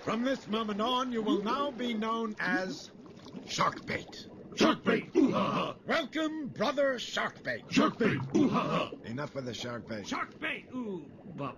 From this moment on, you will now be known as Sharkbait. Sharkbait! Ooh-ha-ha! Welcome, brother Sharkbait. Sharkbait! Ooh-ha-ha! Enough with the Sharkbait. Sharkbait! Ooh, but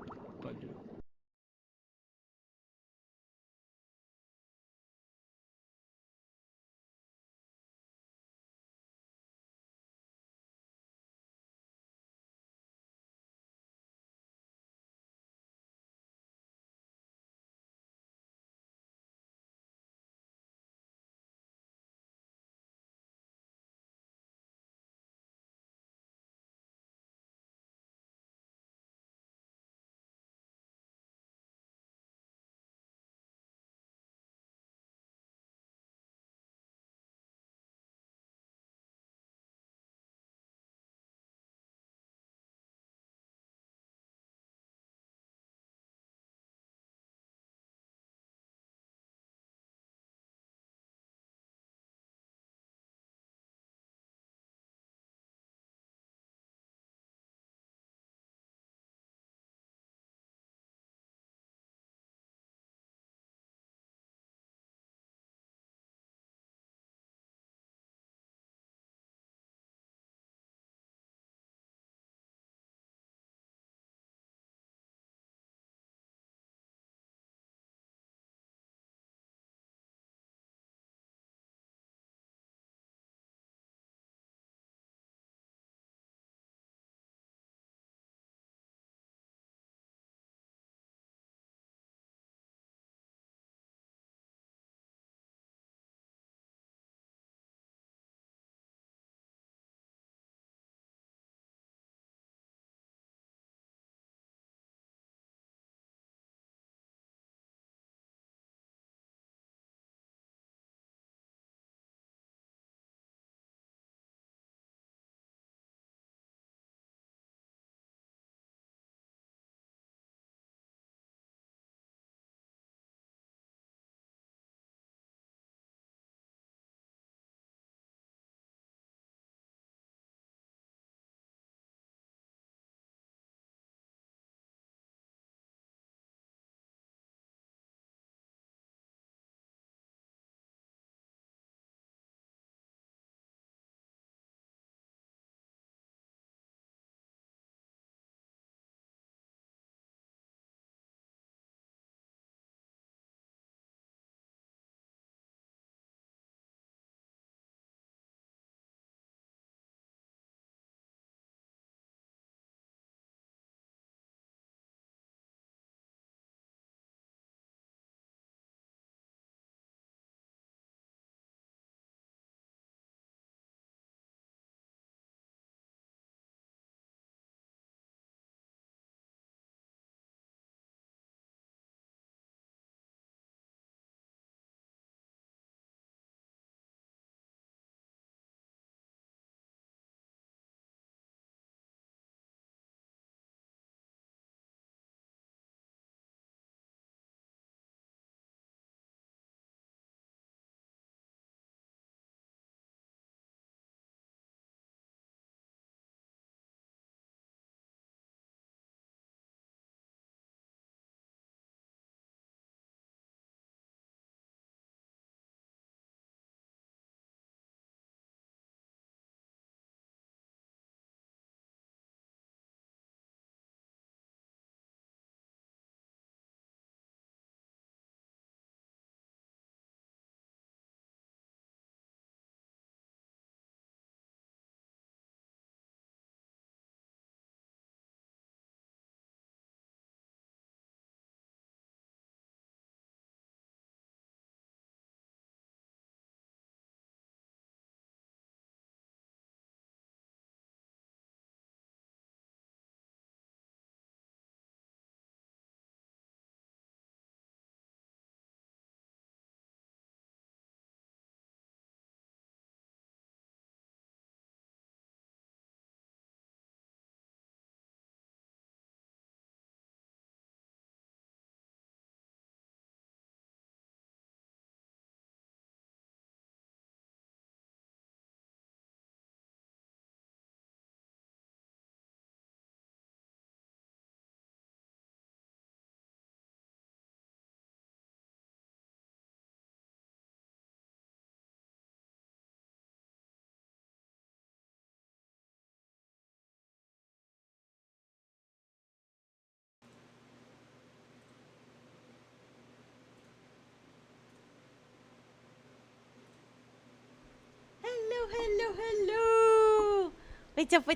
hello, hello. What's up,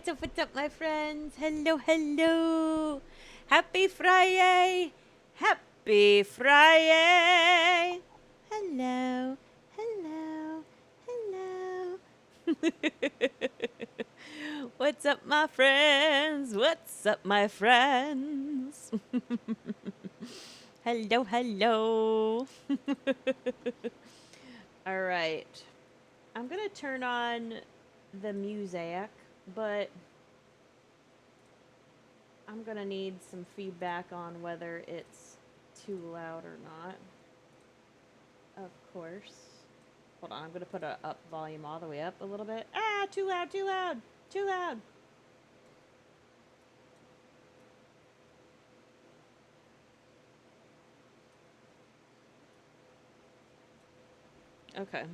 my friends? Hello, hello. Happy Friday. Happy Friday. Hello, hello, hello. What's up, my friends? What's up, my friends? Hello, hello. All right. I'm going to turn on the music, but I'm going to need some feedback on whether it's too loud or not. Of course. Hold on, I'm going to put a up volume all the way up a little bit. Ah, too loud, too loud, too loud. Okay.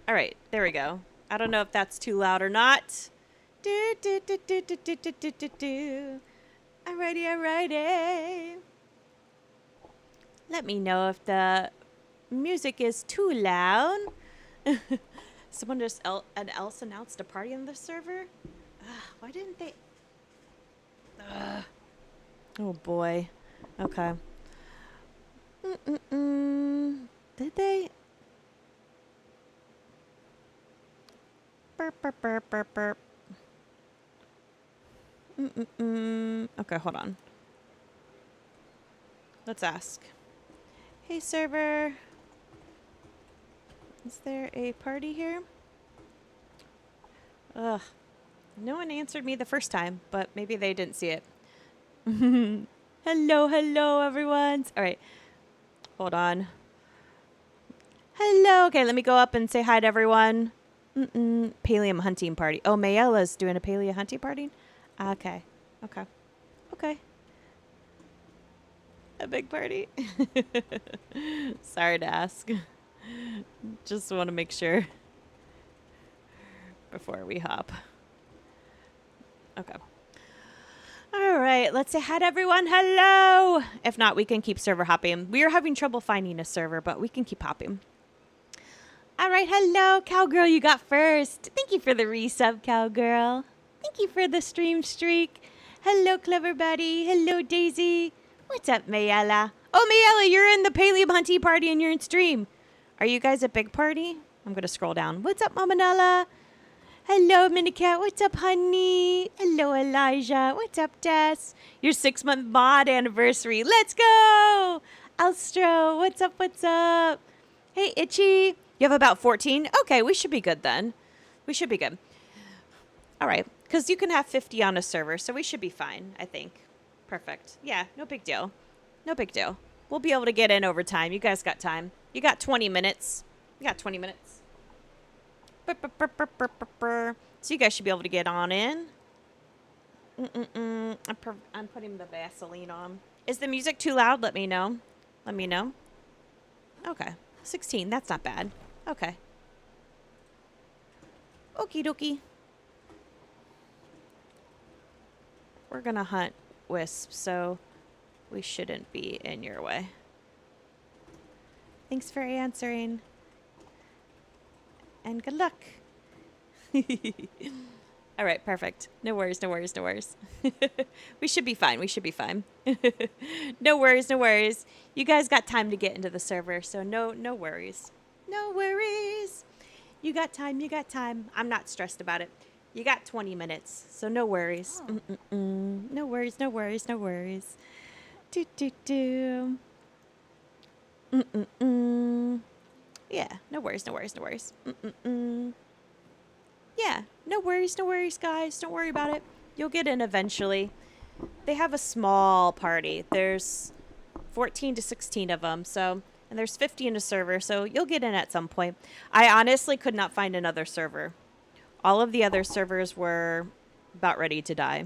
All right, there we go. I don't know if that's too loud or not. Do, do, do, do, do, do, do, do, do, do. Alrighty, alrighty. Let me know if the music is too loud. Someone just else announced a party on the server? Why didn't they? Oh boy. Okay. Did they? Burp, burp, burp, burp, burp. Okay, hold on. Let's ask. Hey, server. Is there a party here? Ugh. No one answered me the first time, but maybe they didn't see it. Hello, hello, everyone. All right. Hold on. Hello. Okay, let me go up and say hi to everyone. Paleo hunting party. Oh, Mayella's doing a paleo hunting party? Okay. Okay. Okay. A big party? Sorry to ask. Just want to make sure before we hop. Okay. All right, let's say hi to everyone. Hello. If not, we can keep server hopping. We are having trouble finding a server, but we can keep hopping. All right, hello, Cowgirl, you got first. Thank you for the resub, Cowgirl. Thank you for the stream streak. Hello, Clever Buddy. Hello, Daisy. What's up, Mayella? Oh, Mayella, you're in the Paleo Hunty party and you're in stream. Are you guys a big party? I'm going to scroll down. What's up, Mamanella? Hello, Minicat. What's up, honey? Hello, Elijah. What's up, Des? Your 6-month mod anniversary. Let's go. Alstro, what's up, what's up? Hey, Itchy. You have about 14? Okay, we should be good then. We should be good. All right, because you can have 50 on a server, so we should be fine, I think. Perfect. Yeah, no big deal. No big deal. We'll be able to get in over time. You guys got time. You got 20 minutes. You got 20 minutes. So you guys should be able to get on in. I'm putting the Vaseline on. Is the music too loud? Let me know. Let me know. Okay. 16. That's not bad. Okay. Okie dokie. We're going to hunt Wisp, so we shouldn't be in your way. Thanks for answering. And good luck. All right, perfect. No worries, no worries, no worries. We should be fine. We should be fine. No worries, no worries. You guys got time to get into the server, so no worries. No worries. You got time, you got time. I'm not stressed about it. You got 20 minutes, so no worries. No worries, no worries, no worries. Do. Yeah, no worries, no worries, no worries. Yeah, no worries, guys. Don't worry about it. You'll get in eventually. They have a small party. There's 14 to 16 of them, so, and there's 50 in a server, so you'll get in at some point. I honestly could not find another server. All of the other servers were about ready to die.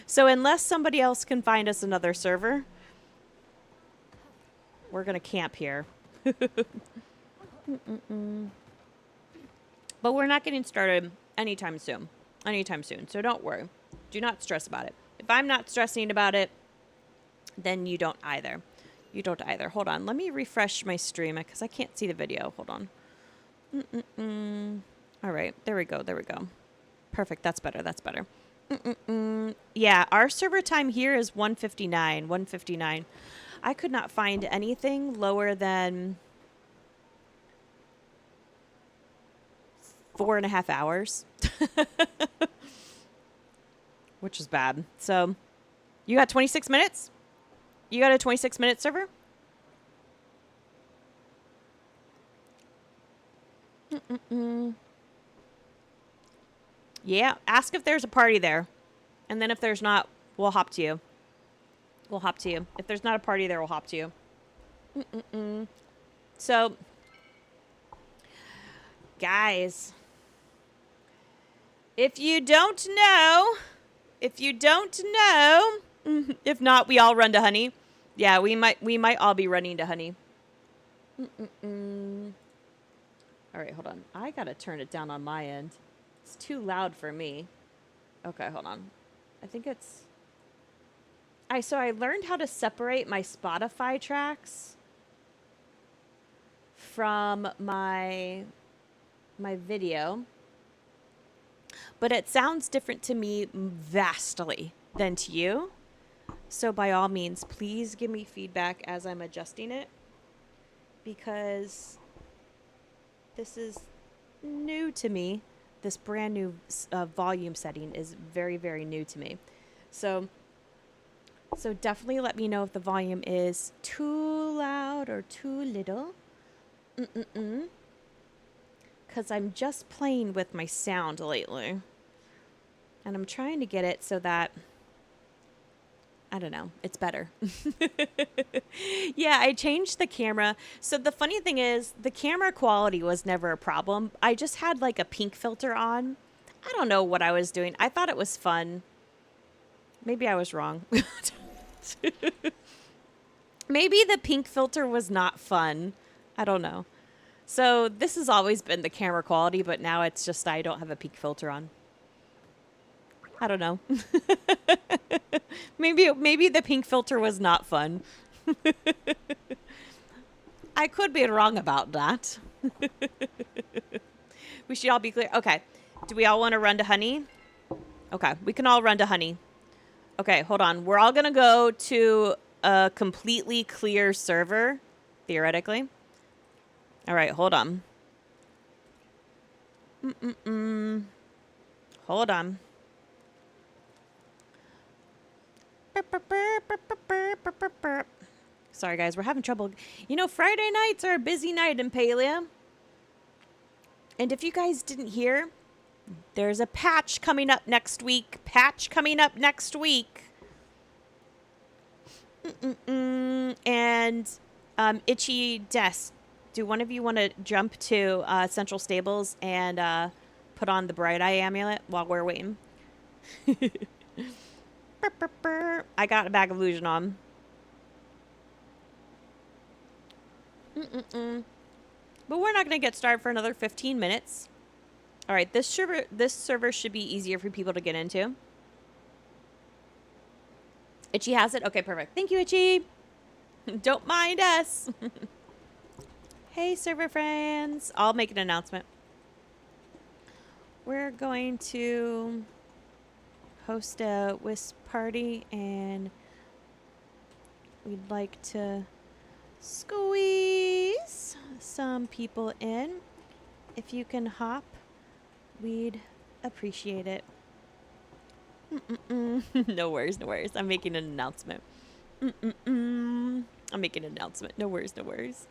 So unless somebody else can find us another server, we're going to camp here. But we're not getting started anytime soon. Anytime soon. So don't worry. Do not stress about it. If I'm not stressing about it, then you don't either. You don't either. Hold on. Let me refresh my stream because I can't see the video. Hold on. All right. There we go. There we go. Perfect. That's better. That's better. Yeah, our server time here is 1:59. 1:59. I could not find anything lower than 4.5 hours. Which is bad. So, you got 26 minutes? You got a 26-minute server? Yeah, ask if there's a party there. And then if there's not, we'll hop to you. We'll hop to you. If there's not a party there, we'll hop to you. So, guys, if you don't know, if not, we all run to Honey. Yeah, we might all be running to Honey. All right, hold on. I gotta turn it down on my end. It's too loud for me. Okay, hold on. I think it's... So I learned how to separate my Spotify tracks from my video. But it sounds different to me vastly than to you. So by all means, please give me feedback as I'm adjusting it. Because this is new to me. This brand new volume setting is very, very new to me. So definitely let me know if the volume is too loud or too little. Because I'm just playing with my sound lately. And I'm trying to get it so that, I don't know, it's better. Yeah, I changed the camera. So the funny thing is, the camera quality was never a problem. I just had like a pink filter on. I don't know what I was doing. I thought it was fun. Maybe I was wrong. Maybe the pink filter was not fun. I don't know. So this has always been the camera quality, but now it's just I don't have a pink filter on. I don't know. Maybe the pink filter was not fun. I could be wrong about that. We should all be clear. Okay. Do we all want to run to Honey? Okay. We can all run to Honey. Okay, hold on. We're all going to go to a completely clear server, theoretically. All right, hold on. Hold on. Sorry, guys. We're having trouble. You know, Friday nights are a busy night in Palia. And if you guys didn't hear, there's a patch coming up next week. And Itchy Desk. Do one of you want to jump to Central Stables and put on the Bright Eye amulet while we're waiting? I got a bag of illusion on. But we're not going to get started for another 15 minutes. All right, this server should be easier for people to get into. Itchy has it? Okay, perfect. Thank you, Itchy. Don't mind us. Hey, server friends. I'll make an announcement. We're going to host a Wisp party, and we'd like to squeeze some people in. If you can hop, we'd appreciate it. No worries, no worries. I'm making an announcement. I'm making an announcement. No worries, no worries.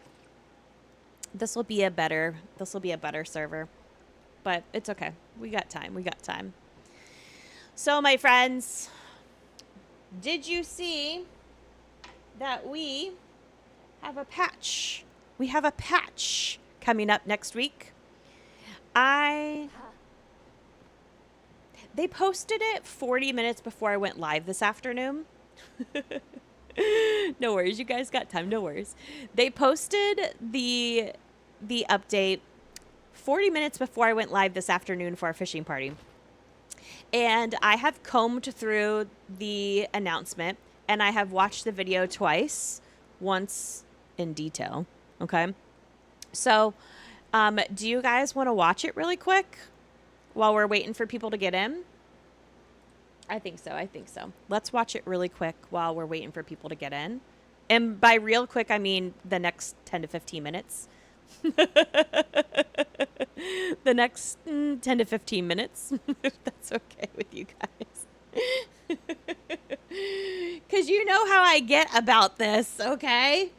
This will be a better server. But it's okay. We got time. So, my friends, did you see that we have a patch? We have a patch coming up next week. They posted it 40 minutes before I went live this afternoon. No worries, you guys got time, no worries. They posted the update 40 minutes before I went live this afternoon for our fishing party. And I have combed through the announcement, and I have watched the video twice once in detail. Okay. So, do you guys want to watch it really quick while we're waiting for people to get in? I think so. I think so. Let's watch it really quick while we're waiting for people to get in. And by real quick, I mean the next 10 to 15 minutes. The next 10 to 15 minutes, if that's okay with you guys. Because you know how I get about this, okay?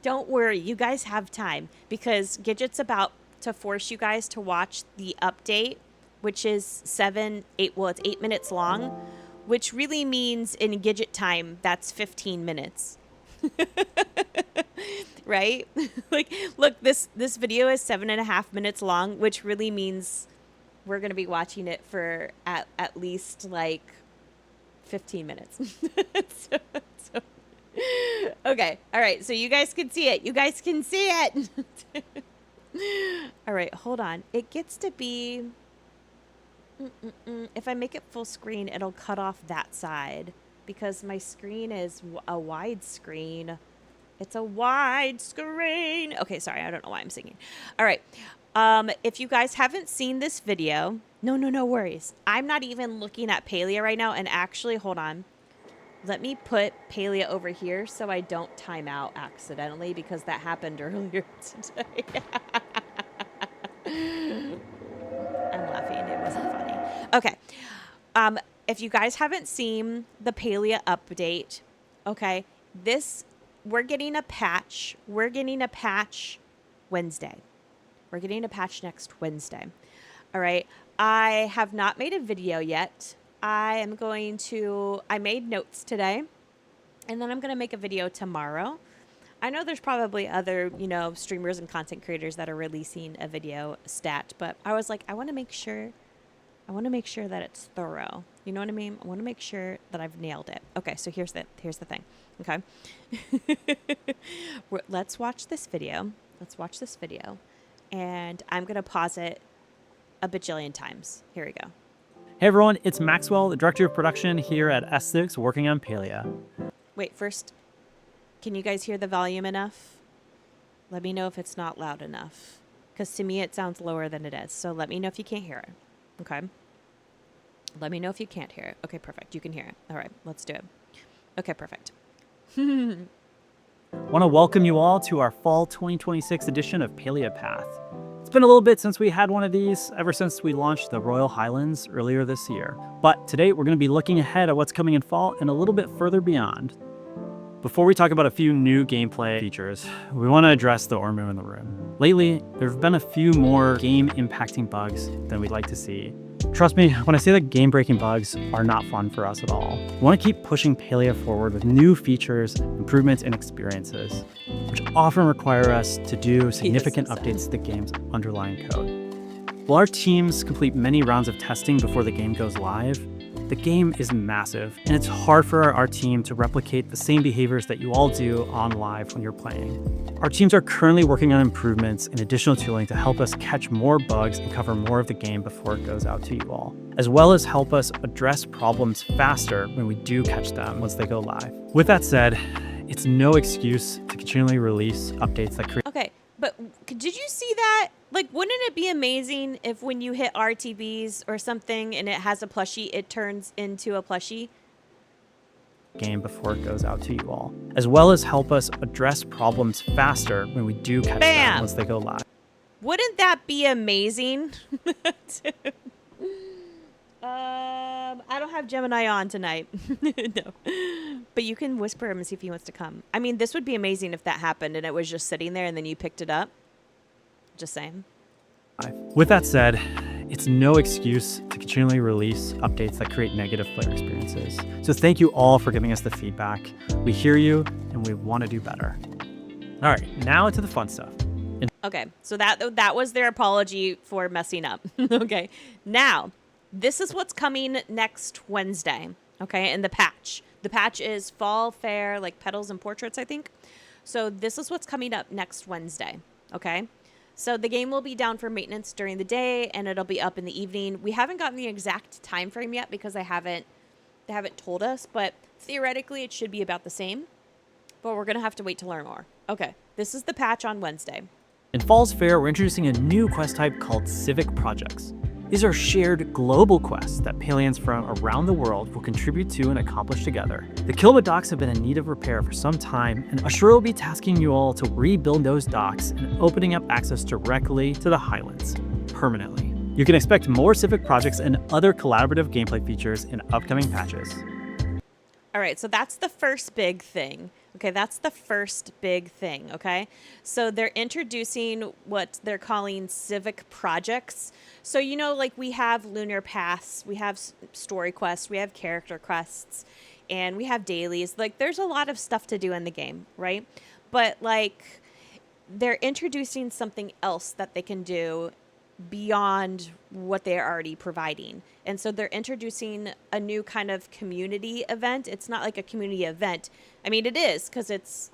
Don't worry, you guys have time, because Gidget's about to force you guys to watch the update, which is 8 minutes long, which really means in Gidget time, that's 15 minutes. Right? Like, look, this video is 7.5 minutes long, which really means we're going to be watching it for at least like 15 minutes. so, okay. All right. So you guys can see it. You guys can see it. All right. Hold on. It gets to be, if I make it full screen, it'll cut off that side because my screen is a wide screen. It's a wide screen. Okay, sorry. I don't know why I'm singing. All right. If you guys haven't seen this video, no worries. I'm not even looking at Palia right now. And actually, hold on. Let me put Palia over here so I don't time out accidentally, because that happened earlier today. I'm laughing. It wasn't funny. Okay. If you guys haven't seen the Palia update, okay, we're getting a patch. We're getting a patch Wednesday. We're getting a patch next Wednesday. All right. I have not made a video yet. I made notes today, and then I'm going to make a video tomorrow. I know there's probably other, streamers and content creators that are releasing a video stat, but I was like, I want to make sure that it's thorough. You know what I mean? I want to make sure that I've nailed it. Okay, so here's the thing. Okay. Let's watch this video. And I'm going to pause it a bajillion times. Here we go. Hey everyone, it's Maxwell, the director of production here at S6, working on Palia. Wait, first, can you guys hear the volume enough? Let me know if it's not loud enough, because to me it sounds lower than it is. So let me know if you can't hear it. Okay. Let me know if you can't hear it. Okay, perfect. You can hear it. All right, let's do it. Okay, perfect. Want to welcome you all to our fall 2026 edition of Palia Path. It's been a little bit since we had one of these, ever since we launched the Royal Highlands earlier this year. But today we're going to be looking ahead at what's coming in fall and a little bit further beyond. Before we talk about a few new gameplay features, we want to address the Ormu in the room. Lately, there have been a few more game-impacting bugs than we'd like to see. Trust me when I say that game-breaking bugs are not fun for us at all. We want to keep pushing Palia forward with new features, improvements, and experiences, which often require us to do significant updates to the game's underlying code. While our teams complete many rounds of testing before the game goes live, the game is massive, and it's hard for our team to replicate the same behaviors that you all do on live when you're playing. Our teams are currently working on improvements and additional tooling to help us catch more bugs and cover more of the game before it goes out to you all, as well as help us address problems faster when we do catch them once they go live. With that said, it's no excuse to continually release updates that create. Okay, but did you see that? Like, wouldn't it be amazing if when you hit RTBs or something and it has a plushie, it turns into a plushie? Game before it goes out to you all, as well as help us address problems faster when we do catch them once they go live. Wouldn't that be amazing? I don't have Gemini on tonight. No. But you can whisper him and see if he wants to come. I mean, this would be amazing if that happened and it was just sitting there and then you picked it up. Just saying. With that said, it's no excuse to continually release updates that create negative player experiences. So thank you all for giving us the feedback. We hear you and we want to do better. All right, now into the fun stuff. Okay, so that was their apology for messing up. Okay, now this is what's coming next Wednesday. Okay, and the patch. The patch is Fall Fair, like Petals and Portraits, I think. So this is what's coming up next Wednesday. Okay. So the game will be down for maintenance during the day, and it'll be up in the evening. We haven't gotten the exact time frame yet because they haven't told us, but theoretically it should be about the same. but we're going to have to wait to learn more. Okay, this is the patch on Wednesday. In Fall's Fair, we're introducing a new quest type called Civic Projects. These are shared global quests that Palians from around the world will contribute to and accomplish together. The Kilma docks have been in need of repair for some time, and Ashura will be tasking you all to rebuild those docks and opening up access directly to the Highlands, permanently. You can expect more Civic projects and other collaborative gameplay features in upcoming patches. All right, so that's the first big thing. Okay, that's the first big thing, okay? So they're introducing what they're calling civic projects. So, you know, like we have lunar paths, we have story quests, we have character quests, and we have dailies. Like, there's a lot of stuff to do in the game, right? But, like, they're introducing something else that they can do beyond what they're already providing. And so they're introducing a new kind of community event. It's not like a community event. I mean, it is because it's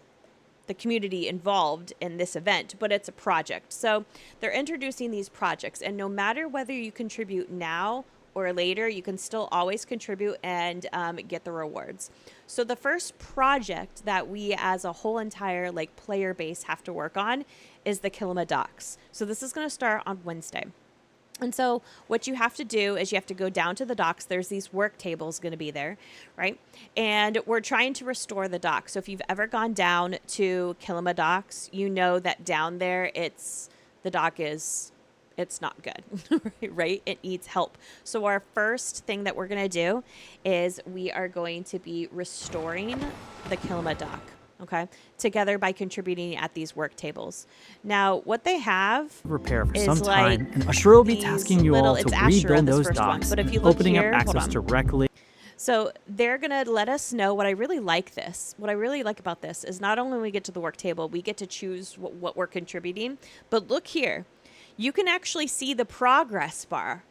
the community involved in this event, but it's a project. So they're introducing these projects, and no matter whether you contribute now or later, you can still always contribute and get the rewards. So the first project that we as a whole entire like player base have to work on is the Kilma docks. So this is going to start on Wednesday. And so what you have to do is you have to go down to the docks. There's these work tables going to be there, right? And we're trying to restore the dock. So if you've ever gone down to Kilma docks, you know that down there the dock is it's not good, right? It needs help. So our first thing that we're going to do is we are going to be restoring the Kilma dock, okay, together by contributing at these work tables. Now, what they have Repair for is some like time, and Ashura will be these tasking you all it's to Ashura, rebuild this those first one. docks, But if you and look opening here, up hold access on. directly. So they're going to let us know what I really like this. What I really like about this is not only when we get to the work table, we get to choose what we're contributing, but look here. You can actually see the progress bar,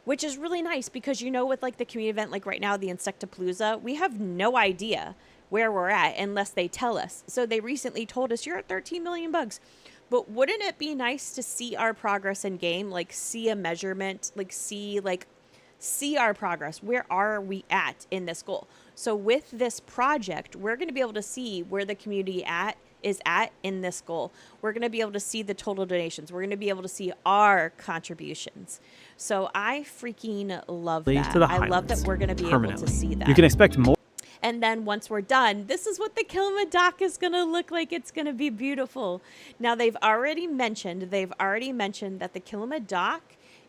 which is really nice because, you know, with like the community event, like right now, the Insectapalooza, we have no idea where we're at unless they tell us. So they recently told us you're at 13 million bugs. But wouldn't it be nice to see our progress in game, like see a measurement, like see our progress? Where are we at in this goal? So with this project, we're going to be able to see where the community is at in this goal. We're going to be able to see the total donations. We're going to be able to see our contributions. So I freaking love that. I love that we're going to be able to see that. You can expect more. And then once we're done, this is what the Kilma dock is going to look like. It's going to be beautiful. Now, they've already mentioned that the Kilma dock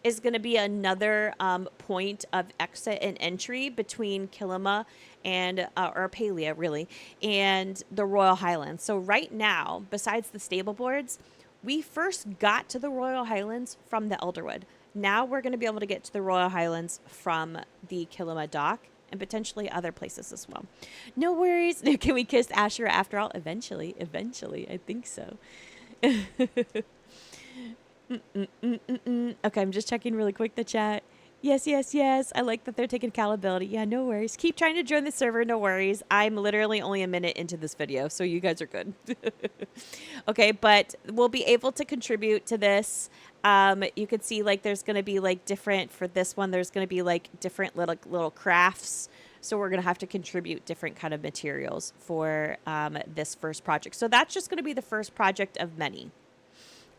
is going to be another point of exit and entry between Kilma and, or Palia, really, and the Royal Highlands. So right now, besides the stable boards, we first got to the Royal Highlands from the Elderwood. Now we're going to be able to get to the Royal Highlands from the Kilma dock and potentially other places as well. No worries. Can we kiss Ashura after all? Eventually, I think so. Okay, I'm just checking really quick the chat. Yes. I like that they're taking accountability. Yeah, no worries. Keep trying to join the server. No worries. I'm literally only a minute into this video, so you guys are good. Okay, but we'll be able to contribute to this. You can see like there's going to be like different for this one. There's going to be like different little crafts. So we're going to have to contribute different kind of materials for this first project. So that's just going to be the first project of many.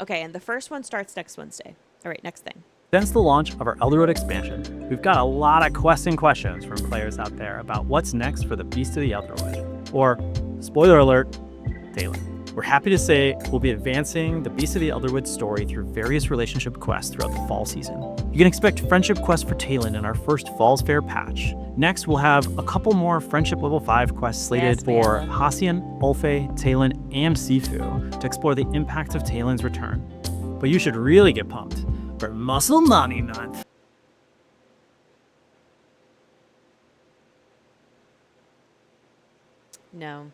Okay, and the first one starts next Wednesday. All right, next thing. Since the launch of our Elderwood expansion, we've got a lot of questions from players out there about what's next for the Beast of the Elderwood. Or, spoiler alert, Talon. We're happy to say we'll be advancing the Beast of the Elderwood story through various relationship quests throughout the fall season. You can expect friendship quests for Talon in our first Falls Fair patch. Next, we'll have a couple more friendship level 5 quests slated for Hassian, Ulfe, Talon, and Sifu to explore the impact of Talon's return. But you should really get pumped for Muscle Money Month. No.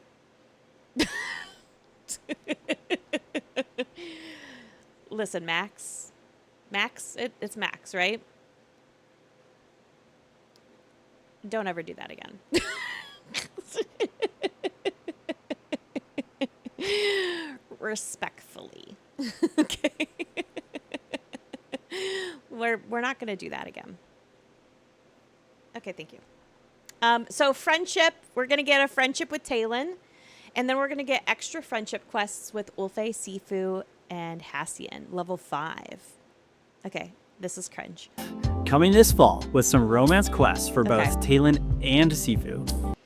Listen, Max, it's Max, right? Don't ever do that again. Respectfully. Okay. We're not going to do that again. Okay, thank you. So friendship, we're going to get a friendship with Talon. And then we're going to get extra friendship quests with Ulfe, Sifu, and Hassian, level 5. Okay, this is cringe. Coming this fall with some romance quests for both Okay. Talon and Sifu.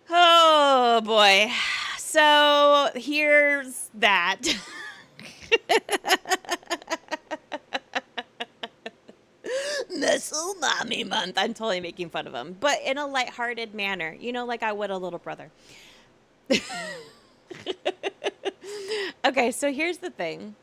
Oh, boy. So here's that. Muscle Mommy Month. I'm totally making fun of him, but in a lighthearted manner. You know, like I would a little brother. Okay, so here's the thing.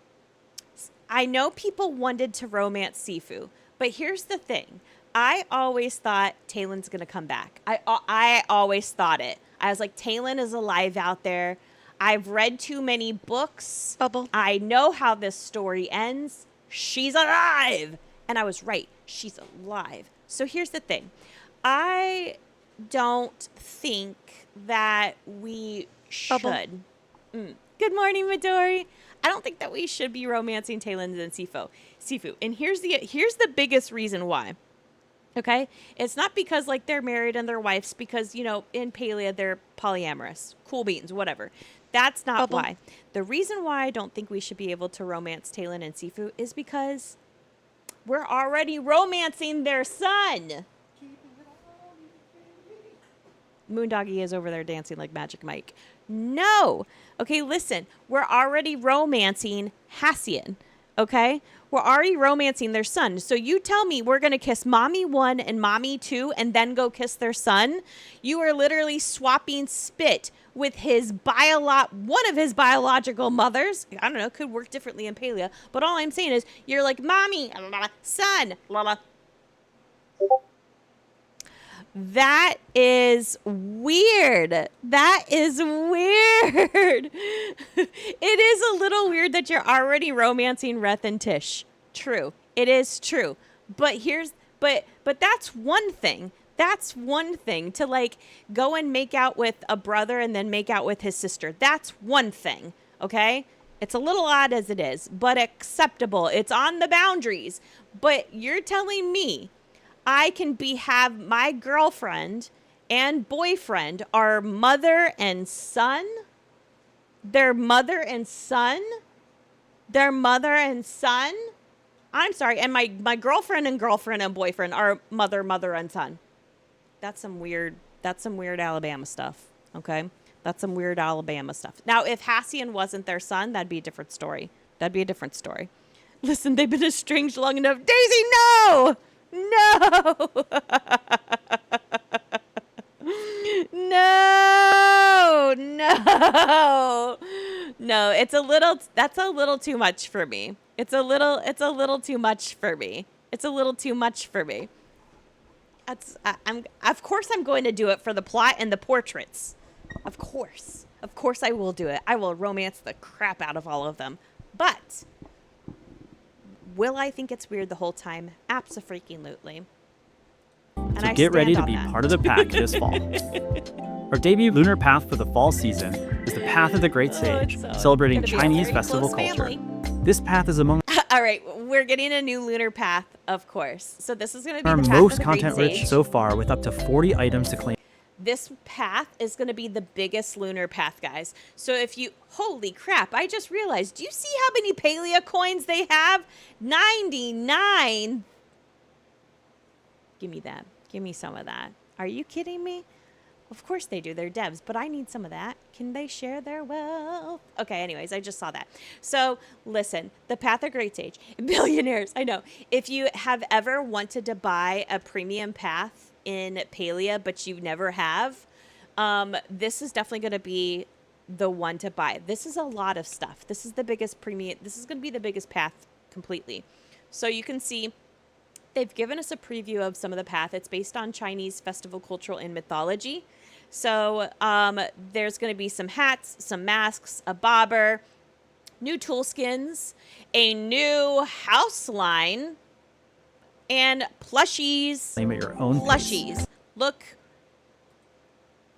I know people wanted to romance Sifu, but here's the thing. I always thought Talon's going to come back. I always thought it. I was like, Talon is alive out there. I've read too many books. Bubble. I know how this story ends. She's alive. And I was right. She's alive. So here's the thing. I don't think that we Bubble. should. Good morning, Midori. I don't think that we should be romancing Talon and Sifu. And here's the biggest reason why. Okay? It's not because like they're married and they're wives, because, you know, in Palia they're polyamorous. Cool beans, whatever. That's not Bubble. why. The reason why I don't think we should be able to romance Talon and Sifu is because we're already romancing their son. Moondoggy is over there dancing like Magic Mike. No. Okay, listen. We're already romancing Hassian. Okay? We're already romancing their son. So you tell me we're going to kiss Mommy 1 and Mommy 2 and then go kiss their son? You are literally swapping spit with one of his biological mothers. I don't know, could work differently in Palia. But all I'm saying is you're like, Mommy, son, That is weird. That is weird. It is a little weird that you're already romancing Reth and Tish. True. It is true. But that's one thing. That's one thing to like go and make out with a brother and then make out with his sister. That's one thing. Okay? It's a little odd as it is, but acceptable. It's on the boundaries. But you're telling me I can have my girlfriend and boyfriend are mother and son? Their mother and son? Their mother and son? I'm sorry. And my girlfriend and boyfriend are mother and son. That's some weird Alabama stuff. Okay? That's some weird Alabama stuff. Now, if Hassian wasn't their son, that'd be a different story. Listen, they've been estranged long enough. Daisy, no! No! No, that's a little too much for me. It's a little too much for me. Of course I'm going to do it for the plot and the portraits. Of course I will do it. I will romance the crap out of all of them. But will I think it's weird the whole time? Abso-freaking-lutely. And So I get ready to stand be on that. part of the pack this fall. Our debut lunar path for the fall season is the Path of the Great Sage, it's celebrating gonna be a Chinese very festival close culture. family. This path is among All right, we're getting a new lunar path, of course. So this is going to be our the path most of the Great content-rich Sage. so far, with up to 40 items to claim. This path is going to be the biggest lunar path, guys. So if you... Holy crap, I just realized. Do you see how many Palia coins they have? 99. Give me that. Give me some of that. Are you kidding me? Of course they do. They're devs, but I need some of that. Can they share their wealth? Okay, anyways, I just saw that. So, listen, the Path of Great Sage. Billionaires, I know. If you have ever wanted to buy a premium path in Palia, but you never have, this is definitely going to be the one to buy. This is a lot of stuff. This is the biggest premium. This is going to be the biggest path completely. So you can see they've given us a preview of some of the path. It's based on Chinese festival cultural and mythology. So there's going to be some hats, some masks, a bobber, new tool skins, a new house line, and plushies. Claim at your own pace. Plushies. Look.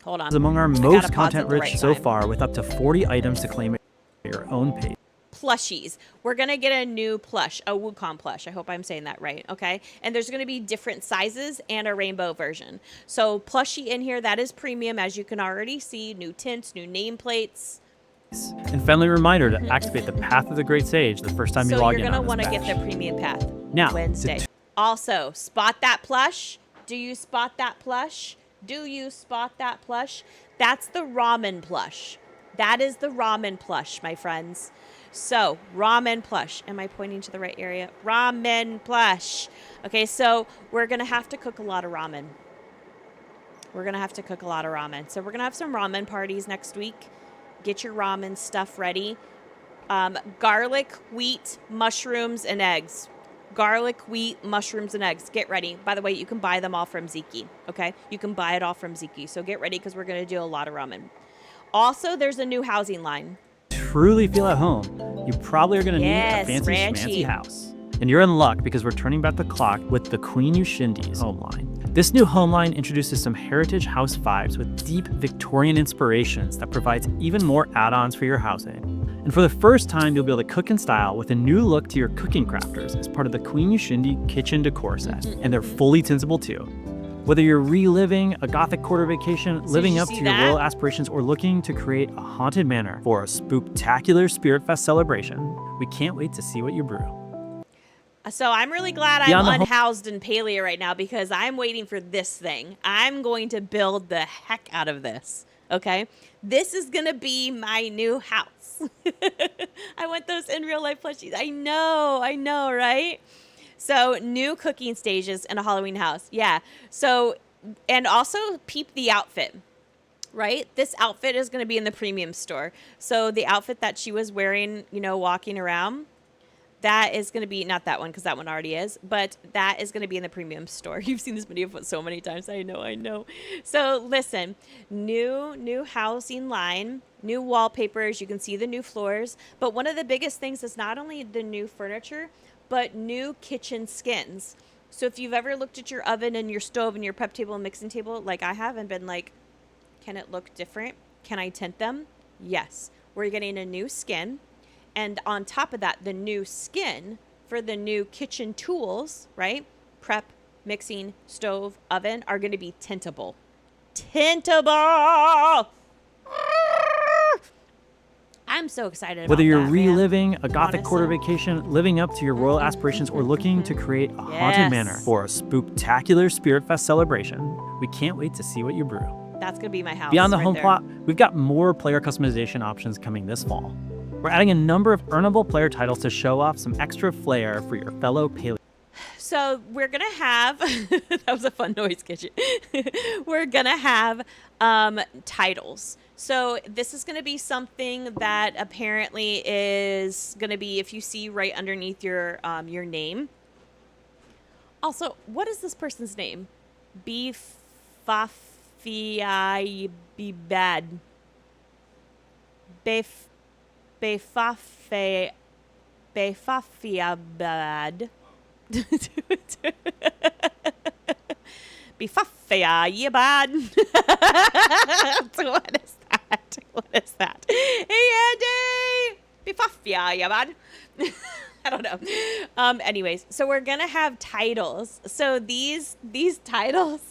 Hold on. Is among our I most gotta pause at the content-rich right so time. far, with up to 40 items to claim at your own pace. plushies. We're going to get a new plush, a Wukong plush. I hope I'm saying that right, okay? And there's going to be different sizes and a rainbow version. So plushie in here, that is premium, as you can already see. New tints, new nameplates. And friendly reminder to activate the Path of the Great Sage the first time you log in. So you're going to want to get the premium path now, Wednesday. Also, spot that plush. Do you spot that plush? Do you spot that plush? That's the ramen plush. That is the ramen plush, my friends. So, ramen plush. Am I pointing to the right area? Ramen plush. Okay, so we're going to have to cook a lot of ramen. We're going to have to cook a lot of ramen. So we're going to have some ramen parties next week. Get your ramen stuff ready. Garlic, wheat, mushrooms, and eggs. Garlic, wheat, mushrooms, and eggs. Get ready. By the way, you can buy them all from Ziki, okay? You can buy it all from Ziki. So get ready, because we're going to do a lot of ramen. Also, there's a new housing line. Truly feel at home, you probably are going to need a fancy ranchy schmancy house. And you're in luck, because we're turning back the clock with the Queen Yushindi's home line. This new home line introduces some heritage house vibes with deep Victorian inspirations that provides even more add-ons for your housing. And for the first time, you'll be able to cook in style with a new look to your cooking crafters as part of the Queen Yushindi kitchen decor set. And they're fully tintable too. Whether you're reliving a Gothic quarter vacation, living up to your royal aspirations, or looking to create a haunted manor for a spooktacular Spirit Fest celebration, we can't wait to see what you brew. So I'm really glad I'm unhoused in Palia right now, because I'm waiting for this thing. I'm going to build the heck out of this, okay? This is going to be my new house. I want those in real life plushies. I know, right? So new cooking stages in a Halloween house. Yeah. So, and also peep the outfit, right? This outfit is going to be in the premium store. So the outfit that she was wearing, walking around, that is going to be, not that one, because that one already is, but that is going to be in the premium store. You've seen this video so many times. I know. So listen, new housing line, new wallpapers. You can see the new floors. But one of the biggest things is not only the new furniture, but new kitchen skins. So if you've ever looked at your oven and your stove and your prep table and mixing table, like I have, and been like, can it look different? Can I tint them? Yes. We're getting a new skin. And on top of that, the new skin for the new kitchen tools, right? Prep, mixing, stove, oven are going to be tintable. I'm so excited about Whether you're that, reliving man. a Gothic quarter vacation, living up to your royal aspirations, or looking to create a haunted manor for a spooktacular Spirit Fest celebration, we can't wait to see what you brew. That's going to be my house. Beyond the right home there. plot, we've got more player customization options coming this fall. We're adding a number of earnable player titles to show off some extra flair for your fellow Paleo. So we're going to have, that was a fun noise, Kitchen. We're going to have titles. So this is going to be something that apparently is going to be, if you see right underneath your name. Also, what is this person's name? Befafia Bebad. Befafia bad. Befafia bad. What is that? Hey, Andy! Befafia bad. I don't know. Anyways, so we're gonna have titles. So these titles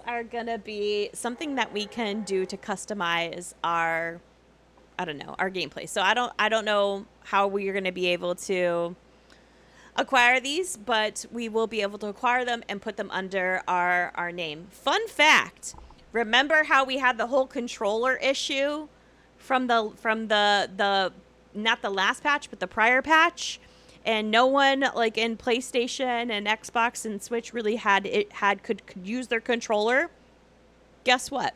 are gonna be something that we can do to customize our gameplay. So I don't know how we are going to be able to acquire these, but we will be able to acquire them and put them under our name. Fun fact, remember how we had the whole controller issue from the not the last patch, but the prior patch, and no one like in PlayStation and Xbox and Switch really could use their controller? Guess what?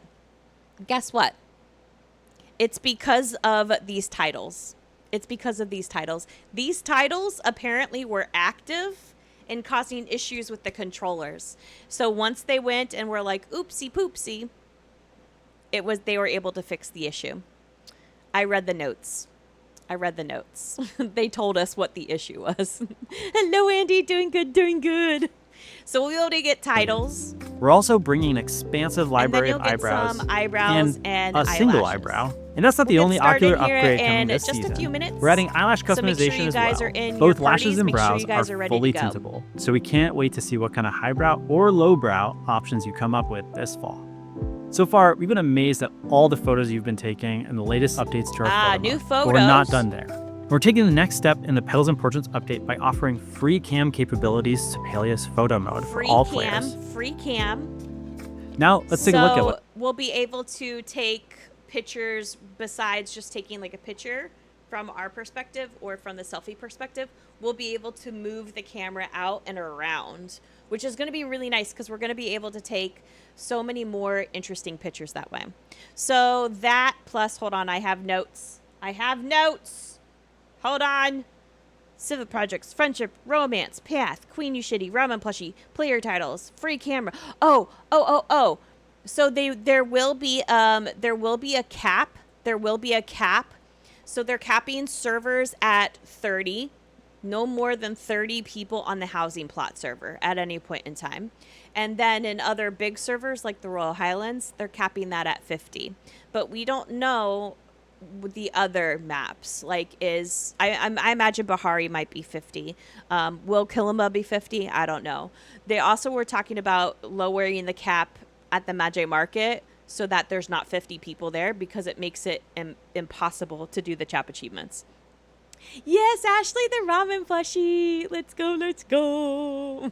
It's because of these titles. These titles apparently were active in causing issues with the controllers. So once they went and were like, oopsie poopsie, they were able to fix the issue. I read the notes. They told us what the issue was. Hello, Andy. Doing good. So we'll be able to get titles. We're also bringing an expansive library of eyebrows, some eyebrows and a single eyelashes. eyebrow And that's not the We'll only get started ocular here upgrade in coming this just season. a few minutes. We're adding eyelash So make sure customization you as guys well. are in Both your lashes parties. and Make sure brows you guys are are ready fully to go. tintable, so we can't wait to see what kind of highbrow or lowbrow options you come up with this fall. So far, we've been amazed at all the photos you've been taking and the latest updates to our photo new mode. But we're not photos. done there. We're taking the next step in the Petals and Portraits update by offering free cam capabilities to Palia's photo mode for all players. Free cam. Now, let's take a look at what... we'll be able to take pictures besides just taking like a picture from our perspective or from the selfie perspective. We'll be able to move the camera out and around, which is going to be really nice because we're going to be able to take so many more interesting pictures that way. So that plus, hold on, I have notes. Hold on. Civil projects, friendship, romance, path, queen you shitty, ramen plushie, player titles, free camera. Oh. So there will be a cap. So they're capping servers at 30. No more than 30 people on the housing plot server at any point in time. And then in other big servers like the Royal Highlands, they're capping that at 50. But we don't know the other maps. Like I imagine Bahari might be 50. Will Kilima be 50? I don't know. They also were talking about lowering the cap at the Magi Market so that there's not 50 people there because it makes it impossible to do the chap achievements. Yes, Ashley, the ramen plushie. Let's go.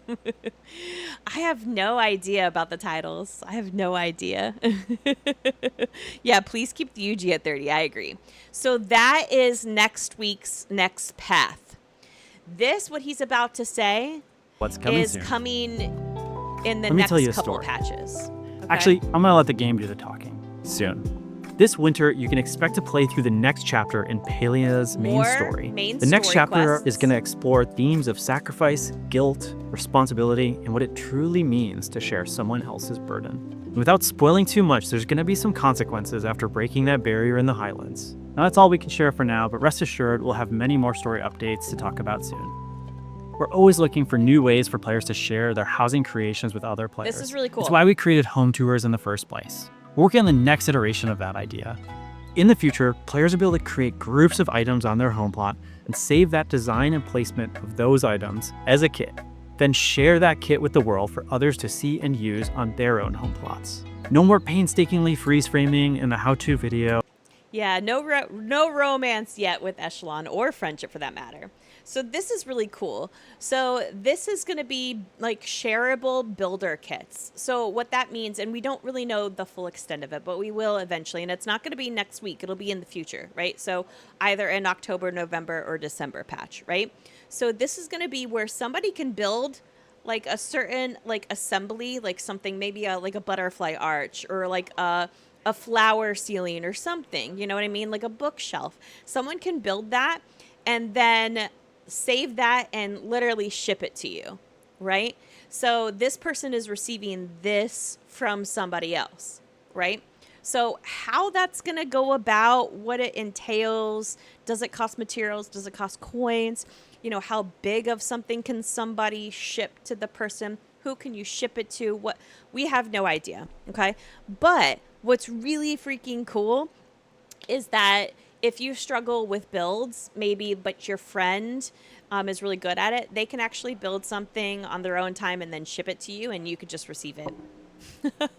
I have no idea about the titles. I have no idea. Yeah, please keep the UG at 30. I agree. So that is next week's next path. This, what he's about to say, What's coming is soon. coming in the Let me next tell you a couple story. patches. Okay? Actually, I'm going to let the game do the talking soon. This winter, you can expect to play through the next chapter in Palia's main More story. main The next story chapter quests. is going to explore themes of sacrifice, guilt, responsibility, and what it truly means to share someone else's burden. And without spoiling too much, there's going to be some consequences after breaking that barrier in the Highlands. Now, that's all we can share for now, but rest assured, we'll have many more story updates to talk about soon. We're always looking for new ways for players to share their housing creations with other players. This is really cool. It's why we created home tours in the first place. We're working on the next iteration of that idea. In the future, players will be able to create groups of items on their home plot and save that design and placement of those items as a kit. Then share that kit with the world for others to see and use on their own home plots. No more painstakingly freeze framing in the how-to video. Yeah, no romance yet with Echelon or friendship for that matter. So this is really cool. So this is going to be like shareable builder kits. So what that means, and we don't really know the full extent of it, but we will eventually. And it's not going to be next week. It'll be in the future, right? So either in October, November, or December patch, right? So this is going to be where somebody can build like a certain like assembly, like something, maybe like a butterfly arch or like a flower ceiling or something, you know what I mean? Like a bookshelf. Someone can build that and then save that and literally ship it to you, right? So this person is receiving this from somebody else, right? So how that's going to go about, what it entails, does it cost materials? Does it cost coins? You know, how big of something can somebody ship to the person? Who can you ship it to? What? We have no idea, okay? But what's really freaking cool is that if you struggle with builds, maybe, but your friend is really good at it, they can actually build something on their own time and then ship it to you, and you could just receive it.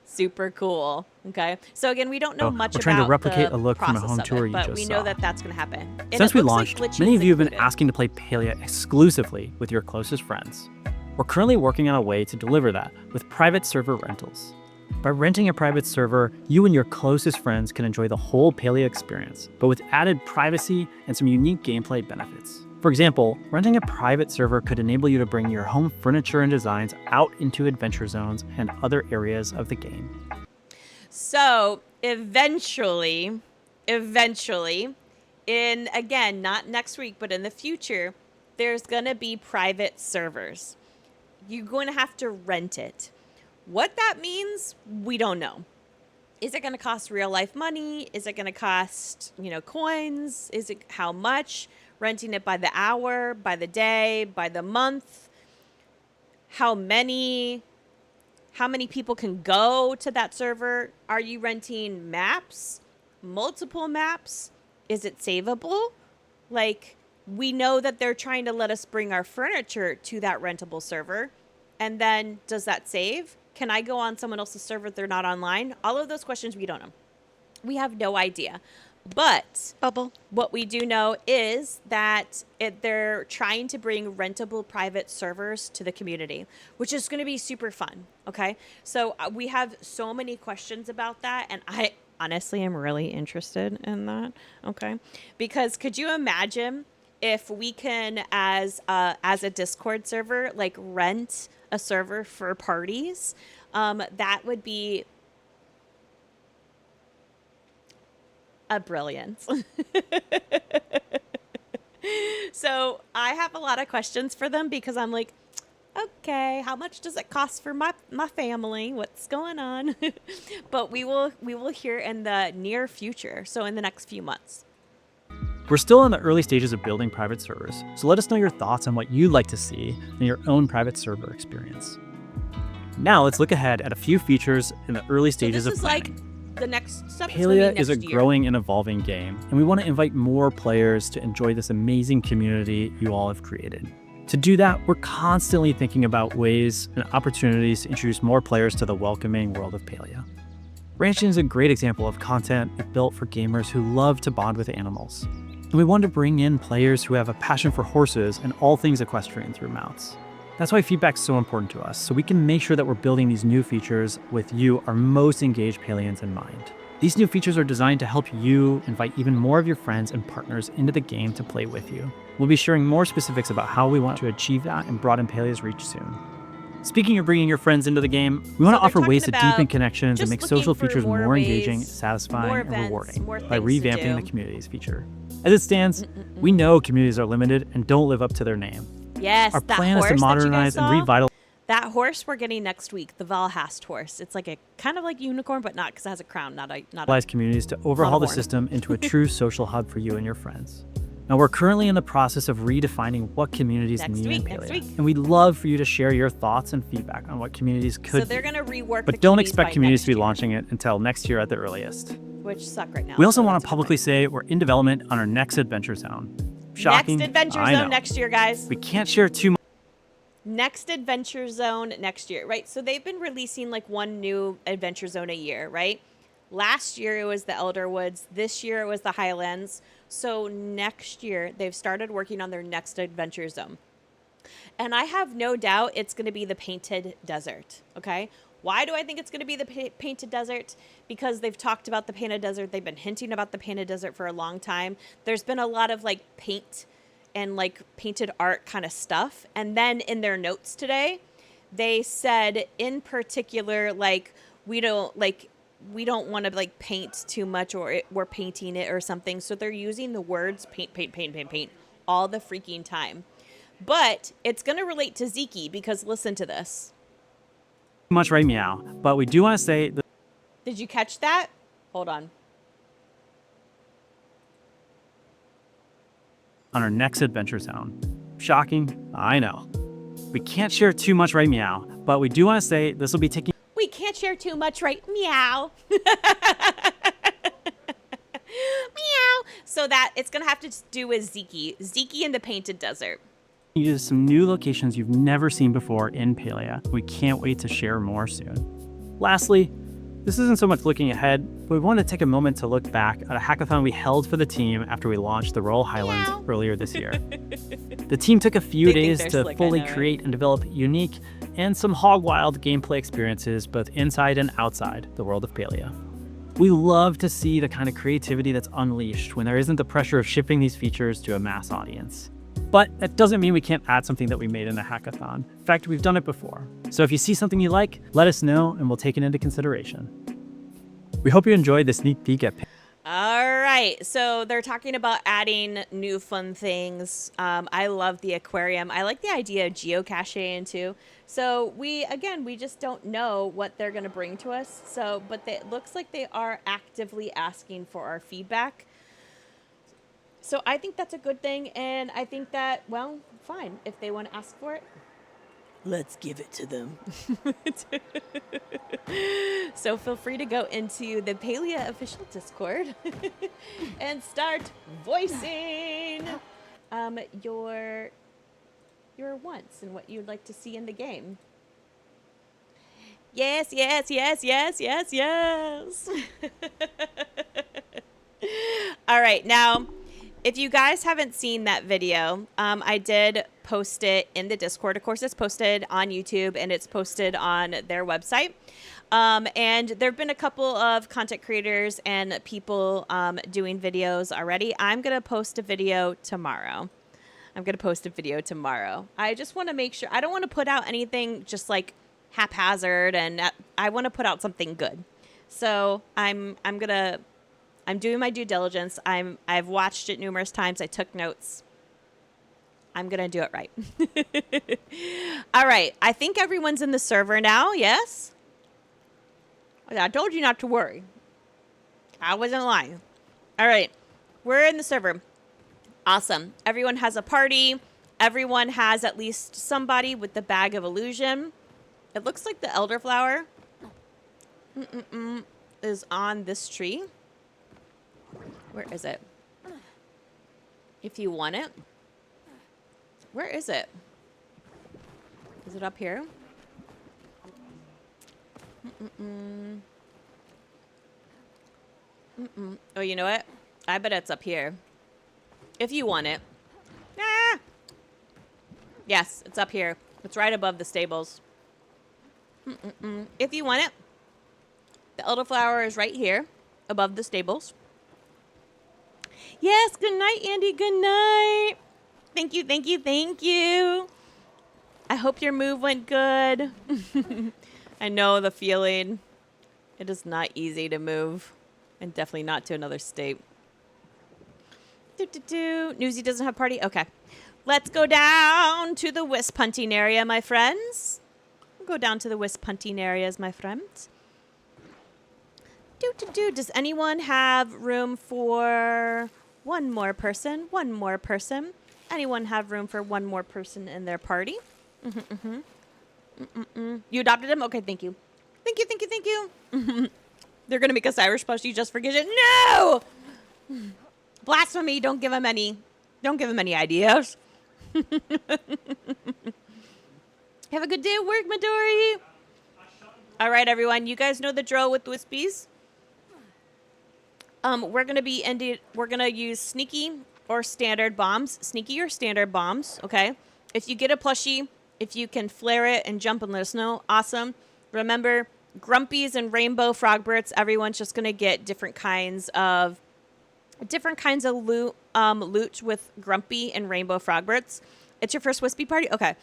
Super cool. Okay. So again, we don't know much we're trying to about replicate the a look from a process home of tour it, you but just we know saw. that that's going to happen. And Since it we looks like launched, glitching many is of you have been included. asking to play Palia exclusively with your closest friends. We're currently working on a way to deliver that with private server rentals. By renting a private server, you and your closest friends can enjoy the whole Palia experience, but with added privacy and some unique gameplay benefits. For example, renting a private server could enable you to bring your home furniture and designs out into adventure zones and other areas of the game. So eventually, in, again, not next week, but in the future, there's going to be private servers. You're going to have to rent it. What that means, we don't know. Is it going to cost real life money? Is it going to cost, coins? Is it how much? Renting it by the hour, by the day, by the month? How many? How many people can go to that server? Are you renting maps? Multiple maps? Is it savable? Like, we know that they're trying to let us bring our furniture to that rentable server. And then, does that save? Can I go on someone else's server if they're not online? All of those questions we don't know. We have no idea. But Bubble. what we do know is that they're trying to bring rentable private servers to the community, which is going to be super fun. Okay. So we have so many questions about that. And I honestly am really interested in that. Okay. Because could you imagine if we can, as a Discord server, like rent a server for parties? That would be a brilliance. So I have a lot of questions for them because I'm like, okay, how much does it cost for my family? What's going on? But we will hear in the near future. So in the next few months. We're still in the early stages of building private servers, so let us know your thoughts on what you'd like to see in your own private server experience. Now let's look ahead at a few features in the early stages of planning. The next step Palia is a year. growing and evolving game, and we want to invite more players to enjoy this amazing community you all have created. To do that, we're constantly thinking about ways and opportunities to introduce more players to the welcoming world of Palia. Ranching is a great example of content we've built for gamers who love to bond with animals. And we want to bring in players who have a passion for horses and all things equestrian through mounts. That's why feedback's so important to us, so we can make sure that we're building these new features with you, our most engaged Palians, in mind. These new features are designed to help you invite even more of your friends and partners into the game to play with you. We'll be sharing more specifics about how we want to achieve that and broaden Palia's reach soon. Speaking of bringing your friends into the game, we want to offer ways to deepen connections and make social features more engaging, satisfying, and rewarding by revamping the communities feature. As it stands, we know communities are limited and don't live up to their name. Yes, our plan is to modernize and revitalize that horse we're getting next week, the Valhast horse. It's like a kind of like unicorn, but not because it has a crown, not a communities to overhaul the system into a true social hub for you and your friends. Now, we're currently in the process of redefining what communities need in Palia, and we'd love for you to share your thoughts and feedback on what communities could. So they're going to rework. But don't expect communities to be launching it until next year at the earliest. Which suck right now. We also want to publicly say we're in development on our next adventure zone. Shocking. Next adventure zone next year, guys. We can't share too much. Next adventure zone next year, right? So they've been releasing like one new adventure zone a year, right? Last year it was the Elder Woods. This year it was the Highlands. So next year they've started working on their next adventure zone. And I have no doubt it's going to be the Painted Desert, okay? Why do I think it's going to be the Painted Desert? Because they've talked about the Painted Desert. They've been hinting about the Painted Desert for a long time. There's been a lot of like paint and like painted art kind of stuff. And then in their notes today, they said in particular, like, we don't want to like paint too much, or we're painting it or something. So they're using the words paint all the freaking time. But it's going to relate to Zeke because listen to this. Much right meow, but we do want to say that. Did you catch that? Hold on. On our next adventure zone. Shocking, I know. We can't share too much right meow, but we do want to say this will be taking. We can't share too much right meow. Meow. So that it's going to have to do with Zeke in the Painted Desert. You to some new locations you've never seen before in Palia. We can't wait to share more soon. Lastly, this isn't so much looking ahead, but we want to take a moment to look back at a hackathon we held for the team after we launched the Royal Highlands earlier this year. The team took a few days to fully create and develop unique and some hog-wild gameplay experiences both inside and outside the world of Palia. We love to see the kind of creativity that's unleashed when there isn't the pressure of shipping these features to a mass audience. But that doesn't mean we can't add something that we made in a hackathon. In fact, we've done it before. So if you see something you like, let us know and we'll take it into consideration. We hope you enjoyed the sneak peek at All right, so they're talking about adding new fun things. I love the aquarium. I like the idea of geocaching too. So we just don't know what they're going to bring to us. So, but it looks like they are actively asking for our feedback. So I think that's a good thing, and I think that, well, fine, if they want to ask for it. Let's give it to them. So feel free to go into the Palia official Discord and start voicing your wants and what you'd like to see in the game. Yes, yes, yes, yes, yes, yes. All right, now, if you guys haven't seen that video, I did post it in the Discord. Of course, it's posted on YouTube and it's posted on their website. And there have been a couple of content creators and people doing videos already. I'm going to post a video tomorrow. I just want to make sure. I don't want to put out anything just like haphazard, and I want to put out something good. So I'm doing my due diligence. I've watched it numerous times. I took notes. I'm going to do it right. All right. I think everyone's in the server now. Yes? I told you not to worry. I wasn't lying. All right. We're in the server. Awesome. Everyone has a party. Everyone has at least somebody with the bag of illusion. It looks like the elderflower is on this tree. Where is it? If you want it. Where is it? Is it up here? Oh, you know what? I bet it's up here. If you want it. Ah! Yes, it's up here. It's right above the stables. If you want it. The elderflower is right here above the stables. Yes, good night, Andy. Good night. Thank you, thank you, thank you. I hope your move went good. I know the feeling. It is not easy to move, and definitely not to another state. Newsy doesn't have party? Okay. Let's go down to the wisp hunting area, my friends. Go down to the wisp hunting areas, my friends. Does anyone have room for one more person? One more person. Anyone have room for one more person in their party? You adopted him? Okay, thank you. Thank you, thank you, thank you. They're going to make us Irish plushie just for Gidget. No! Blasphemy. Don't give him any ideas. Have a good day at work, Midori. All right, everyone. You guys know the drill with Wispies. We're gonna use sneaky or standard bombs. Sneaky or standard bombs, okay? If you get a plushie, if you can flare it and jump and let us know, awesome. Remember, Grumpies and Rainbow Frogbirds, everyone's just gonna get different kinds of loot with Grumpy and Rainbow Frogbirds. It's your first Wispy party? Okay.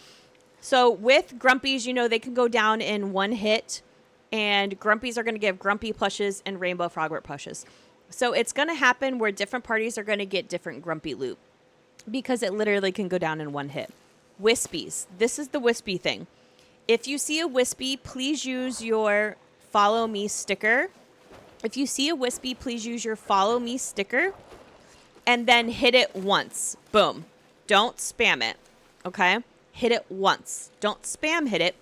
So with Grumpies, you know they can go down in one hit, and Grumpies are gonna give Grumpy plushes and Rainbow Frogbird plushes. So it's going to happen where different parties are going to get different Grumpy loot because it literally can go down in one hit. Wispies. This is the Wispy thing. If you see a Wispy, please use your follow me sticker. If you see a Wispy, please use your follow me sticker and then hit it once. Boom. Don't spam it. Okay? Hit it once. Don't spam hit it.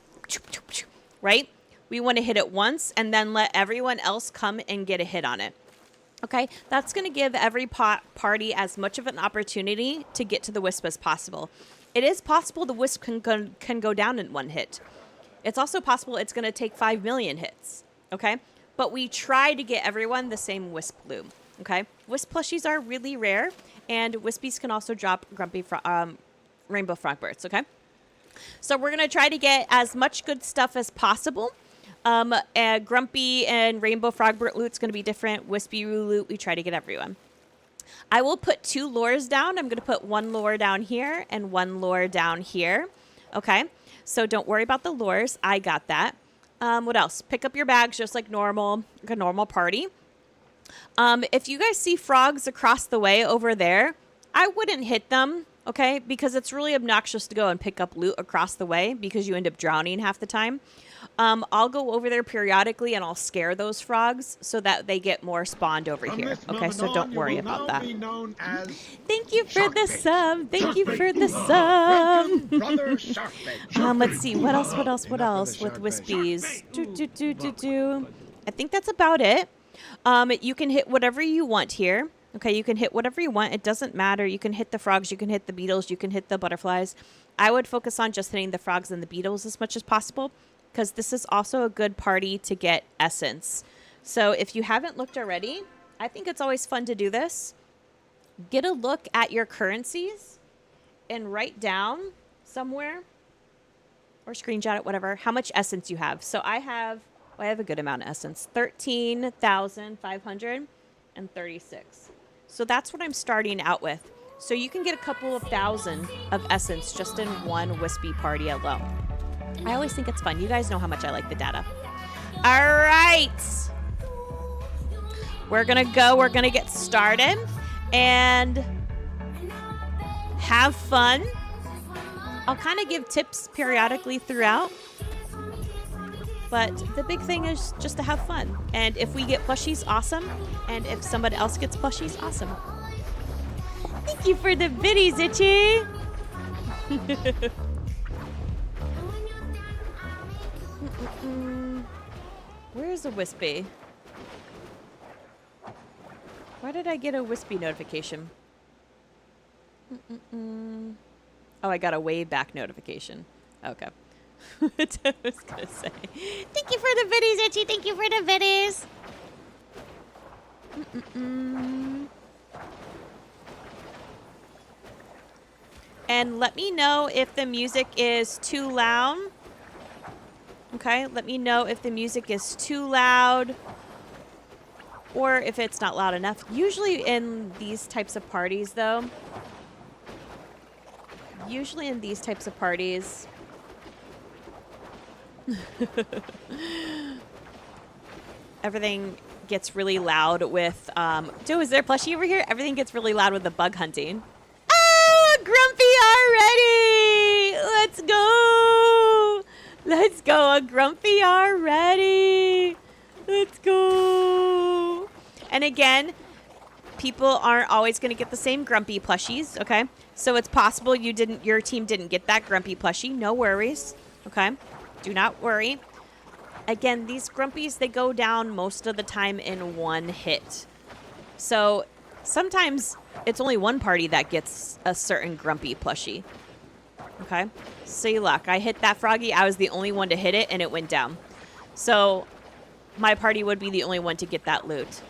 Right? We want to hit it once and then let everyone else come and get a hit on it. Okay, that's going to give every party as much of an opportunity to get to the Wisp as possible. It is possible the Wisp can go down in one hit. It's also possible it's going to take 5 million hits, okay? But we try to get everyone the same Wisp loot, okay? Wisp plushies are really rare, and Wispies can also drop Grumpy Rainbow Frogbirds, okay? So we're going to try to get as much good stuff as possible. Grumpy and Rainbow Frogbird loot's going to be different. Wispy loot, we try to get everyone. I will put 2 lures down. I'm going to put 1 lure down here and 1 lure down here. Okay, so don't worry about the lures. I got that. What else? Pick up your bags just like normal, like a normal party. If you guys see frogs across the way over there, I wouldn't hit them, okay? Because it's really obnoxious to go and pick up loot across the way because you end up drowning half the time. I'll go over there periodically and I'll scare those frogs so that they get more spawned over From here. this Okay, moment so on, don't you worry will about now that. be known as Thank you for the Sharkbait. sub. Thank you for the Welcome, sub. brother Sharkbait. Let's see. What else? What else? What Enough of else the with shark wispies? Bait. I think that's about it. You can hit whatever you want here. Okay, you can hit whatever you want. It doesn't matter. You can hit the frogs. You can hit the beetles. You can hit the butterflies. I would focus on just hitting the frogs and the beetles as much as possible because this is also a good party to get essence. So if you haven't looked already, I think it's always fun to do this. Get a look at your currencies and write down somewhere or screenshot it, whatever, how much essence you have. So I have a good amount of essence, 13,536. So that's what I'm starting out with. So you can get a couple of thousand of essence just in one wispy party alone. I always think it's fun. You guys know how much I like the data. All right. We're going to go. We're going to get started and have fun. I'll kind of give tips periodically throughout. But the big thing is just to have fun. And if we get plushies, awesome. And if somebody else gets plushies, awesome. Thank you for the biddies, Itchy. Where's the Wispy? Why did I get a Wispy notification? Oh, I got a way back notification. Okay. What I was gonna say. Thank you for the biddies, Itchy. Thank you for the biddies. And let me know if the music is too loud. Okay, let me know if the music is too loud or if it's not loud enough. Usually in these types of parties, though, everything gets really loud with, Joe, is there a plushie over here? Everything gets really loud with the bug hunting. Oh, Grumpy already! Let's go! Let's go, a Grumpy already! Let's go! And again, people aren't always going to get the same Grumpy plushies, okay? So it's possible your team didn't get that Grumpy plushie. No worries, okay? Do not worry. Again, these Grumpies, they go down most of the time in one hit. So sometimes it's only one party that gets a certain Grumpy plushie. Okay? See, luck. I hit that Froggy. I was the only one to hit it, and it went down. So my party would be the only one to get that loot.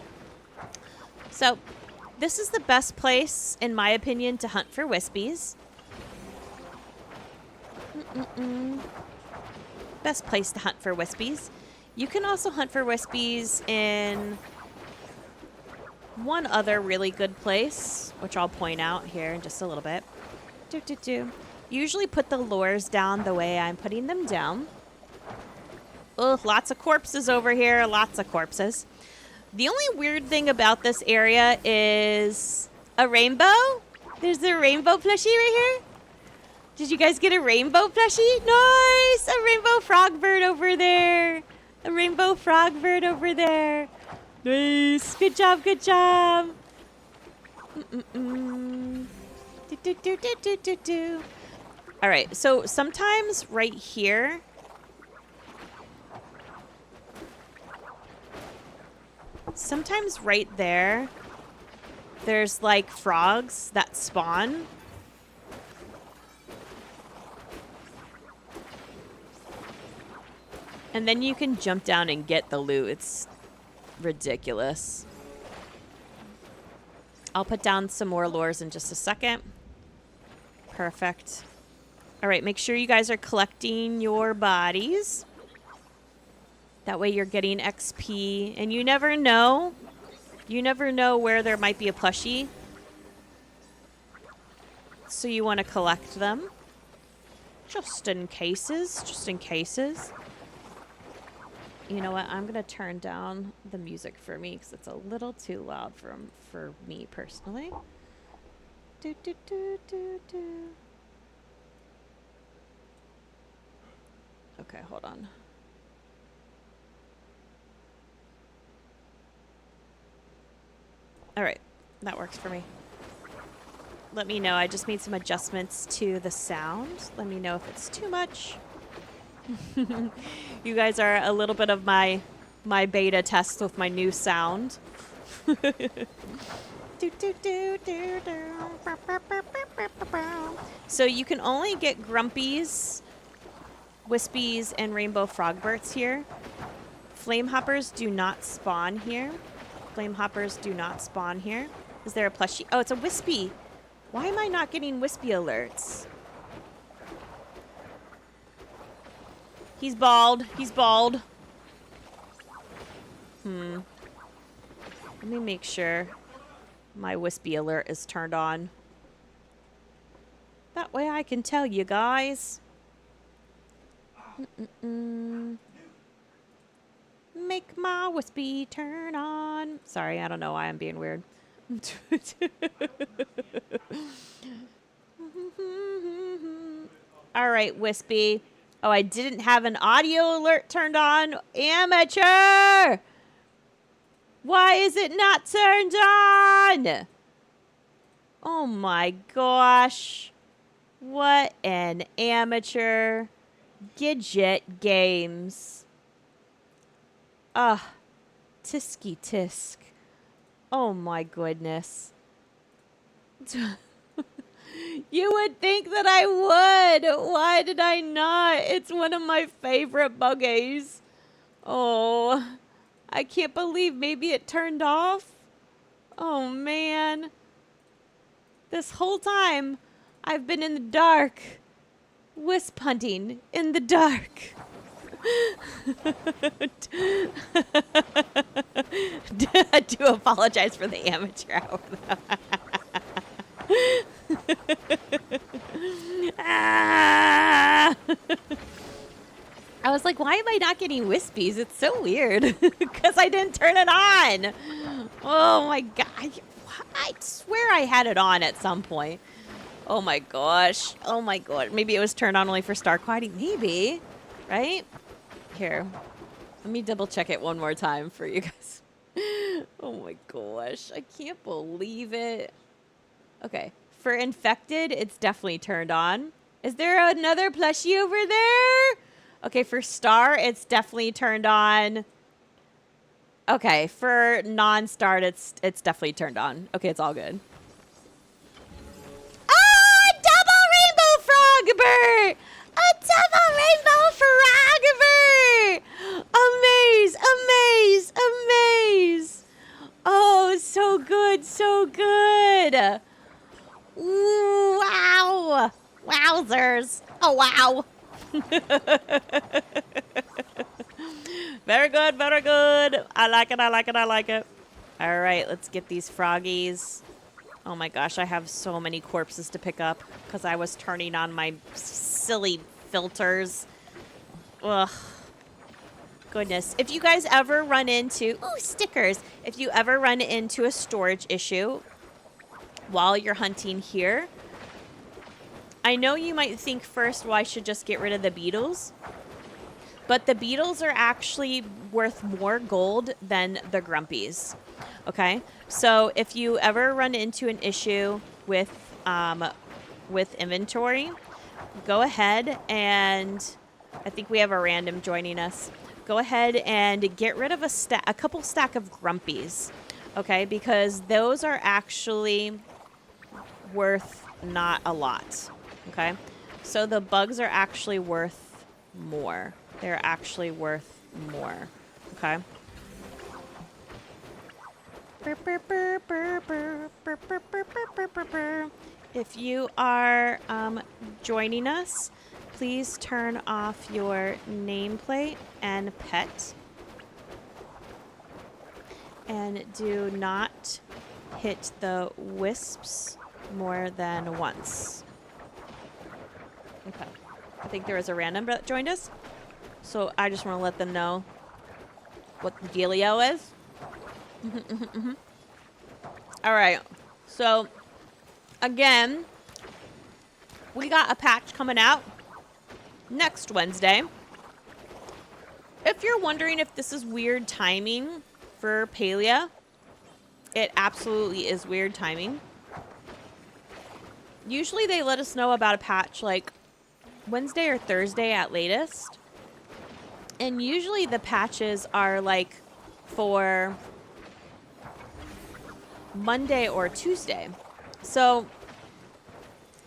So this is the best place, in my opinion, to hunt for Wispies. Best place to hunt for Wispies. You can also hunt for Wispies in one other really good place, which I'll point out here in just a little bit. Usually put the lures down the way I'm putting them down. Ugh, lots of corpses over here. Lots of corpses. The only weird thing about this area is a rainbow. There's a rainbow plushie right here. Did you guys get a rainbow plushie? Nice! A rainbow frog bird over there. A rainbow frog bird over there. Nice. Good job, good job. All right, so sometimes right here, sometimes right there, there's like frogs that spawn. And then you can jump down and get the loot. It's ridiculous. I'll put down some more lures in just a second. Perfect. All right, make sure you guys are collecting your bodies. That way you're getting XP. And you never know. You never know where there might be a plushie. So you want to collect them. Just in cases. Just in cases. You know what? I'm going to turn down the music for me because it's a little too loud for me personally. Okay, hold on. All right. That works for me. Let me know. I just made some adjustments to the sound. Let me know if it's too much. You guys are a little bit of my beta test with my new sound. So you can only get grumpies, wispies, and rainbow frogberts here. Flame hoppers do not spawn here. Flame hoppers do not spawn here. Is there a plushie? Oh, it's a wispy. Why am I not getting wispy alerts? He's bald. He's bald. Let me make sure my wispy alert is turned on. That way I can tell you guys. Make my wispy turn on. Sorry, I don't know why I'm being weird. All right, wispy. Oh, I didn't have an audio alert turned on. Amateur! Why is it not turned on? Oh my gosh. What an amateur. Gidget games. Tisky tisk. Oh my goodness. You would think that I would. Why did I not? It's one of my favorite buggies. Oh, I can't believe maybe it turned off. Oh man. This whole time I've been in the dark. Wisp hunting in the dark. I do apologize for the amateur hour. I was like, why am I not getting wispies? It's so weird. Because I didn't turn it on. Oh my god. I swear I had it on at some point. Oh my gosh. Oh my god. Maybe it was turned on only for star quieting. Maybe. Right? Here. Let me double check it one more time for you guys. Oh my gosh. I can't believe it. Okay. For infected, it's definitely turned on. Is there another plushie over there? Okay, for star, it's definitely turned on. Okay, for non-starred, it's definitely turned on. Okay, it's all good. Ah, double rainbow frogbert! A double rainbow frogger! Amaze, amaze, amaze! Oh, so good, so good! Ooh, wow! Wowzers! Oh, wow! Very good, very good. I like it, I like it, I like it. All right, let's get these froggies. Oh my gosh, I have so many corpses to pick up because I was turning on my silly filters. Ugh. Goodness. If you guys ever run into... Ooh, stickers. If you ever run into a storage issue while you're hunting here, I know you might think first, well, I should just get rid of the beetles. But the beetles are actually worth more gold than the grumpies. Okay? So if you ever run into an issue with inventory, go ahead and... I think we have a random joining us. Go ahead and get rid of a couple stack of grumpies. Okay? Because those are actually worth not a lot. Okay? So the bugs are actually worth more. They're actually worth more. Okay? If you are joining us, please turn off your nameplate and pet. And do not hit the wisps more than once. Okay. I think there was a random that joined us. So I just want to let them know what the dealio is. All right. So, again, we got a patch coming out next Wednesday. If you're wondering if this is weird timing for Palia, it absolutely is weird timing. Usually they let us know about a patch like Wednesday or Thursday at latest. And usually the patches are like for Monday or Tuesday. So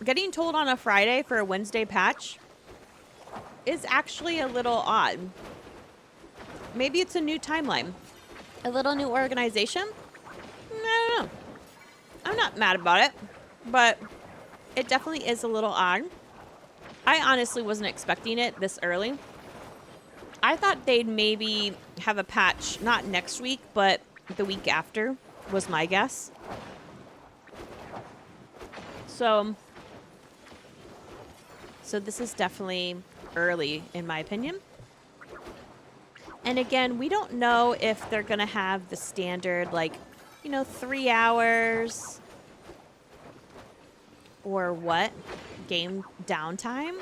getting told on a Friday for a Wednesday patch is actually a little odd. Maybe it's a new timeline. A little new organization? I don't know. I'm not mad about it, but it definitely is a little odd. I honestly wasn't expecting it this early. I thought they'd maybe have a patch, not next week, but the week after was my guess. So this is definitely early, in my opinion. And again, we don't know if they're going to have the standard, like, 3 hours or what game downtime.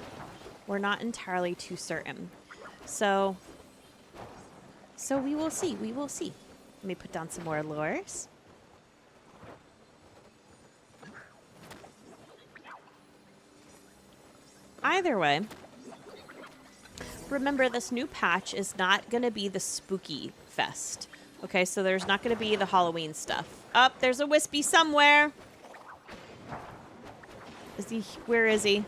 We're not entirely too certain. So we will see. We will see. Let me put down some more lures. Either way, remember this new patch is not going to be the spooky fest. Okay, so there's not going to be the Halloween stuff. Oh, there's a Wispy somewhere. Where is he?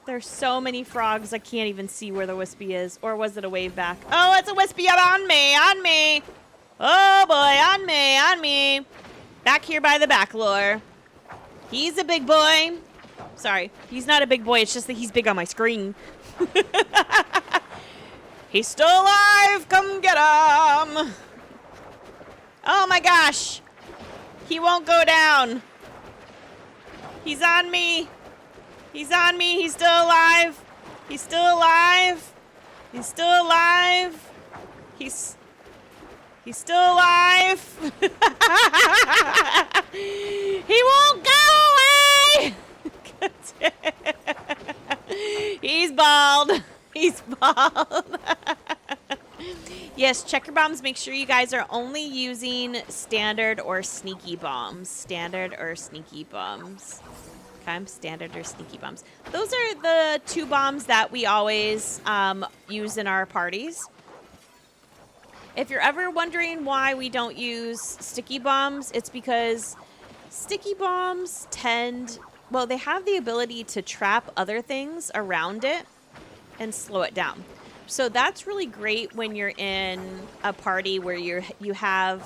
There's so many frogs, I can't even see where the Wispy is. Or was it a wave back? Oh, it's a Wispy on me, on me. Oh boy, on me, on me. Back here by the back lure. He's a big boy. Sorry, he's not a big boy, it's just that he's big on my screen. He's still alive, come get him. Oh my gosh. He won't go down. He's on me. He's on me. He's still alive. He's still alive. He's still alive. He's still alive. He won't go away. He's bald. He's bald. Yes, checker bombs, make sure you guys are only using standard or sneaky bombs. Standard or sneaky bombs. Okay, standard or sneaky bombs. Those are the 2 bombs that we always use in our parties. If you're ever wondering why we don't use sticky bombs, it's because sticky bombs they have the ability to trap other things around it and slow it down. So that's really great when you're in a party where you have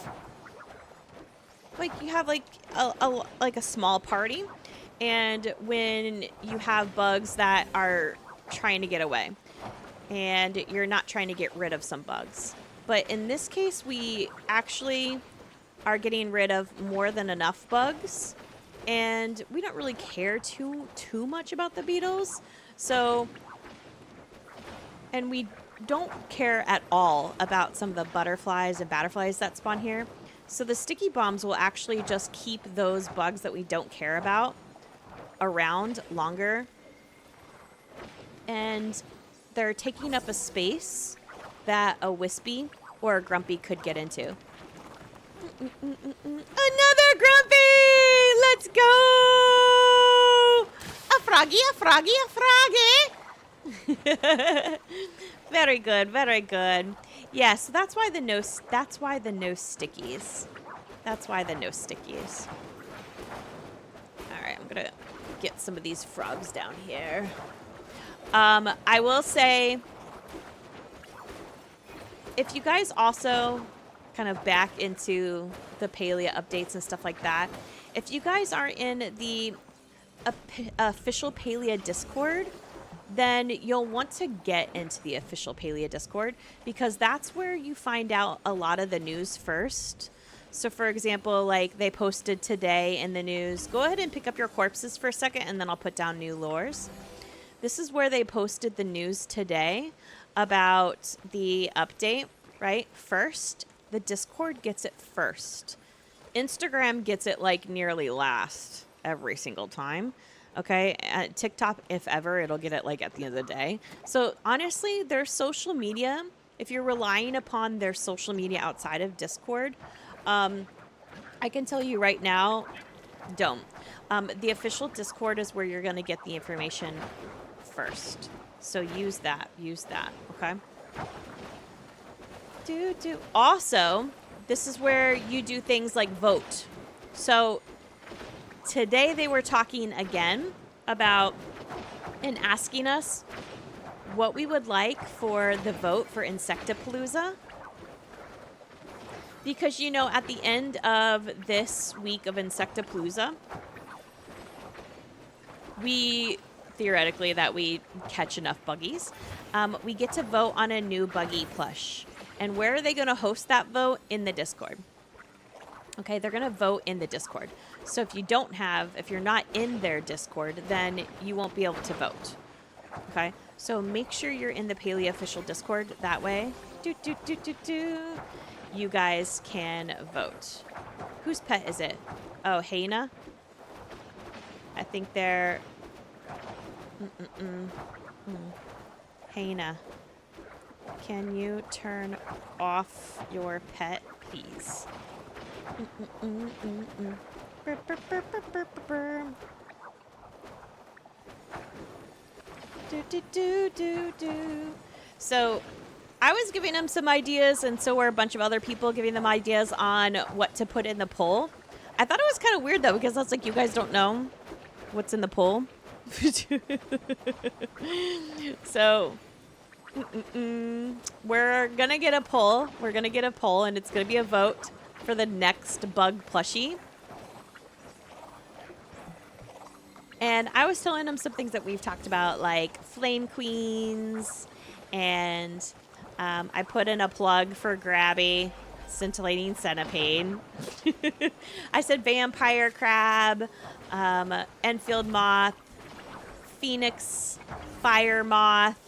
a small party, and when you have bugs that are trying to get away and you're not trying to get rid of some bugs. But in this case, we actually are getting rid of more than enough bugs, and we don't really care too much about the beetles. And we don't care at all about some of the butterflies and butterflies that spawn here. So the sticky bombs will actually just keep those bugs that we don't care about around longer. And they're taking up a space that a Wispy or a Grumpy could get into. Another Grumpy! Let's go! A froggy, a froggy, a froggy! Very good, very good. Yeah, so that's why the no stickies. That's why the no stickies. Alright, I'm gonna get some of these frogs down here. I will say, if you guys also kind of back into the Palia updates and stuff like that, if you guys are in the official Palia Discord, then you'll want to get into the official Palia Discord, because that's where you find out a lot of the news first. So for example, like they posted today in the news, go ahead and pick up your corpses for a second and then I'll put down new lures. This is where they posted the news today about the update, right? First, the Discord gets it first. Instagram gets it like nearly last every single time. Okay, TikTok, if ever, it'll get it like at the end of the day. So honestly, their social media if you're relying upon their social media outside of Discord, I can tell you right now, don't. The official Discord is where you're going to get the information first. So use that, okay? Also, this is where you do things like vote. So today they were talking again about and asking us what we would like for the vote for Insectapalooza. Because, you know, at the end of this week of Insectapalooza, we, theoretically, that we catch enough buggies, we get to vote on a new buggy plush. And where are they going to host that vote? In the Discord. Okay, they're going to vote in the Discord. So if you're not in their Discord, then you won't be able to vote. Okay, so make sure you're in the Palia official Discord. That way, you guys can vote. Whose pet is it? Oh, Hannah? I think they're... Hannah, can you turn off your pet, please? So I was giving them some ideas, and so were a bunch of other people giving them ideas on what to put in the poll. I thought it was kind of weird, though, because that's like, you guys don't know what's in the poll. So we're going to get a poll. We're going to get a poll, and it's going to be a vote for the next bug plushie. And I was telling them some things that we've talked about, like Flame Queens, and I put in a plug for Grabby, Scintillating Centipede. I said Vampire Crab, Enfield Moth, Phoenix Fire Moth.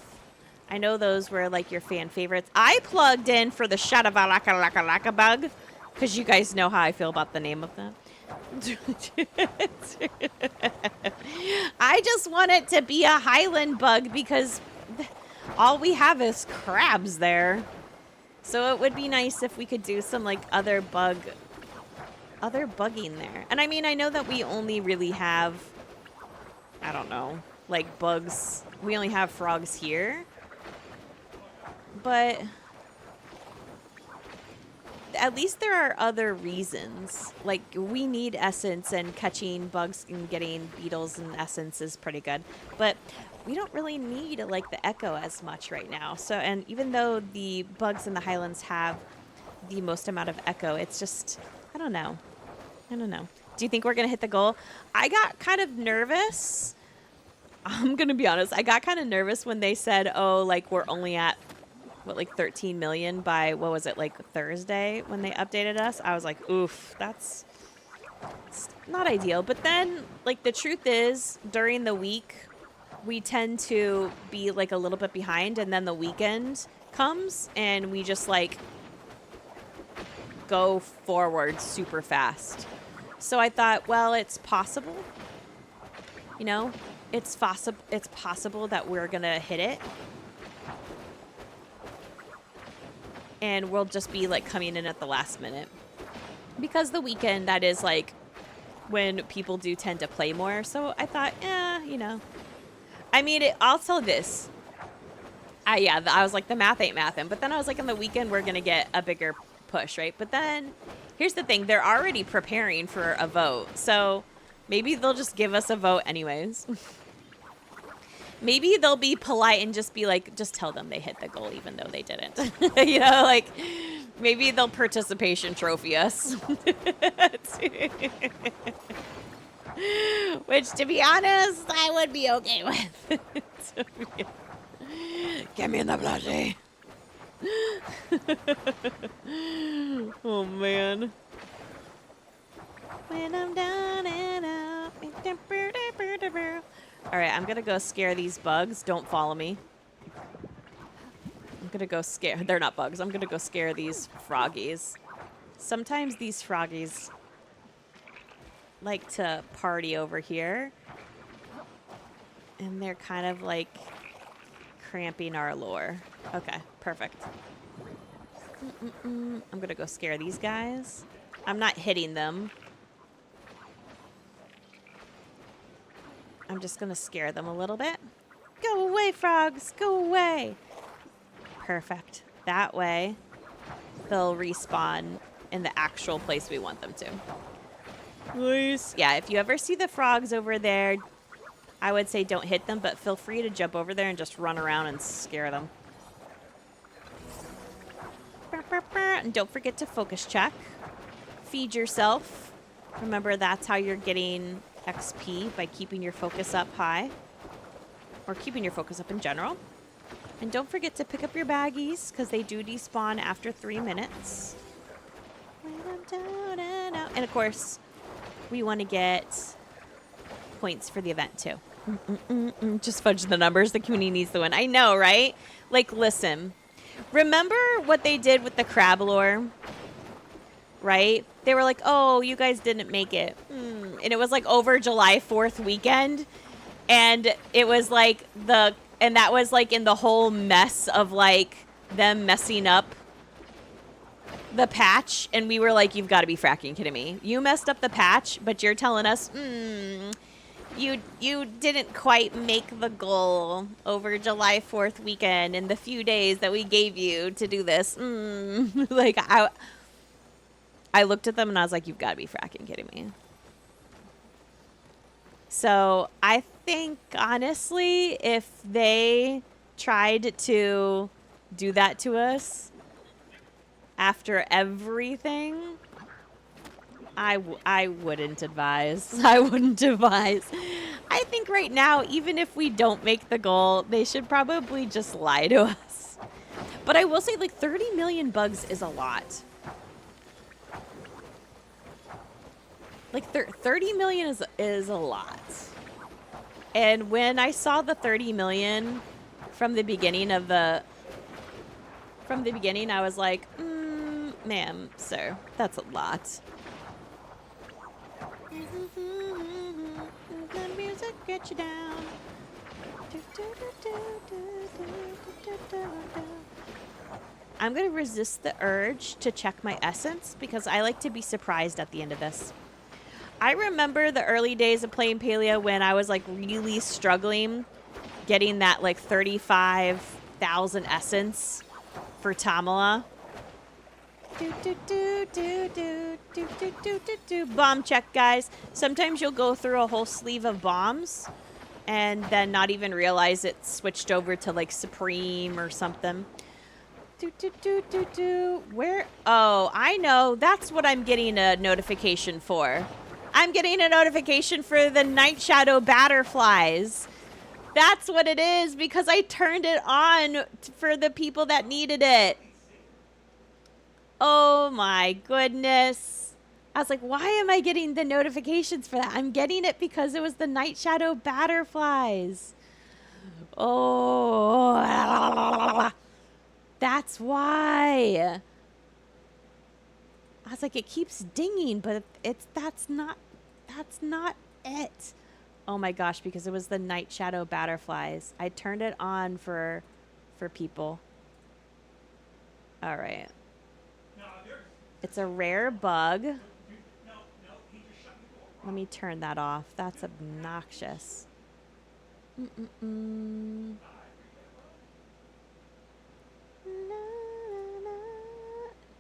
I know those were like your fan favorites. I plugged in for the Shadavalaka bug, because you guys know how I feel about the name of that. I just want it to be a Highland bug because all we have is crabs there. So it would be nice if we could do some like other bugging there. And I mean, I know that we only really have, I don't know, like bugs. We only have frogs here. But at least there are other reasons. Like, we need essence, and catching bugs and getting beetles and essence is pretty good. But we don't really need, like, the echo as much right now. So, and even though the bugs in the Highlands have the most amount of echo, it's just, I don't know. Do you think we're going to hit the goal? I got kind of nervous. I'm going to be honest. I got kind of nervous when they said, oh, like, we're only at like 13 million by, what was it, like Thursday when they updated us? I was like, oof, it's not ideal. But then, like, the truth is, during the week, we tend to be, like, a little bit behind, and then the weekend comes, and we just, like, go forward super fast. So I thought, well, it's possible. You know, it's possible that we're going to hit it. And we'll just be, like, coming in at the last minute. Because the weekend, that is, like, when people do tend to play more. So I thought, you know. I mean, I'll tell this. I was like, the math ain't mathin'. But then I was like, on the weekend, we're going to get a bigger push, right? But then, here's the thing. They're already preparing for a vote. So maybe they'll just give us a vote anyways. Maybe they'll be polite and just be like, just tell them they hit the goal even though they didn't. You know, like, maybe they'll participation trophy us. Which, to be honest, I would be okay with. Get me in the bloody. Oh, man. When I'm down and out. All right, I'm going to go scare these bugs. Don't follow me. I'm going to go scare... They're not bugs. I'm going to go scare these froggies. Sometimes these froggies like to party over here. And they're kind of like cramping our lure. Okay, perfect. I'm gonna go scare these guys. I'm not hitting them. I'm just gonna scare them a little bit. Go away, frogs! Go away! Perfect. That way, they'll respawn in the actual place we want them to. Nice. Yeah, if you ever see the frogs over there, I would say don't hit them, but feel free to jump over there and just run around and scare them. And don't forget to focus check. Feed yourself. Remember, that's how you're getting XP, by keeping your focus up high. Or keeping your focus up in general. And don't forget to pick up your baggies, because they do despawn after 3 minutes. And of course, we want to get points for the event too. Just fudge the numbers. The community needs the win. I know, right? Like, listen. Remember what they did with the crab lore? Right? They were like, oh, you guys didn't make it. And it was like over July 4th weekend. And it was like and that was like in the whole mess of like them messing up the patch. And we were like, you've got to be fracking kidding me. You messed up the patch, but you're telling us, you didn't quite make the goal over July 4th weekend in the few days that we gave you to do this. Like, I looked at them and I was like, you've got to be fracking kidding me. So I think, honestly, if they tried to do that to us after everything, I wouldn't advise. I wouldn't advise. I think right now, even if we don't make the goal, they should probably just lie to us. But I will say, like, 30 million bugs is a lot. Like, 30 million is a lot. And when I saw the 30 million from the beginning, I was like, ma'am, sir, that's a lot. The music gets you down. I'm going to resist the urge to check my essence because I like to be surprised at the end of this. I remember the early days of playing Palia when I was like really struggling getting that like 35,000 essence for Tamala. Bomb check, guys. Sometimes you'll go through a whole sleeve of bombs and then not even realize it switched over to like Supreme or something. Where? Oh, I know. That's what I'm getting a notification for. I'm getting a notification for the Night Shadow Butterflies. That's what it is, because I turned it on for the people that needed it. Oh my goodness. I was like, why am I getting the notifications for that? I'm getting it because it was the Night Shadow Butterflies. Oh, that's why. I was like, it keeps dinging, but that's not it. Oh my gosh, because it was the Night Shadow Butterflies. I turned it on for people. All right. It's a rare bug. Let me turn that off. That's obnoxious.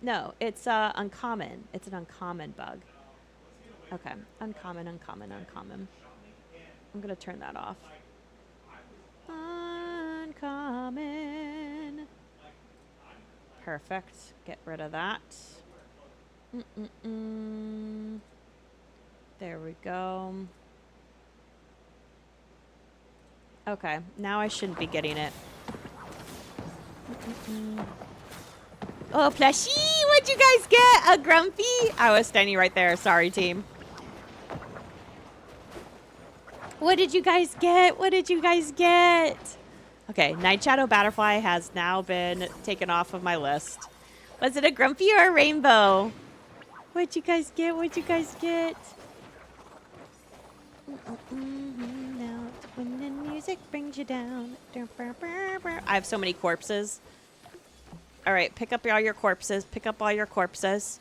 No, it's uncommon. It's an uncommon bug. Okay, uncommon. I'm gonna turn that off. Uncommon. Perfect. Get rid of that. There we go. Okay, now I shouldn't be getting it. Oh, plushie! What'd you guys get? A grumpy? I was standing right there. Sorry, team. What did you guys get? What did you guys get? Okay, Night Shadow Butterfly has now been taken off of my list. Was it a grumpy or a rainbow? What'd you guys get? What'd you guys get? Now when the music brings you down. I have so many corpses. All right, pick up all your corpses. Pick up all your corpses.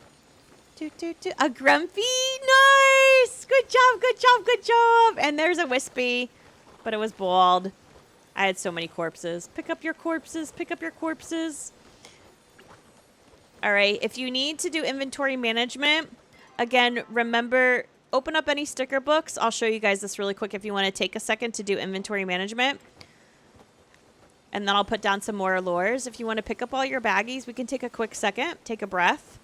A grumpy. Nice. Good job, good job, good job. And there's a wispy, but it was bald. I had so many corpses. Pick up your corpses. Pick up your corpses. All right, if you need to do inventory management, again, remember, open up any sticker books. I'll show you guys this really quick if you want to take a second to do inventory management. And then I'll put down some more lures. If you want to pick up all your baggies, we can take a quick second. Take a breath.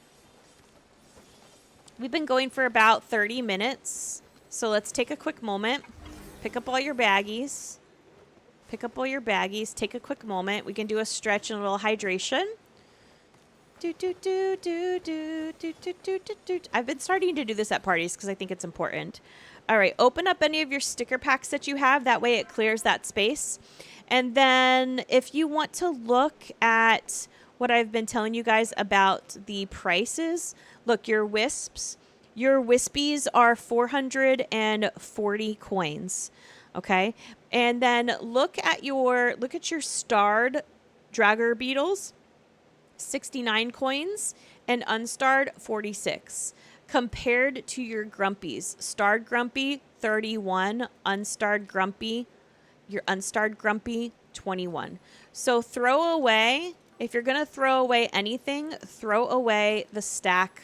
We've been going for about 30 minutes. So let's take a quick moment. Pick up all your baggies. Pick up all your baggies. Take a quick moment. We can do a stretch and a little hydration. I've been starting to do this at parties because I think it's important. All right, open up any of your sticker packs that you have. That way it clears that space. And then if you want to look at what I've been telling you guys about the prices, look, your wisps, your wispies are 440 coins. Okay. And then look at your starred dragger beetles, 69 coins, and unstarred 46. Compared to your grumpies, starred grumpy 31, unstarred grumpy, your unstarred grumpy 21. So throw away, if you're going to throw away anything, throw away the stack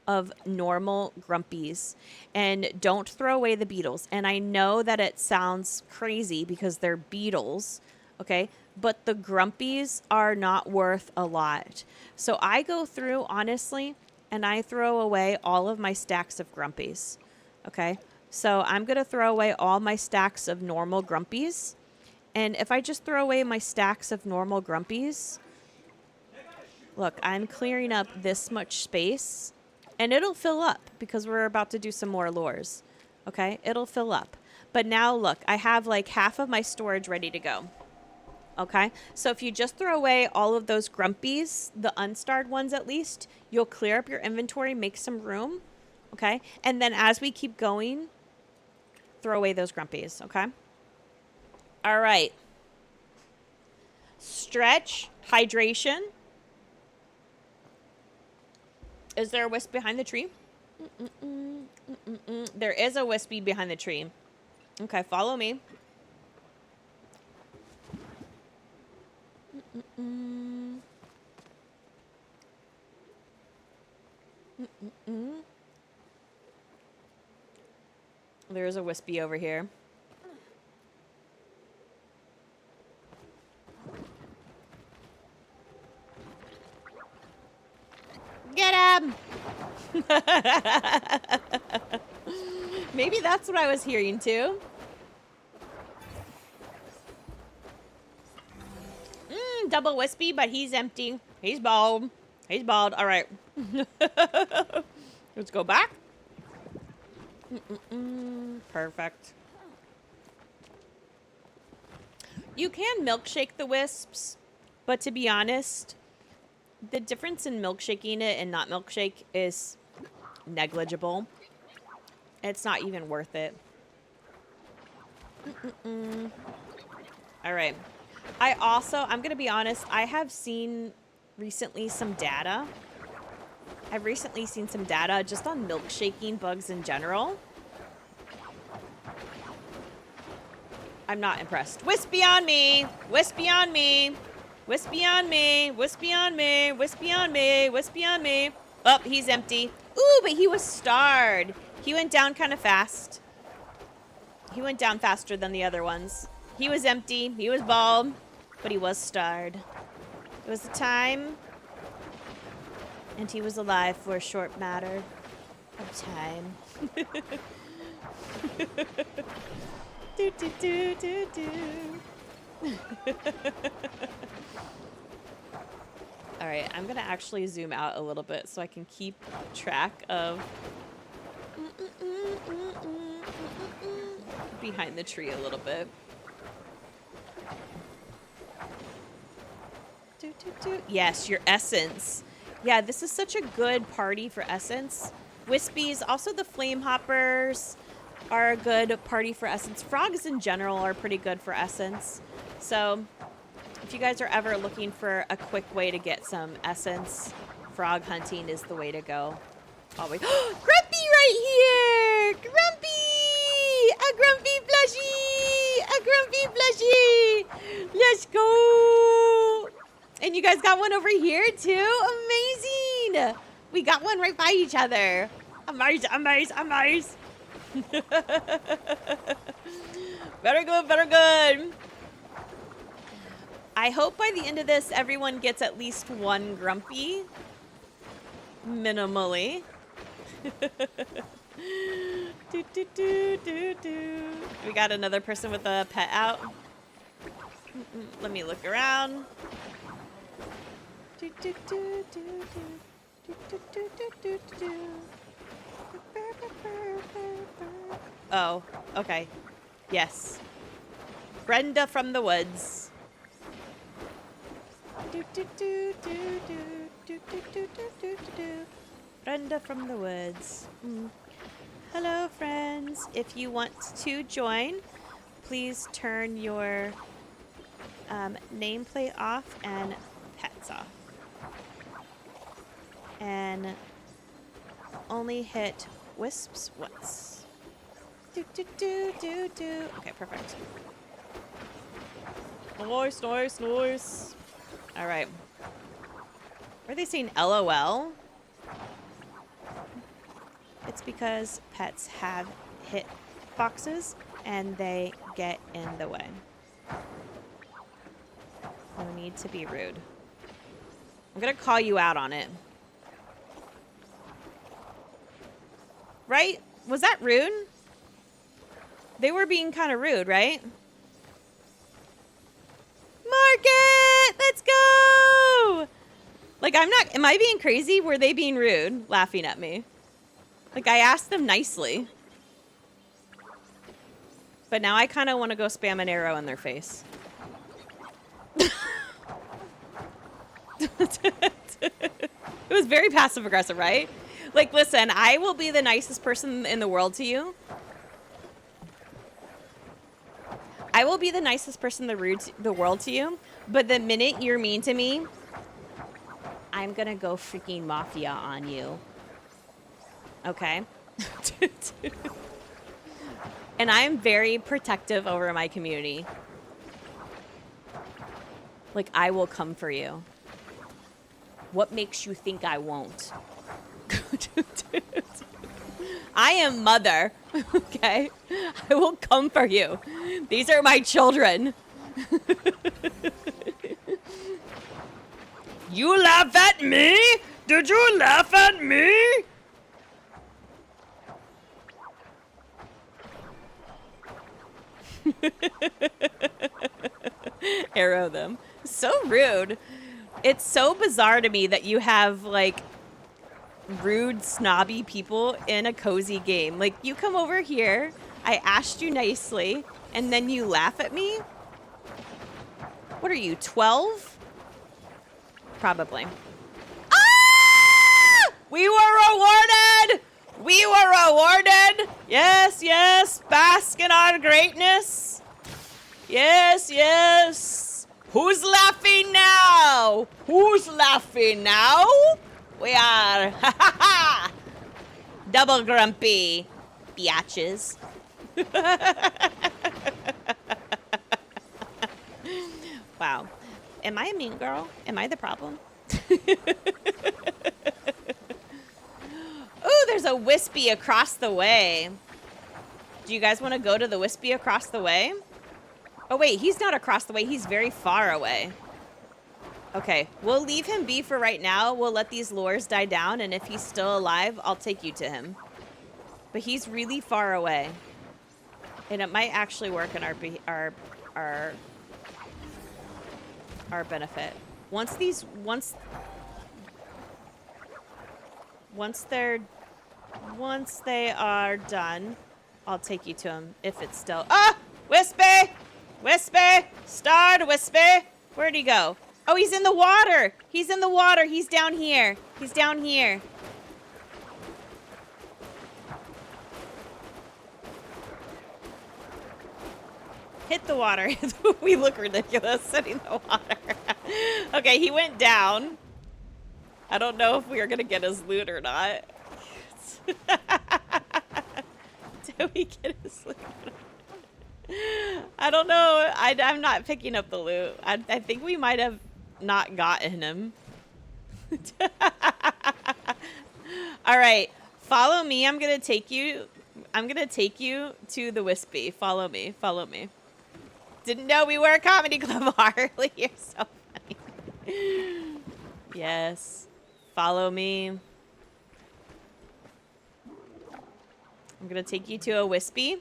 of normal grumpies and don't throw away the beetles. And I know that it sounds crazy because they're beetles, okay? But the grumpies are not worth a lot. So I go through, honestly, and I throw away all of my stacks of grumpies, okay? So I'm going to throw away all my stacks of normal grumpies. And if I just throw away my stacks of normal grumpies, look, I'm clearing up this much space. And it'll fill up because we're about to do some more lures, okay? It'll fill up. But now, look, I have like half of my storage ready to go. Okay, so if you just throw away all of those grumpies, the unstarred ones at least, you'll clear up your inventory, make some room, okay? And then as we keep going, throw away those grumpies, okay? All right. Stretch, hydration. Is there a wisp behind the tree? There is a wispy behind the tree. Okay, follow me. There's a wispy over here. Get him! Maybe that's what I was hearing too. Double wispy, but he's empty. He's bald. He's bald. All right. Let's go back. Perfect. You can milkshake the wisps, but to be honest, the difference in milkshaking it and not milkshake is negligible. It's not even worth it. All right. I'm going to be honest, I have seen recently some data. I've recently seen some data just on milkshaking bugs in general. I'm not impressed. Wispy on me! Wispy on me! Wispy on me! Wispy on me! Wispy on me! Wispy on me! Oh, he's empty. Ooh, but he was starred. He went down kind of fast. He went down faster than the other ones. He was empty. He was bald. But he was starred. It was a time. And he was alive for a short matter of time. Do, do, do, do, do. All right, I'm going to actually zoom out a little bit so I can keep track of behind the tree a little bit. Yes, your essence. Yeah, this is such a good party for essence. Wispies, also the flame hoppers are a good party for essence. Frogs in general are pretty good for essence. So If you guys are ever looking for a quick way to get some essence, frog hunting is the way to go. Always. Grumpy right here! Grumpy! A grumpy plushie! A grumpy plushie! Let's go! And you guys got one over here too? Amazing! We got one right by each other. Amazing. Very good, very good. I hope by the end of this, everyone gets at least one grumpy. Minimally. We got another person with a pet out. Let me look around. Oh, okay. Yes. Brenda from the woods. Brenda from the woods. Hello, friends. If you want to join, please turn your nameplate off and pets off. And only hit wisps once. Okay, perfect. Nice. All right. Are they saying LOL? It's because pets have hit boxes and they get in the way. No need to be rude. I'm gonna call you out on it. Right? Was that rude? They were being kind of rude, right? Market! Let's go! Like, am I being crazy? Were they being rude, laughing at me? Like, I asked them nicely. But now I kind of want to go spam an arrow in their face. It was very passive aggressive, right? Like, listen, I will be the nicest person in the world to you. I will be the nicest person in the world to you, but the minute you're mean to me, I'm gonna go freaking mafia on you. Okay? And I'm very protective over my community. Like, I will come for you. What makes you think I won't? I am mother, okay? I will come for you. These are my children. You laugh at me? Did you laugh at me? Arrow them. So rude. It's so bizarre to me that you have, like, rude, snobby people in a cozy game. Like, you come over here, I asked you nicely, and then you laugh at me? What are you, 12? Probably. Ah! We were rewarded! We were rewarded! Yes, yes, bask in our greatness. Yes, yes. Who's laughing now? Who's laughing now? We are, ha ha ha! Double grumpy, biatches. Wow. Am I a mean girl? Am I the problem? Ooh, there's a Wispy across the way. Do you guys want to go to the Wispy across the way? Oh, wait, he's not across the way. He's very far away. Okay, we'll leave him be for right now. We'll let these lures die down, and if he's still alive, I'll take you to him. But he's really far away. And it might actually work in our benefit. Once they are done, I'll take you to him if it's still. Ah! Wispy! Wispy! Starred Wispy! Where'd he go? Oh, he's in the water! He's in the water! He's down here! He's down here! Hit the water. We look ridiculous hitting the water. Okay, he went down. I don't know if we are going to get his loot or not. Did we get his loot? I don't know. I'm not picking up the loot. I think we might have not gotten him. All right. Follow me. I'm going to take you to the Wispy. Follow me. Follow me. Didn't know we were a comedy club, Harley. You're so funny. Yes. Follow me. I'm going to take you to a Wispy.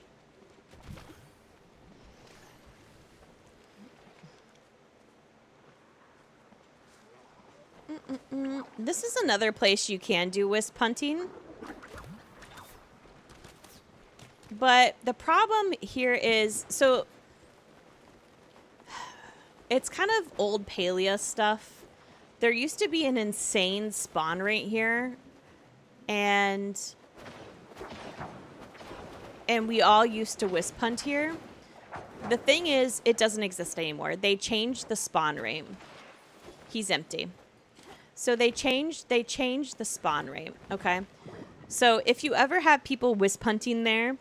This is another place you can do wisp hunting. But the problem here is, so it's kind of old Palia stuff. There used to be an insane spawn rate here, and we all used to wisp hunt here. The thing is, it doesn't exist anymore. They changed the spawn rate. He's empty. So they changed the spawn rate, okay? So if you ever have people wisp hunting there,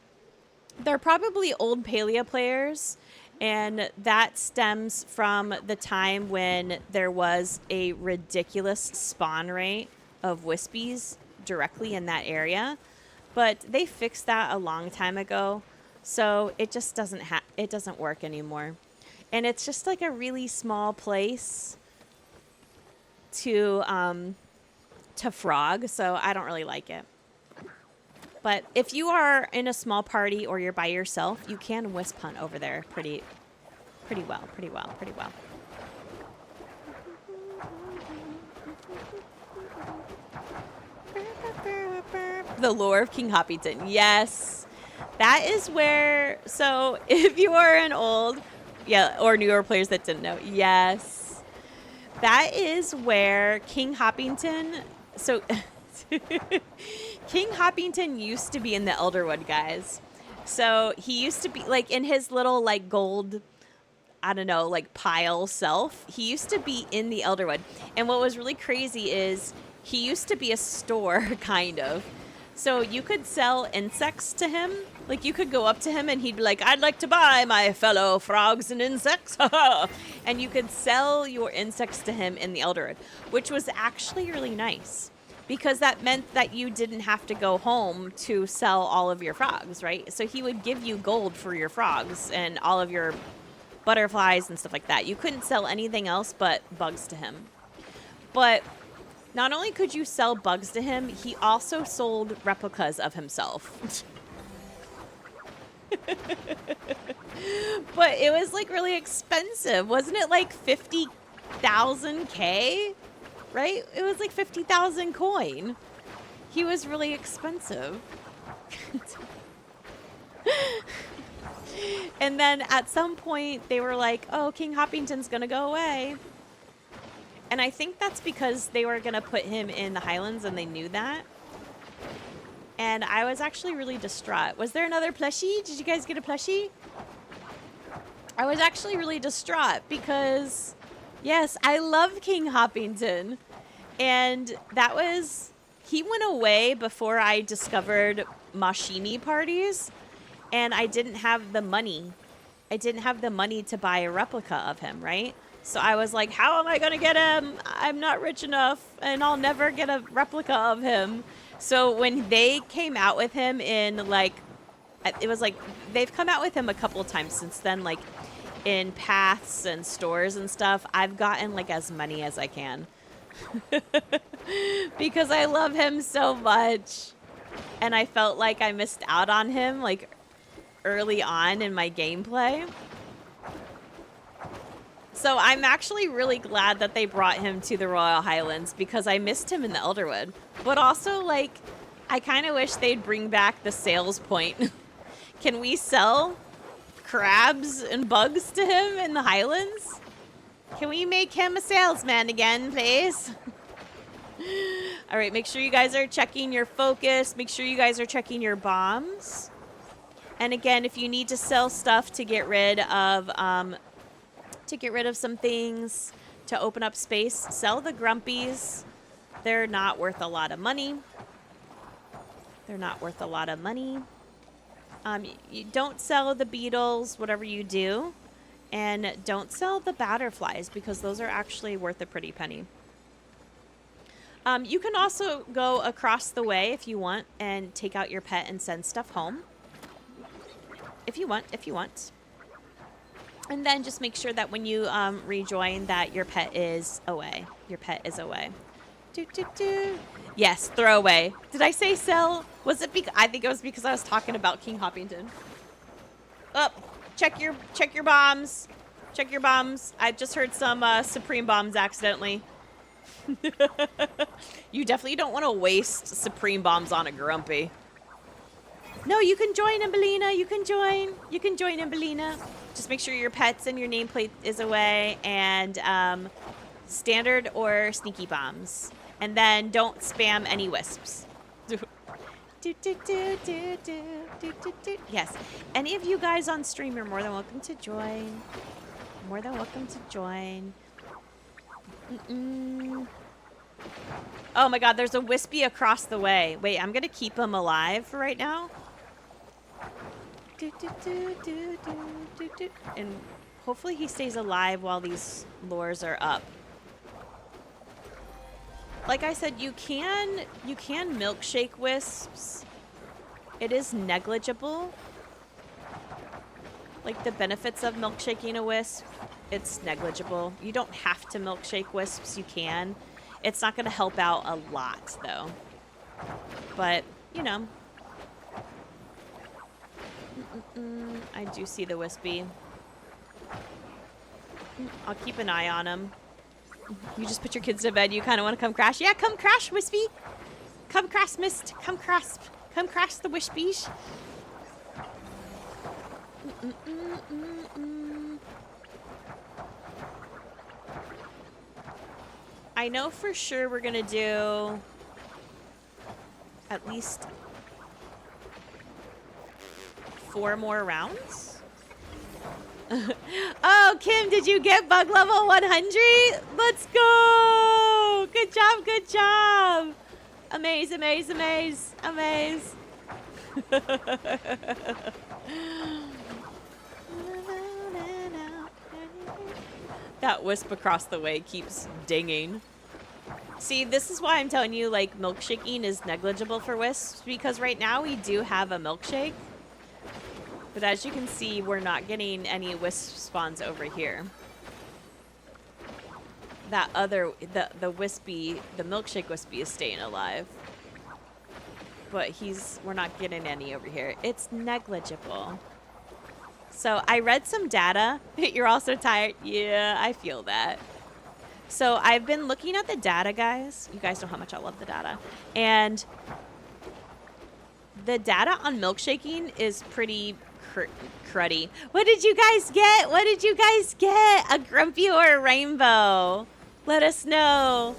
they're probably old Palia players, and that stems from the time when there was a ridiculous spawn rate of wispies directly in that area. But they fixed that a long time ago, so it just doesn't work anymore. And it's just like a really small place to frog, so I don't really like it. But if you are in a small party or you're by yourself, you can wisp hunt over there pretty well. The lore of King Hoppington. Yes. That is where, so if you are an old, or newer players that didn't know, yes. That is where King Hoppington, so King Hoppington used to be in the Elderwood, guys. So he used to be like in his little like gold, I don't know, like pile self. He used to be in the Elderwood. And what was really crazy is he used to be a store, kind of. So you could sell insects to him. Like you could go up to him and he'd be like, I'd like to buy my fellow frogs and insects. And you could sell your insects to him in the Elderwood, which was actually really nice. Because that meant that you didn't have to go home to sell all of your frogs, right? So he would give you gold for your frogs and all of your butterflies and stuff like that. You couldn't sell anything else but bugs to him. But not only could you sell bugs to him, he also sold replicas of himself. But it was like really expensive. Wasn't it like 50,000 K? Right? It was like 50,000 coin. He was really expensive. And then at some point they were like, oh, King Hoppington's gonna go away. And I think that's because they were gonna put him in the Highlands and they knew that. And I was actually really distraught. Was there another plushie? Did you guys get a plushie? I was actually really distraught because, yes, I love King Hoppington. And that was, he went away before I discovered Mashini parties. And I didn't have the money. I didn't have the money to buy a replica of him, right? So I was like, how am I going to get him? I'm not rich enough and I'll never get a replica of him. So when they came out with him in like, it was like, they've come out with him a couple of times since then, like in paths and stores and stuff. I've gotten like as many as I can because I love him so much. And I felt like I missed out on him like early on in my gameplay. So I'm actually really glad that they brought him to the Royal Highlands because I missed him in the Elderwood. But also, like, I kind of wish they'd bring back the sales point. Can we sell crabs and bugs to him in the Highlands? Can we make him a salesman again, please? All right, make sure you guys are checking your focus. Make sure you guys are checking your bombs. And again, if you need to sell stuff to get rid of some things, to open up space, sell the grumpies. They're not worth a lot of money. They're not worth a lot of money. You don't sell the beetles, whatever you do. And don't sell the butterflies because those are actually worth a pretty penny. You can also go across the way if you want and take out your pet and send stuff home. If you want. And then just make sure that when you rejoin that your pet is away. Your pet is away. Yes, throw away. Did I say sell? Was it because I think it was because I was talking about King Hoppington. Oh, check your bombs. Check your bombs. I just heard some Supreme bombs accidentally. You definitely don't want to waste Supreme bombs on a Grumpy. No, you can join, Umbelina. You can join. You can join, Umbelina. Just make sure your pets and your nameplate is away, and standard or sneaky bombs. And then don't spam any wisps. Yes. Any of you guys on stream are more than welcome to join. More than welcome to join. Oh my god, there's a wispy across the way. Wait, I'm gonna keep him alive for right now. And hopefully he stays alive while these lures are up. Like I said, you can milkshake wisps. It is negligible. Like the benefits of milkshaking a wisp, it's negligible. You don't have to milkshake wisps, you can. It's not going to help out a lot though. But, you know. I do see the wispy. I'll keep an eye on him. You just put your kids to bed. You kind of want to come crash. Yeah, come crash, Wispy. Come crash, Mist. Come crash. Come crash the Wispies. I know for sure we're going to do at least 4 more rounds. Oh, Kim, did you get bug level 100? Let's go! Good job, good job! Amaze, amaze, amaze, amaze. That wisp across the way keeps dinging. See, this is why I'm telling you, like, milkshaking is negligible for wisps, because right now we do have a milkshake. But as you can see, we're not getting any wisp spawns over here. That other, the wispy, the milkshake wispy is staying alive. But we're not getting any over here. It's negligible. So I read some data. You're also tired? Yeah, I feel that. So I've been looking at the data, guys. You guys know how much I love the data. And the data on milkshaking is pretty cruddy. What did you guys get? What did you guys get? A grumpy or a rainbow? Let us know.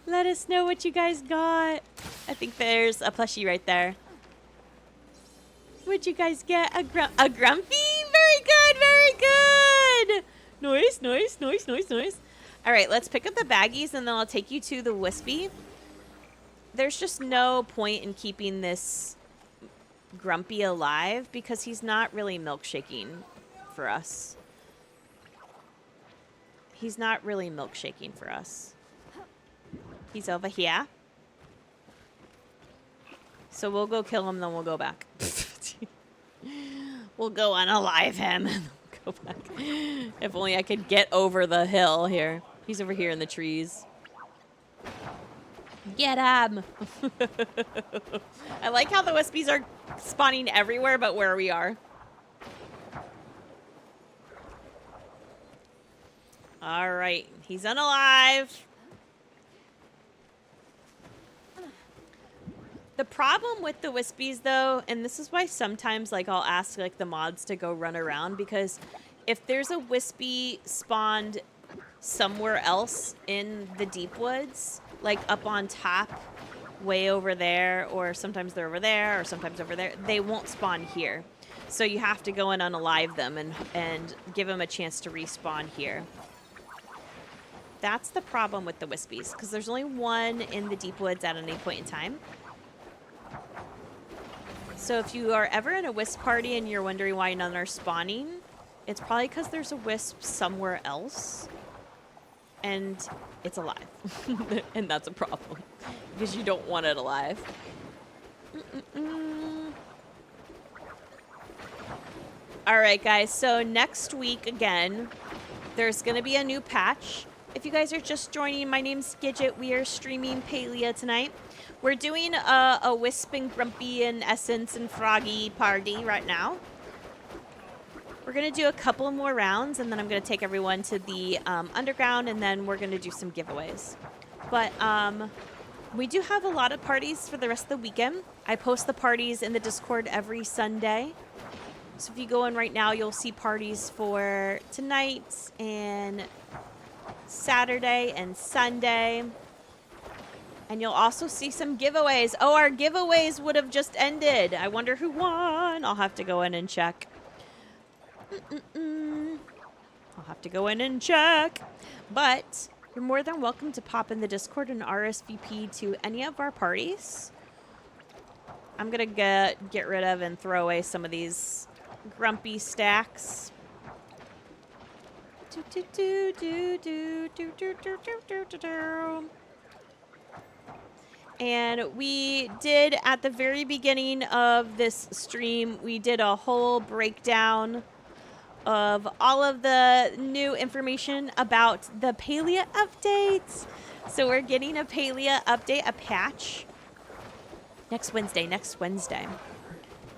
Let us know what you guys got. I think there's a plushie right there. What'd you guys get? A grumpy? Very good, very good. Nice, nice, nice, nice, nice. All right, let's pick up the baggies and then I'll take you to the wispy. There's just no point in keeping this Grumpy alive because he's not really milkshaking for us. He's not really milkshaking for us. He's over here. So we'll go kill him, then we'll go back. We'll go unalive him and go back. If only I could get over the hill here. He's over here in the trees. Get him! I like how the wispies are spawning everywhere but where we are. Alright, he's unalive. The problem with the wispies though, and this is why sometimes like I'll ask like the mods to go run around, because if there's a wispy spawned somewhere else in the deep woods, like up on top, way over there, or sometimes they're over there, or sometimes over there, they won't spawn here. So you have to go and unalive them and give them a chance to respawn here. That's the problem with the Wispies, because there's only one in the deep woods at any point in time. So if you are ever in a Wisp party and you're wondering why none are spawning, it's probably because there's a Wisp somewhere else. And it's alive. And that's a problem. Because you don't want it alive. Alright guys, so next week again, there's going to be a new patch. If you guys are just joining, my name's Gidget. We are streaming Palia tonight. We're doing a Wisp and Grumpy and Essence and Froggy party right now. We're going to do a couple more rounds, and then I'm going to take everyone to the underground, and then we're going to do some giveaways. But we do have a lot of parties for the rest of the weekend. I post the parties in the Discord every Sunday. So if you go in right now, you'll see parties for tonight and Saturday and Sunday. And you'll also see some giveaways. Oh, our giveaways would have just ended. I wonder who won. I'll have to go in and check. I'll have to go in and check. But you're more than welcome to pop in the Discord and RSVP to any of our parties. I'm going to get rid of and throw away some of these grumpy stacks. And we did, at the very beginning of this stream, we did a whole breakdown of all of the new information about the Palia updates. So we're getting a Palia update, a patch, next Wednesday.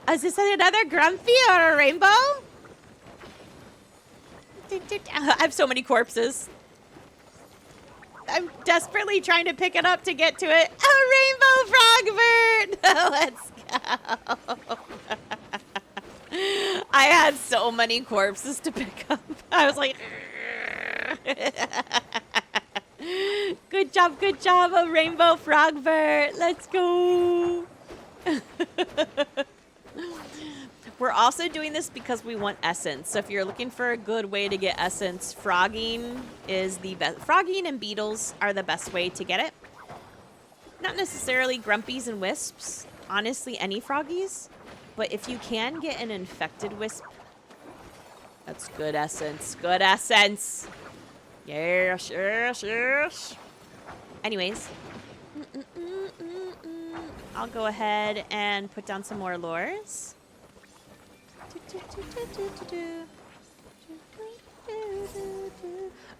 Is this another Grumpy or a rainbow? I have so many corpses. I'm desperately trying to pick it up to get to it. A rainbow frogbird! Let's go. I had so many corpses to pick up. I was like... Good job, a rainbow frogbird. Let's go. We're also doing this because we want essence. So if you're looking for a good way to get essence, frogging is the best. Frogging and beetles are the best way to get it. Not necessarily grumpies and wisps. Honestly, any froggies. But if you can get an infected wisp, that's good essence. Good essence. Yes. Anyways. I'll go ahead and put down some more lures.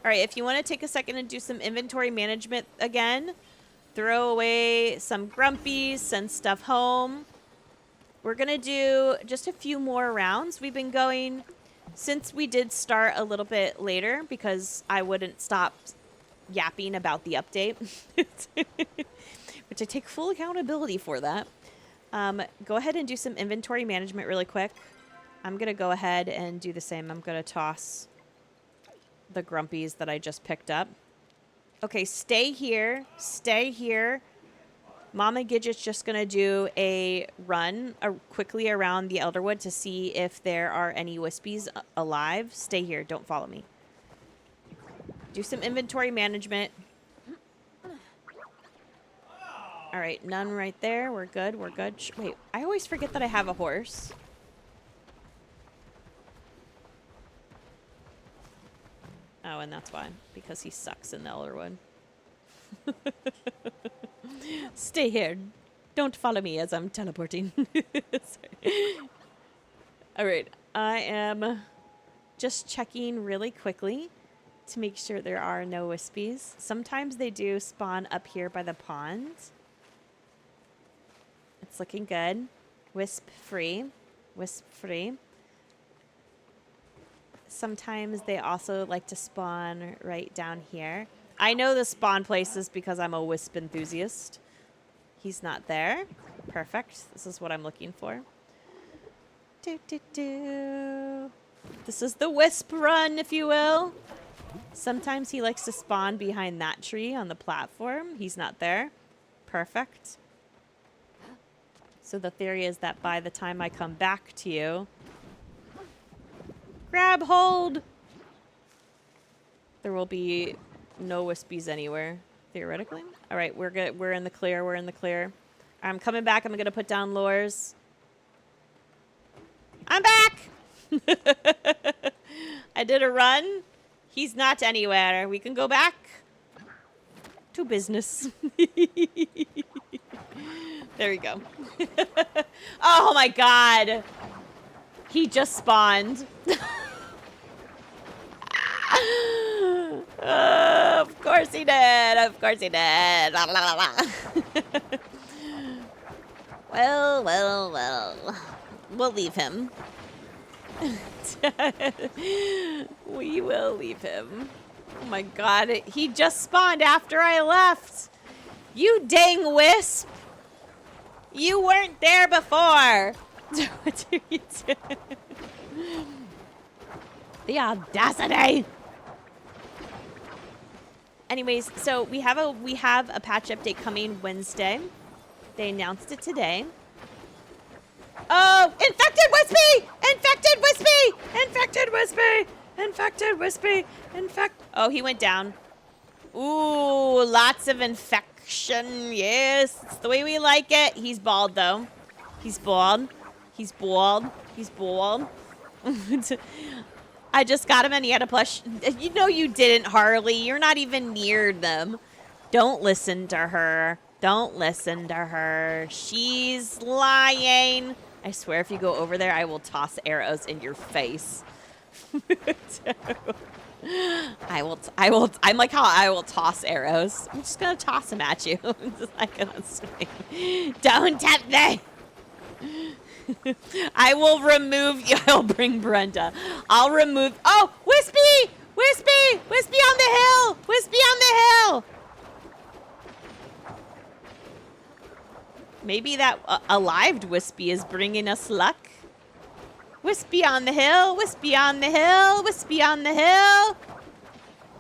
Alright, if you want to take a second and do some inventory management again, throw away some grumpies, send stuff home. We're going to do just a few more rounds. We've been going since we did start a little bit later because I wouldn't stop yapping about the update, which I take full accountability for that. Go ahead and do some inventory management really quick. I'm going to go ahead and do the same. I'm going to toss the grumpies that I just picked up. Okay, stay here. Stay here. Mama Gidget's just going to do a run quickly around the Elderwood to see if there are any Wispies alive. Stay here. Don't follow me. Do some inventory management. All right, none right there. We're good. We're good. Wait, I always forget that I have a horse. Oh, and that's why. Because he sucks in the Elderwood. Stay here. Don't follow me as I'm teleporting. All right. I am just checking really quickly to make sure there are no Wispies. Sometimes they do spawn up here by the pond. It's looking good. Wisp free. Wisp free. Sometimes they also like to spawn right down here. I know the spawn places because I'm a Wisp enthusiast. He's not there. Perfect. This is what I'm looking for. This is the Wisp run, if you will. Sometimes he likes to spawn behind that tree on the platform. He's not there. Perfect. So the theory is that by the time I come back to you, Grab hold. There will be no wispies anywhere, theoretically. All right, we're good. We're in the clear. We're in the clear. I'm coming back. I'm going to put down lures. I'm back. I did a run. He's not anywhere. We can go back to business. There we go. Oh my god. He just spawned. Of course he did. Of course he did. Well. We'll leave him. We will leave him. Oh my god. He just spawned after I left. You dang wisp. You weren't there before. What are you doing? The audacity. Anyways, so we have a patch update coming Wednesday. They announced it today. Oh, infected wispy! Infected wispy! Infected wispy! Infected wispy! Oh, he went down. Ooh, lots of infection. Yes, it's the way we like it. He's bald though. He's bald. He's bald. He's bald. I just got him and he had a plush. You know you didn't, Harley. You're not even near them. Don't listen to her. Don't listen to her. She's lying. I swear if you go over there, I will toss arrows in your face. I'm like how I will toss arrows. I'm just going to toss them at you. I'm just not going to swing. Don't tempt me. I will remove you. I'll bring Brenda. I'll remove. Oh, Wispy! Wispy! Wispy on the hill! Wispy on the hill! Maybe that alived Wispy is bringing us luck. Wispy on the hill! Wispy on the hill! Wispy on the hill!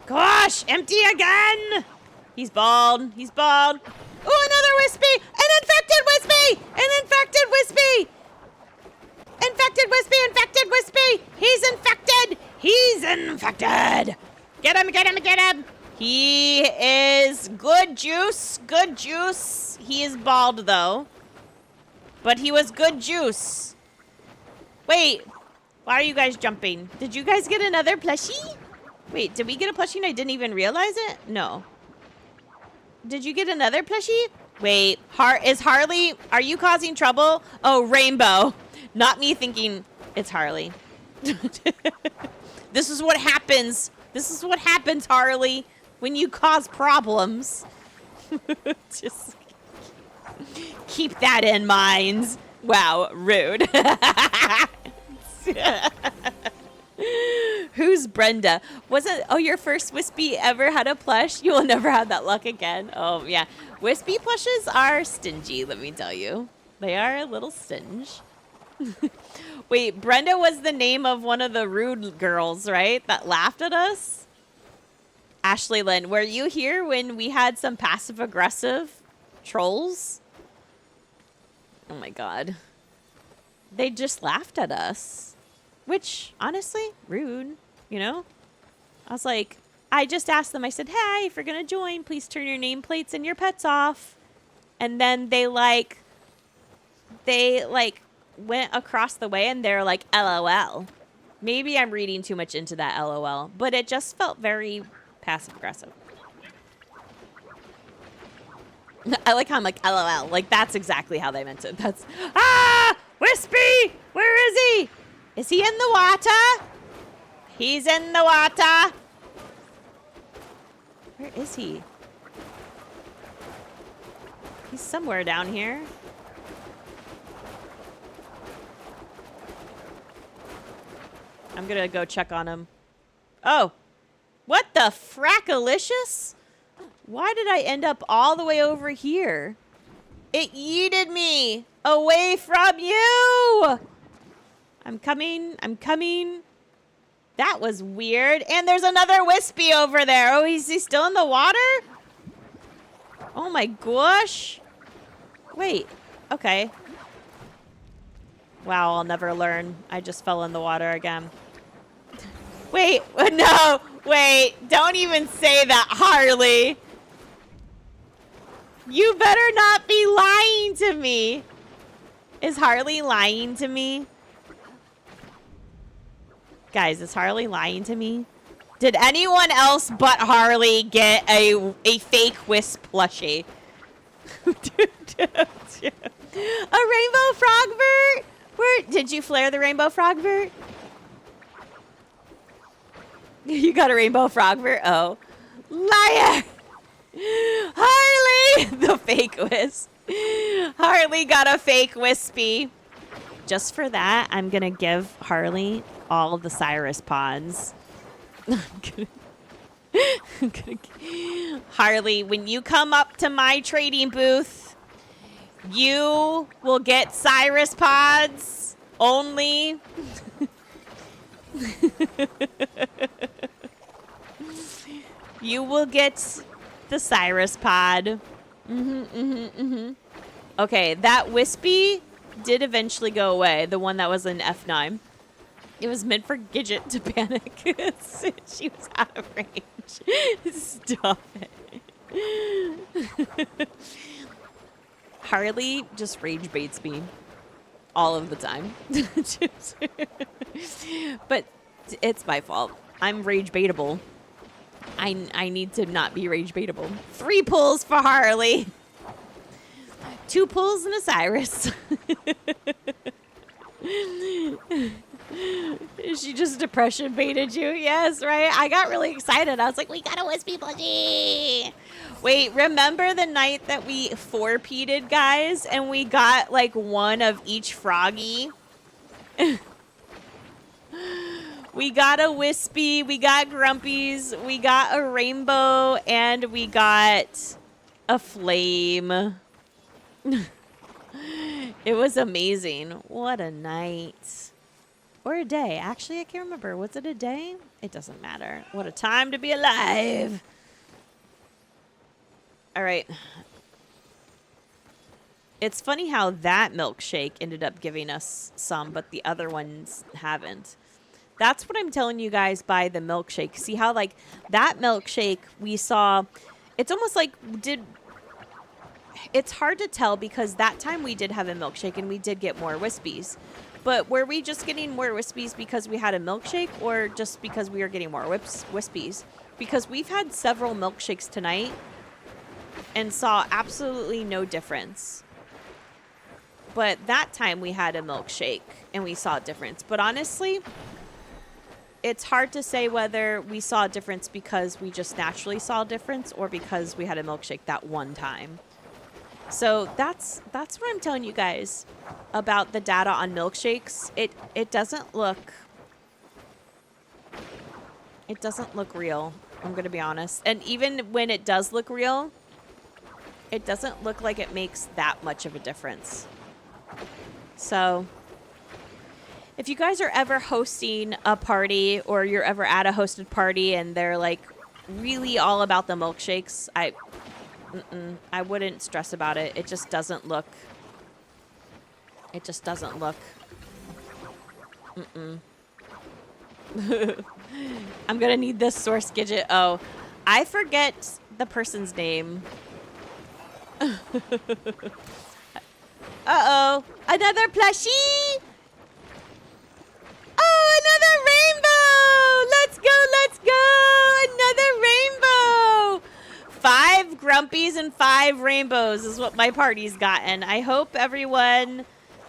Gosh, empty again! He's bald. He's bald. Ooh, another Wispy! An infected Wispy! An infected Wispy! Infected Wispy! Infected Wispy! He's infected! He's infected! Get him! Get him! Get him! He is good juice. Good juice. He is bald, though. But he was good juice. Wait. Why are you guys jumping? Did you guys get another plushie? Wait, did we get a plushie and I didn't even realize it? No. Did you get another plushie? Wait. Is Harley... Are you causing trouble? Oh, Rainbow. Not me thinking it's Harley. This is what happens. This is what happens, Harley, when you cause problems. Just keep that in mind. Wow, rude. Who's Brenda? Was it? Oh, your first Wispy ever had a plush? You will never have that luck again. Oh, yeah. Wispy plushes are stingy, let me tell you. They are a little stinge. Wait, Brenda was the name of one of the rude girls, right? That laughed at us? Ashley Lynn, were you here when we had some passive-aggressive trolls? Oh my god. They just laughed at us. Which, honestly, rude, you know? I was like, I just asked them, I said, hey, if you're going to join, please turn your nameplates and your pets off. And then they went across the way and they're like, LOL. Maybe I'm reading too much into that LOL, but it just felt very passive-aggressive. I like how I'm like, LOL. Like, that's exactly how they meant it. That's, Wispy! Where is he? Is he in the water? He's in the water. Where is he? He's somewhere down here. I'm gonna go check on him. Oh, what the frackalicious? Why did I end up all the way over here? It yeeted me away from you. I'm coming. I'm coming. That was weird. And there's another Wispy over there. Oh, is he still in the water? Oh my gosh. Wait. Okay. Wow, I'll never learn. I just fell in the water again. Wait, no, wait. Don't even say that, Harley. You better not be lying to me. Is Harley lying to me? Guys, is Harley lying to me? Did anyone else but Harley get a fake Wisp plushie? A rainbow frogbert? Where did you flare the rainbow frogbert? You got a rainbow frogbert? Oh. Liar! Harley! The fake Wisp. Harley got a fake Wispy. Just for that, I'm gonna give Harley all of the Cyrus pawns. Harley, when you come up to my trading booth, you will get Cyrus pods only. You will get the Cyrus pod. Okay, that Wispy did eventually go away. The one that was in F9. It was meant for Gidget to panic. She was out of range. Stop it. Harley just rage baits me all of the time. But it's my fault. I'm rage baitable. I need to not be rage baitable. 3 pulls for Harley. 2 pulls and a Cyrus. She just depression baited you. Yes, right? I got really excited. I was like, we got a Wispy plushie. Wait, remember the night that we 4-peated, guys? And we got like 1 of each froggy? We got a Wispy, we got Grumpies, we got a Rainbow, and we got a Flame. It was amazing. What a night. Or a day. Actually, I can't remember. Was it a day? It doesn't matter. What a time to be alive. All right. It's funny how that milkshake ended up giving us some, but the other ones haven't. That's what I'm telling you guys by the milkshake. See how, like, that milkshake we saw, it's almost like it's hard to tell because that time we did have a milkshake and we did get more Wispies. But were we just getting more Wispies because we had a milkshake or just because we were getting more Wispies? Because we've had several milkshakes tonight and saw absolutely no difference. But that time we had a milkshake and we saw a difference. But honestly, it's hard to say whether we saw a difference because we just naturally saw a difference or because we had a milkshake that one time. So that's what I'm telling you guys about the data on milkshakes. It doesn't look real. I'm going to be honest. And even when it does look real, it doesn't look like it makes that much of a difference. So if you guys are ever hosting a party or you're ever at a hosted party and they're like really all about the milkshakes, I wouldn't stress about it. It just doesn't look. It just doesn't look. I'm gonna need this source Gidget. Oh, I forget the person's name. Uh-oh. Another plushie? Oh, another rainbow! Let's go, let's go! Another rainbow! 5 Grumpies and 5 rainbows is what my party's gotten. I hope everyone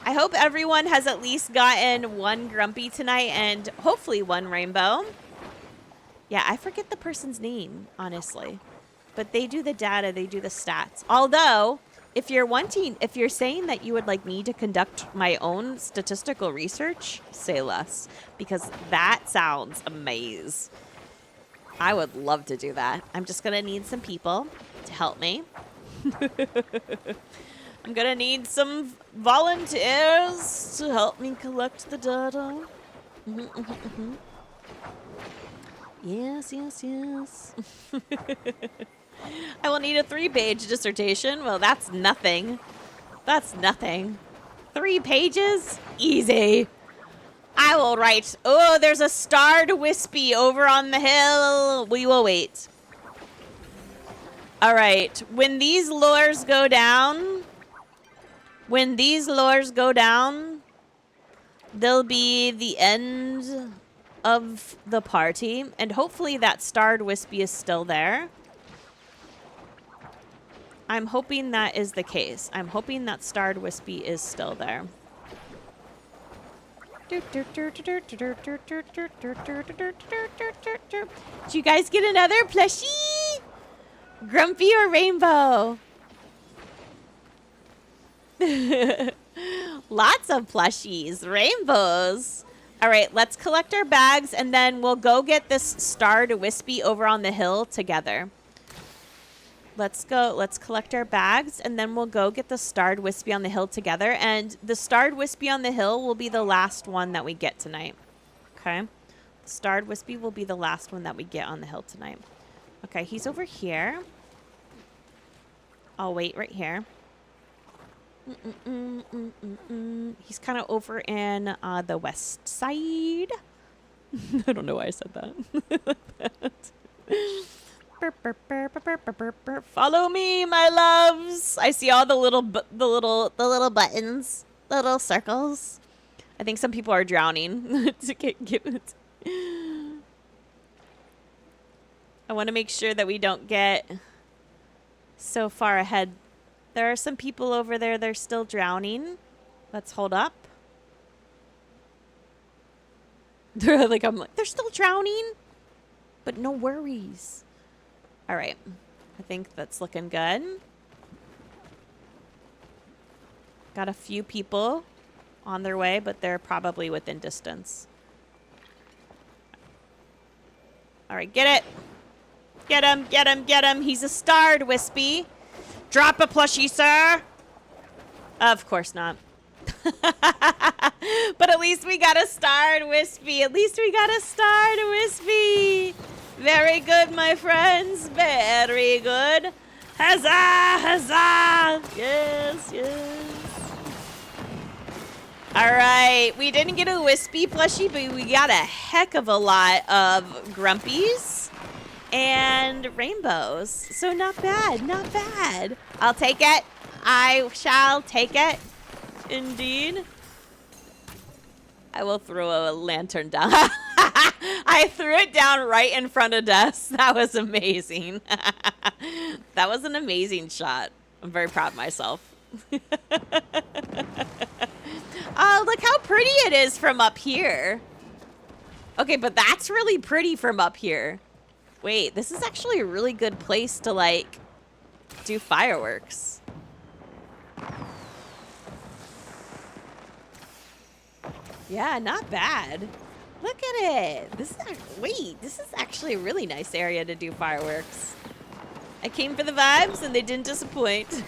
has at least gotten 1 Grumpy tonight and hopefully 1 rainbow. Yeah, I forget the person's name, honestly. But they do the data, they do the stats. Although, if you're saying that you would like me to conduct my own statistical research, say less. Because that sounds amazing. I would love to do that. I'm just going to need some people to help me. I'm going to need some volunteers to help me collect the data. Yes, yes, yes. I will need a 3-page dissertation. Well, that's nothing. That's nothing. 3 pages? Easy. I will write. Oh, there's a starred wispy over on the hill. We will wait. All right. When these lures go down, they'll be the end of the party. And hopefully that starred wispy is still there. I'm hoping that is the case. I'm hoping that starred wispy is still there. Did you guys get another plushie? Grumpy or rainbow? Lots of plushies. Rainbows. All right, let's collect our bags, and then we'll go get this starred wispy over on the hill together. Let's go. Let's collect our bags, and then we'll go get the starred wispy on the hill together. And the starred wispy on the hill will be the last one that we get tonight. Okay? The starred wispy will be the last one that we get on the hill tonight. Okay, he's over here. I'll wait right here. He's kind of over in the west side. I don't know why I said that. Follow me, my loves. I see all the little buttons, the little circles. I think some people are drowning. I want to make sure that we don't get so far ahead. There are some people over there. They're still drowning. Let's hold up. They're like, they're still drowning, but no worries. All right. I think that's looking good. Got a few people on their way, but they're probably within distance. All right, get it. Get him, get him, get him. He's a starred wispy. Drop a plushie, sir. Of course not. But at least we got a starred wispy. At least we got a starred wispy. Very good, my friends. Very good. Huzzah! Huzzah! Yes, yes. All right. We didn't get a wispy plushie, but we got a heck of a lot of grumpies and rainbows. So not bad. Not bad. I'll take it. I shall take it. Indeed. I will throw a lantern down. I threw it down right in front of Des. That was amazing. That was an amazing shot. I'm very proud of myself. Oh, look how pretty it is from up here. Okay, but that's really pretty from up here. Wait, this is actually a really good place to, like, do fireworks. Yeah, not bad. Look at it. This is actually a really nice area to do fireworks. I came for the vibes and they didn't disappoint.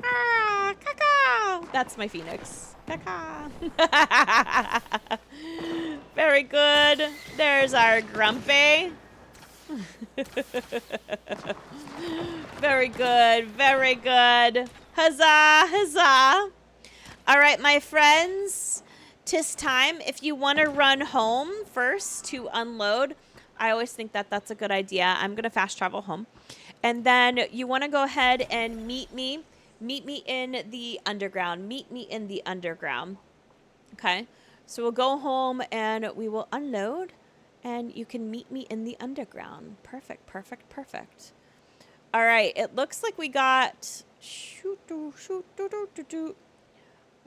Ah, caca. That's my phoenix. Caca. Very good. There's our grumpy. Very good. Very good. Huzzah, huzzah. All right, my friends. 'Tis time. If you want to run home first to unload, I always think that that's a good idea. I'm going to fast travel home. And then you want to go ahead and meet me. Meet me in the underground. Meet me in the underground. Okay? So we'll go home and we will unload. And you can meet me in the underground. Perfect, perfect, perfect. All right. It looks like we got...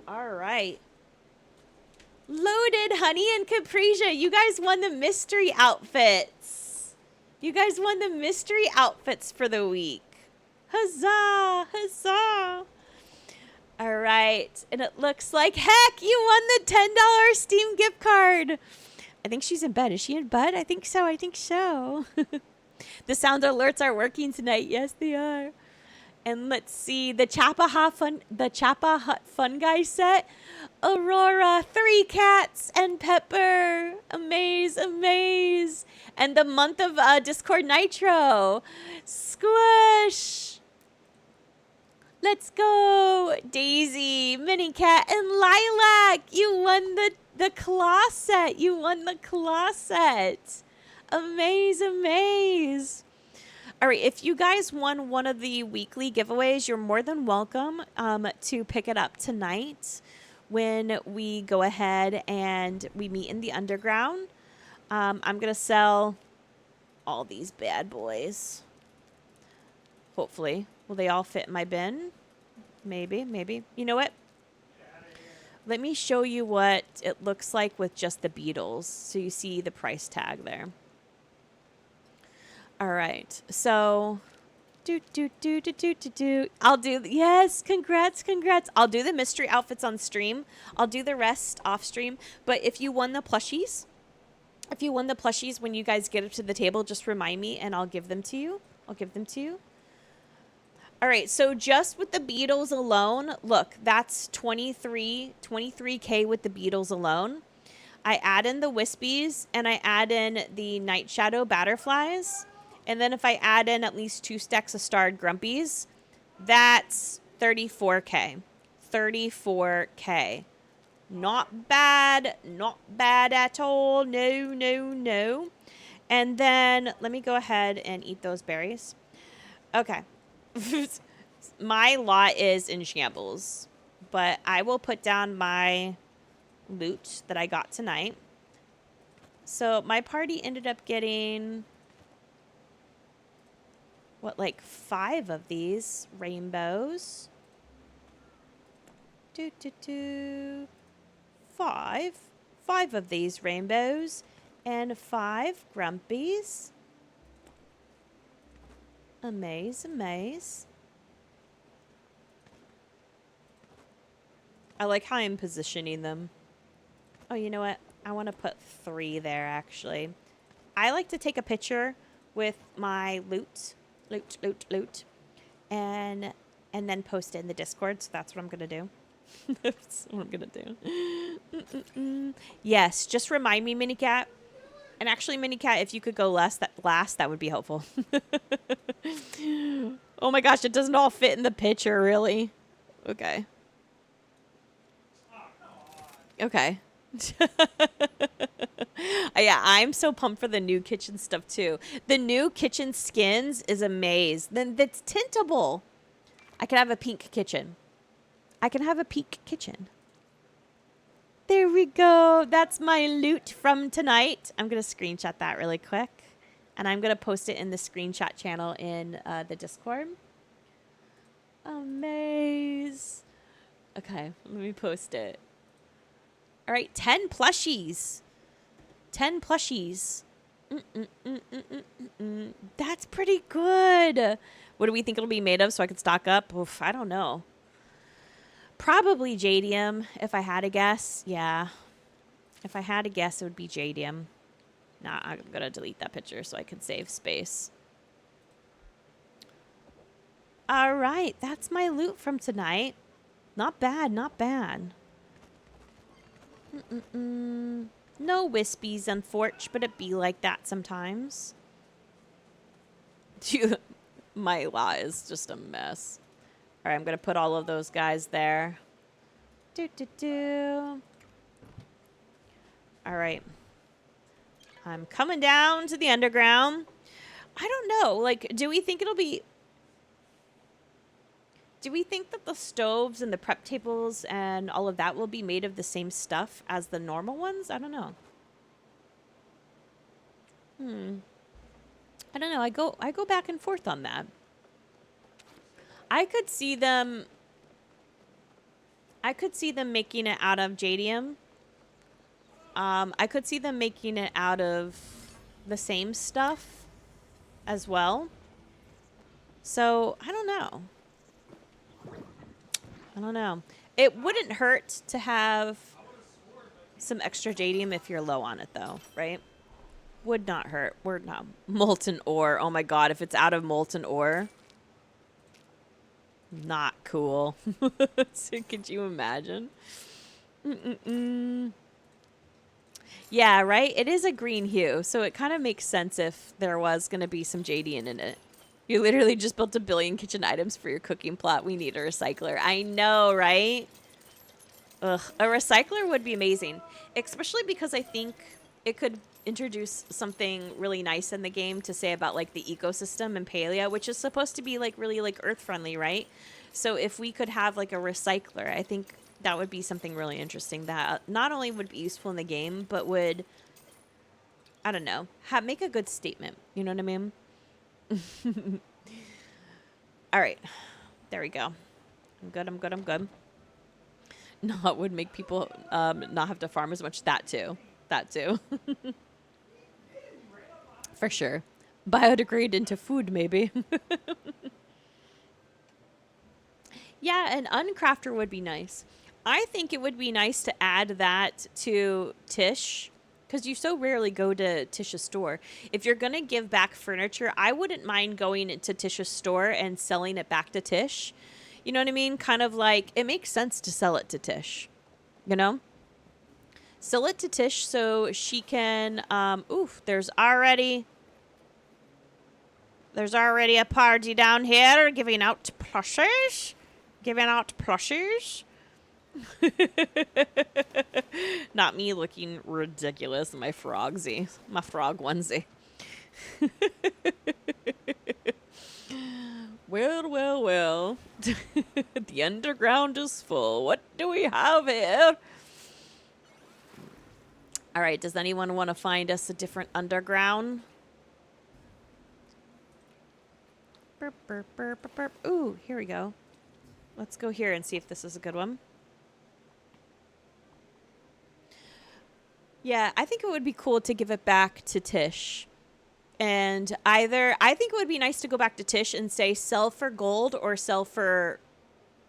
All right. Loaded, Honey, and Caprisia. You guys won the mystery outfits. You guys won the mystery outfits for the week. Huzzah! Huzzah! All right. And it looks like, heck, you won the $10 Steam gift card. I think she's in bed. Is she in bed? I think so. I think so. The sound alerts are working tonight. Yes, they are. And let's see, the Chappa Hut Fun Guy set. Aurora, 3 cats, and Pepper. Amaze, amaze. And the month of Discord Nitro. Squish. Let's go. Daisy, Mini Cat, and Lilac. You won the claw set. You won the claw set. Amaze, amaze. All right, if you guys won one of the weekly giveaways, you're more than welcome to pick it up tonight when we go ahead and we meet in the underground. I'm going to sell all these bad boys. Hopefully. Will they all fit in my bin? Maybe, maybe. You know what? Let me show you what it looks like with just the beetles so you see the price tag there. All right, so I'll do, yes, congrats. I'll do the mystery outfits on stream. I'll do the rest off stream. But if you won the plushies, when you guys get up to the table, just remind me and I'll give them to you. All right, so just with the beetles alone, look, that's 23K with the beetles alone. I add in the wispies and I add in the night shadow butterflies. And then if I add in at least 2 stacks of starred grumpies, that's 34K. 34K. Not bad at all. No. And then let me go ahead and eat those berries. Okay. My lot is in shambles, but I will put down my loot that I got tonight. So my party ended up getting, what, like 5 of these rainbows? 5 of these rainbows and 5 grumpies. Amaze. I like how I'm positioning them. Oh, you know what? I want to put 3 there, actually. I like to take a picture with my loot, and then post it in the Discord, so that's what I'm going to do. That's what I'm going to do. Yes, just remind me, Minicat. And actually, Minicat, if you could go last, that would be helpful. Oh my gosh, it doesn't all fit in the picture, really. Okay. Yeah, I'm so pumped for the new kitchen stuff too. The new kitchen skins is amazing. Then that's tintable. I can have a pink kitchen. There we go. That's my loot from tonight. I'm going to screenshot that really quick. And I'm going to post it in the screenshot channel in the Discord. Amaze. Okay, let me post it. All right, 10 plushies. 10 plushies. That's pretty good. What do we think it'll be made of so I can stock up? Oof, I don't know. Probably jadium, if I had to guess. Yeah. If I had to guess, it would be jadium. Nah, I'm going to delete that picture so I can save space. All right, that's my loot from tonight. Not bad. No wispies, unfortunately, but it be like that sometimes. My lot is just a mess. All right, I'm going to put all of those guys there. All right. I'm coming down to the underground. I don't know. Like, do we think it'll be... Do we think that the stoves and the prep tables and all of that will be made of the same stuff as the normal ones? I don't know. I don't know. I go back and forth on that. I could see them making it out of jadium. I could see them making it out of the same stuff as well. So, I don't know. It wouldn't hurt to have some extra jadium if you're low on it, though, right? Would not hurt. Would not. Molten ore. Oh, my God. If it's out of molten ore... Not cool. So could you imagine? Yeah, right? It is a green hue, so it kind of makes sense if there was going to be some jadium in it. You literally just built 1 billion kitchen items for your cooking plot. We need a recycler. I know, right? Ugh, a recycler would be amazing, especially because I think it could introduce something really nice in the game to say about like the ecosystem in Palia, which is supposed to be like really like earth friendly, right? So if we could have like a recycler, I think that would be something really interesting that not only would be useful in the game, but would, I don't know, make a good statement. You know what I mean? All right, there we go. I'm good. I'm good. I'm good. No, it would make people not have to farm as much. That too. That too. For sure. Biodegrade into food, maybe. Yeah, an uncrafter would be nice. I think it would be nice to add that to Tish, because you so rarely go to Tish's store. If you're going to give back furniture, I wouldn't mind going into Tish's store and selling it back to Tish. You know what I mean? Kind of like, it makes sense to sell it to Tish, you know? Sell it to Tish so she can, oof, there's already a party down here giving out plushies. Giving out plushies. Not me looking ridiculous in my frog onesie. Well. The underground is full. What do we have here? All right, does anyone want to find us a different underground? Burp, burp, burp, burp, burp. Ooh, here we go. Let's go here and see if this is a good one. Yeah, I think it would be cool to give it back to Tish. And I think it would be nice to go back to Tish and say sell for gold or sell for,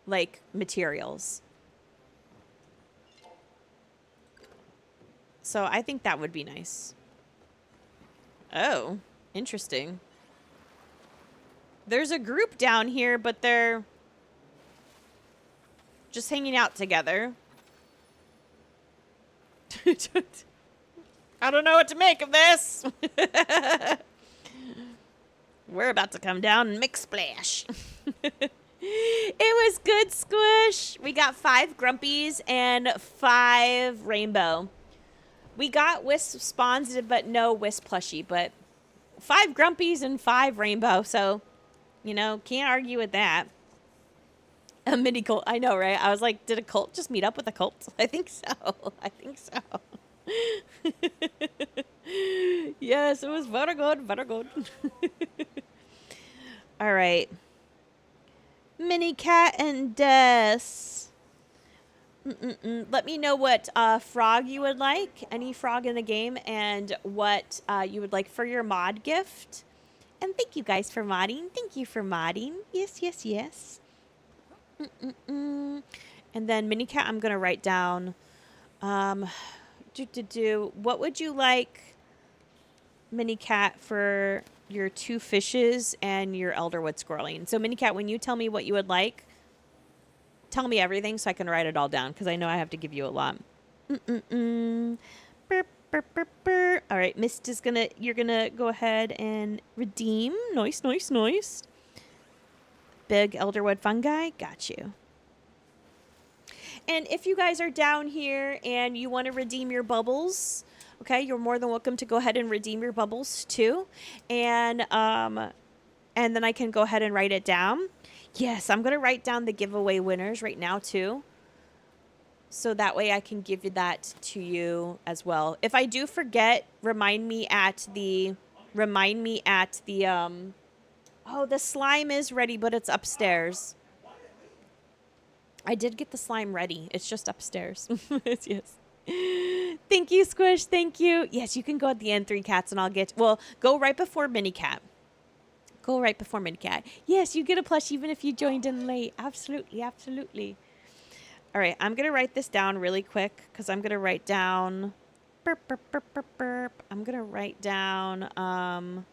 like, materials. So I think that would be nice. Oh, interesting. There's a group down here, but they're just hanging out together. I don't know what to make of this. We're about to come down and make splash. It was good, Squish. We got 5 grumpies and 5 rainbow. We got Wisp spawns, but no Wisp plushie. But 5 grumpies and 5 rainbow. So, you know, can't argue with that. A mini cult. I know, right? I was like, did a cult just meet up with a cult? I think so. I think so. Yes, it was very good. Very good. All right. Mini Cat and Des. Let me know what frog you would like, any frog in the game, and what you would like for your mod gift. And thank you guys for modding. Thank you for modding. Yes, yes, yes. And then Mini Cat, I'm going to write down, what would you like, Mini Cat, for your 2 fishes and your Elderwood Squirreling? So Mini Cat, when you tell me what you would like, tell me everything so I can write it all down, because I know I have to give you a lot. Burp, burp, burp, burp. All right, Mist is you're gonna go ahead and redeem. Nice, nice, nice. Big Elderwood fungi, got you. And if you guys are down here and you want to redeem your bubbles, okay, you're more than welcome to go ahead and redeem your bubbles too. And then I can go ahead and write it down. Yes, I'm going to write down the giveaway winners right now too. So that way I can give you that to you as well. If I do forget, remind me at the oh, the slime is ready, but it's upstairs. I did get the slime ready. It's just upstairs. Yes. Thank you, Squish. Thank you. Yes, you can go at the end, 3 cats, and I'll get... Well, go right before Mini Cat. Go right before Mini Cat. Yes, you get a plush even if you joined in late. Absolutely, absolutely. All right, I'm going to write this down really quick because I'm going to write down... Burp, burp, burp, burp, burp. I'm going to write down...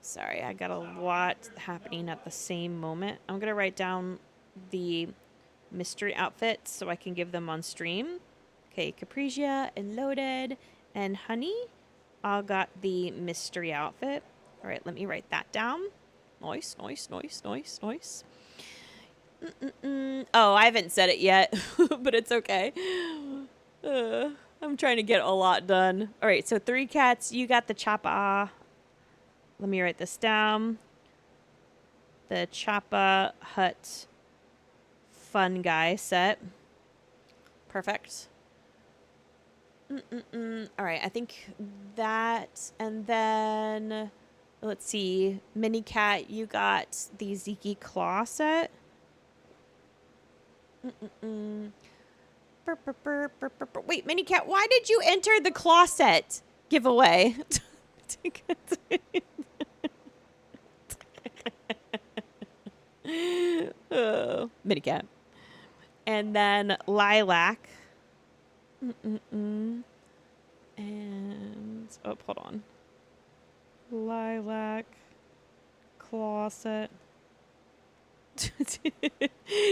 Sorry, I got a lot happening at the same moment. I'm going to write down the mystery outfits so I can give them on stream. Okay, Caprisia and Loaded and Honey all got the mystery outfit. All right, let me write that down. Nice, nice, nice, nice, nice. Oh, I haven't said it yet, but it's okay. I'm trying to get a lot done. All right, so 3 cats. You got the Choppa. Let me write this down. The Choppa Hut Fun Guy set. Perfect. All right, I think that, and then let's see, Mini Cat, you got the Zeke Claw set. Wait, Mini Cat, why did you enter the Claw set giveaway? Oh, Mini Cat. And then Lilac. And oh, hold on. Lilac Closet.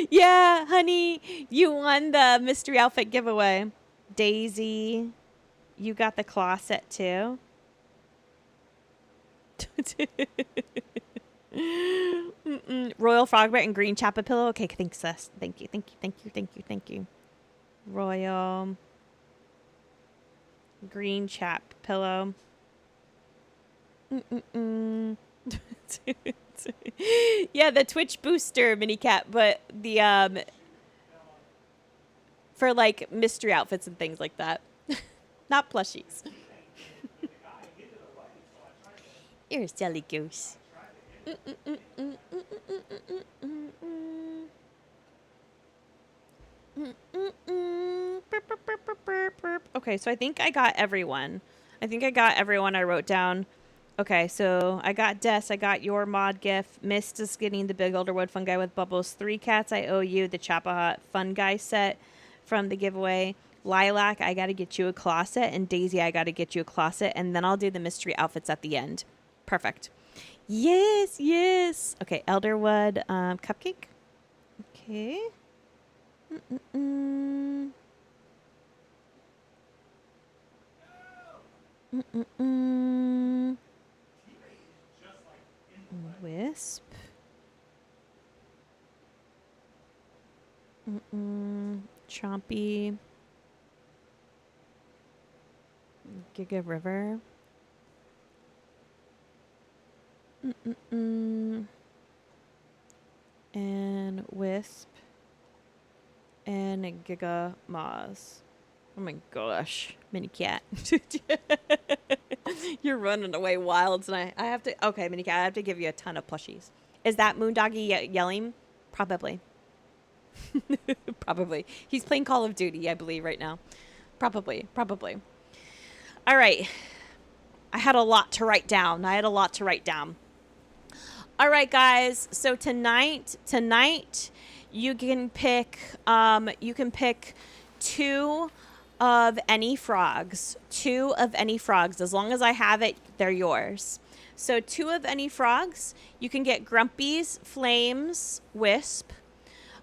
Yeah, honey, you won the mystery outfit giveaway. Daisy, you got the closet too. Royal Frogbert and Green Chappa Pillow. Okay, thanks, sis. Thank you, thank you, thank you, thank you, thank you. Royal Green Chap Pillow. Yeah, the Twitch booster Mini Cat, but the for like mystery outfits and things like that. Not plushies. You're a silly goose. Okay, so I think I got everyone. I wrote down. Okay, so I got Des, I got your mod gif. Mist is getting the big Elderwood Fun Guy with bubbles. 3 cats, I owe you the Chappa Hut Fun Guy set from the giveaway. Lilac, I gotta get you a closet. And Daisy, I gotta get you a closet. And then I'll do the mystery outfits at the end. Perfect. Yes, yes. Okay, Elderwood cupcake. Okay. Wisp. Chompy. Giga River. And Wisp. And Giga Moz. Oh my gosh. Mini Cat. You're running away wild tonight. I have to... Okay, Mini Cat, I have to give you a ton of plushies. Is that Moondoggy yelling? Probably. Probably. He's playing Call of Duty, I believe, right now. Probably. Probably. All right. I had a lot to write down. All right, guys. So tonight, you can pick 2 of any frogs. 2 of any frogs. As long as I have it, they're yours. So 2 of any frogs. You can get Grumpy's, Flames, Wisp.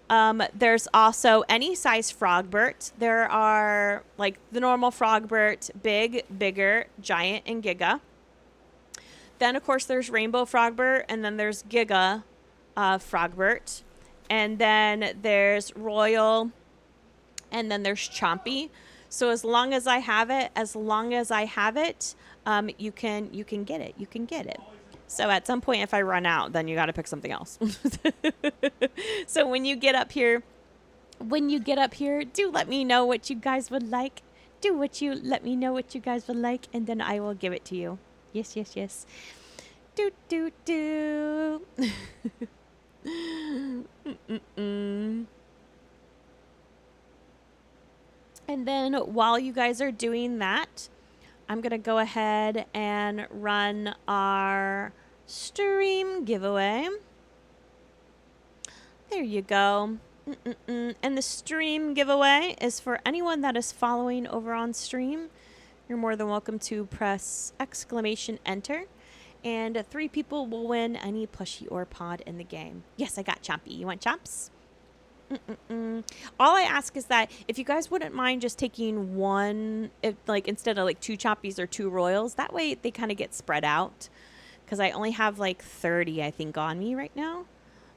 There's also any size Frogbert. There are like the normal Frogbert, big, bigger, giant, and Giga. Then, of course, there's Rainbow Frogbert, and then there's Giga Frogbert. And then there's Royal, and then there's Chompy. So as long as I have it, you can get it. So at some point, if I run out, then you got to pick something else. So when you get up here, do let me know what you guys would like. Let me know what you guys would like, and then I will give it to you. Yes, yes, yes. Do. And then while you guys are doing that, I'm going to go ahead and run our stream giveaway. There you go. And the stream giveaway is for anyone that is following over on stream. You're more than welcome to press !enter. And 3 people will win any plushie or pod in the game. Yes, I got Chompy. You want Chomps? All I ask is that if you guys wouldn't mind just taking 1, instead of 2 Chompies or 2 Royals, that way they kind of get spread out. because I only have like 30, I think, on me right now.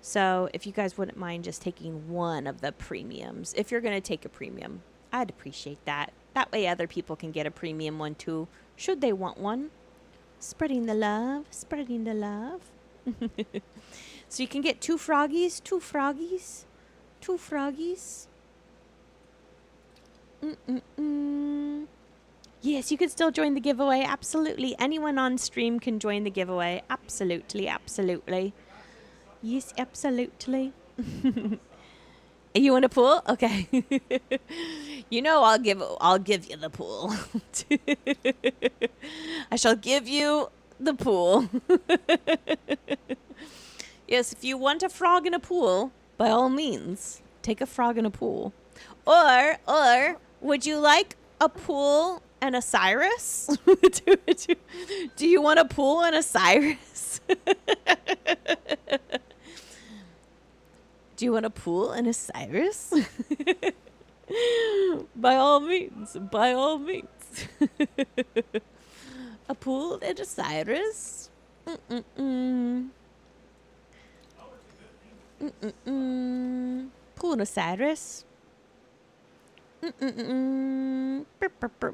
So if you guys wouldn't mind just taking one of the premiums, if you're going to take a premium, I'd appreciate that. That way other people can get a premium one too, should they want one. Spreading the love, spreading the love. So you can get 2 froggies, 2 froggies, 2 froggies. Yes, you can still join the giveaway. Absolutely. Anyone on stream can join the giveaway. Absolutely, absolutely. Yes, absolutely. You want a pool? Okay. You know I'll give you the pool. I shall give you the pool. Yes, if you want a frog in a pool, by all means, take a frog in a pool. Or would you like a pool and a Cyrus? Do you want a pool and a Cyrus? Do you want a pool and a Cyrus? By all means, by all means. A pool and a Cyrus? Pool and a Cyrus?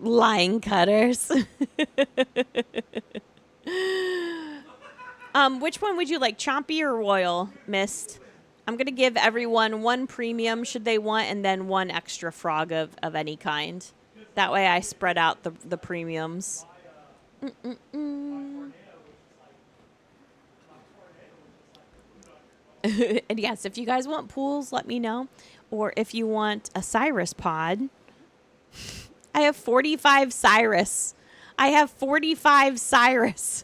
Line cutters. Which one would you like, Chompy or Royal, Mist? I'm going to give everyone 1 premium should they want, and then 1 extra frog of any kind. That way I spread out the premiums. And yes, if you guys want pools, let me know. Or if you want a Cyrus pod, I have 45 Cyrus. I have 45 Cyrus.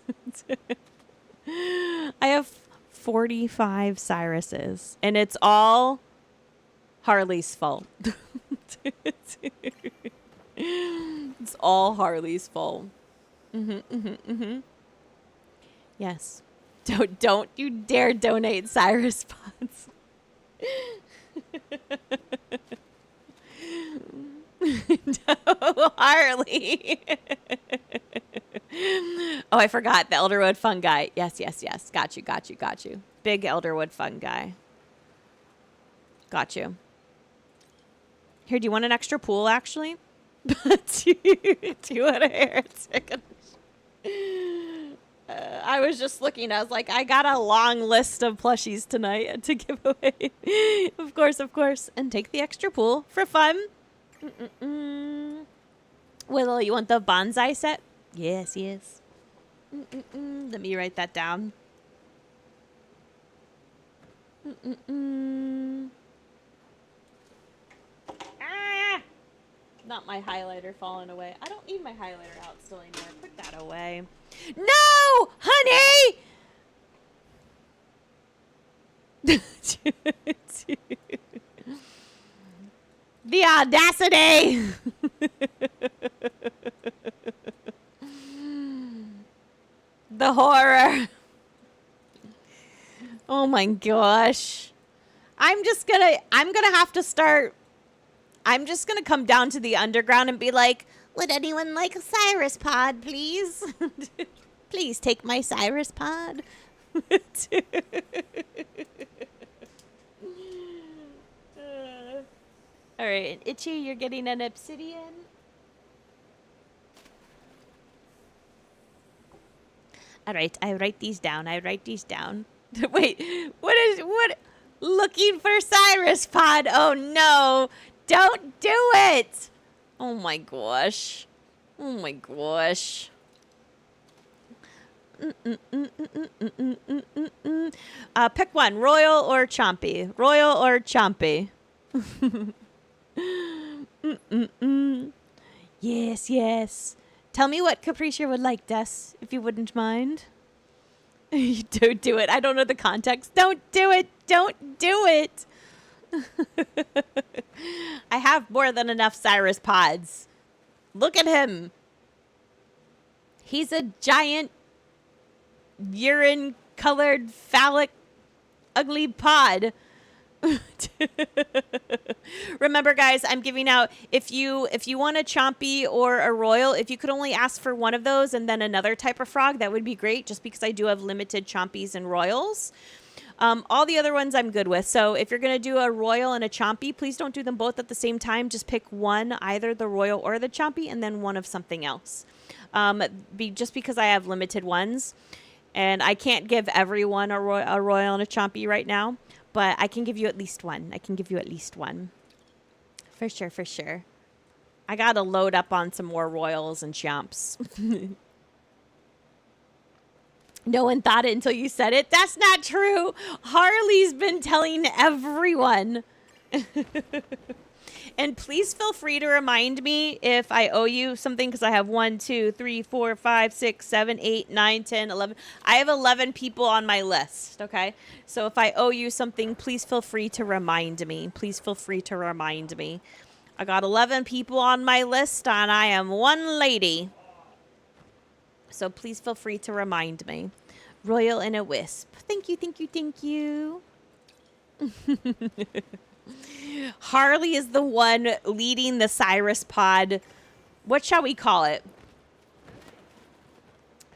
I have 45 Cyruses. And it's all Harley's fault. It's all Harley's fault. Yes. Don't you dare donate Cyrus pods. No, Harley. Oh, I forgot the Elderwood fungi. Yes. Got you. Big Elderwood fungi. Got you. Here, do you want an extra pool, actually? Do you want a hair stick? I was just looking. I was like, I got a long list of plushies tonight to give away. Of course. And take the extra pool for fun. Willow, you want the bonsai set? Yes. Let me write that down. Ah! Not my highlighter falling away. I don't need my highlighter out still anymore. Put that away. No, honey! The audacity! The horror. Oh my gosh. I'm just gonna come down to the underground and be like, would anyone like a Cyrus pod, please? Please take my Cyrus pod. All right, Itchy, you're getting an obsidian. All right, I write these down. Wait, what? Looking for Cyrus pod. Oh no, don't do it. Oh my gosh. Pick one, Royal or Chompy. Yes. Tell me what Capricia would like, Des, if you wouldn't mind. You don't do it. I don't know the context. Don't do it. I have more than enough Cyrus pods. Look at him. He's a giant urine-colored phallic ugly pod. Remember, guys, I'm giving out if you want a chompy or a royal, if you could only ask for one of those and then another type of frog, that would be great. Just because I do have limited chompies and royals. All the other ones I'm good with. So if you're gonna do a royal and a chompy, please don't do them both at the same time. Just pick one, either the royal or the chompy, and then one of something else. Just because I have limited ones, and I can't give everyone a royal and a chompy right now. But I can give you at least one. For sure, for sure. I got to load up on some more royals and chomps. No one thought it until you said it. That's not true. Harley's been telling everyone. And please feel free to remind me if I owe you something, because I have 1, 2, 3, 4, 5, 6, 7, 8, 9, 10, 11. I have 11 people on my list, okay? So if I owe you something, please feel free to remind me. I got 11 people on my list, and I am one lady. So please feel free to remind me. Royal and a Wisp. Thank you. Harley is the one leading the Cyrus pod. What shall we call it?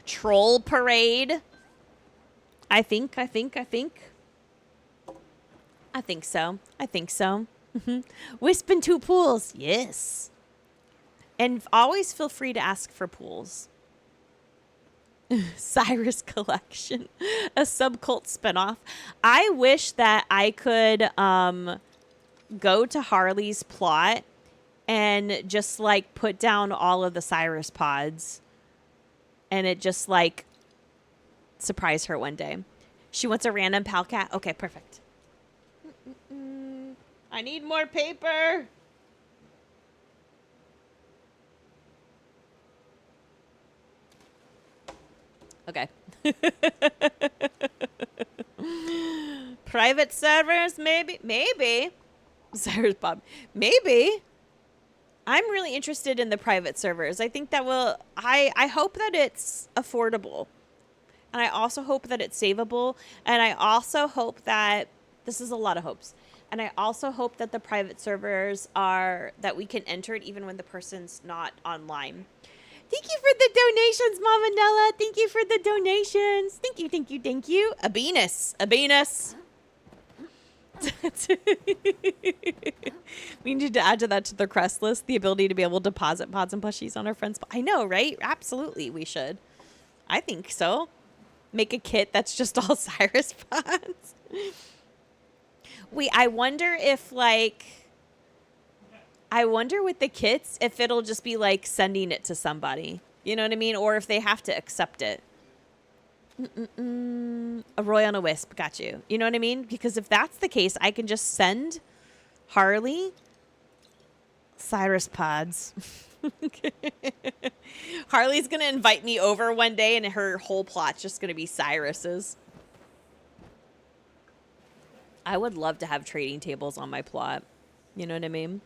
Troll parade? I think so. Wisp and 2 pools. Yes. And always feel free to ask for pools. Cyrus collection. A subcult spinoff. I wish that I could go to Harley's plot and just like put down all of the Cyrus pods and it just like surprise her one day. She wants a random pal cat. Okay, perfect. I need more paper. Okay. Private servers, maybe. Cyrus Bob, maybe. I'm really interested in the private servers. I think that will. I hope that it's affordable, and I also hope that it's savable, and I also hope that this is a lot of hopes, and I also hope that the private servers are that we can enter it even when the person's not online. Thank you for the donations, Mama Nella. Thank you for the donations. Thank you. Abinus. We need to add to the crest list the ability to be able to deposit pods and plushies on our friends. I know, right? Absolutely, we should. I think so. Make a kit that's just all Cyrus pods. Wait, I wonder with the kits if it'll just be like sending it to somebody. You know what I mean? Or if they have to accept it. A Roy on a Wisp, got you. You know what I mean? Because if that's the case, I can just send Harley Cyrus pods. Harley's gonna invite me over one day and her whole plot's just gonna be Cyrus's. I would love to have trading tables on my plot. You know what I mean?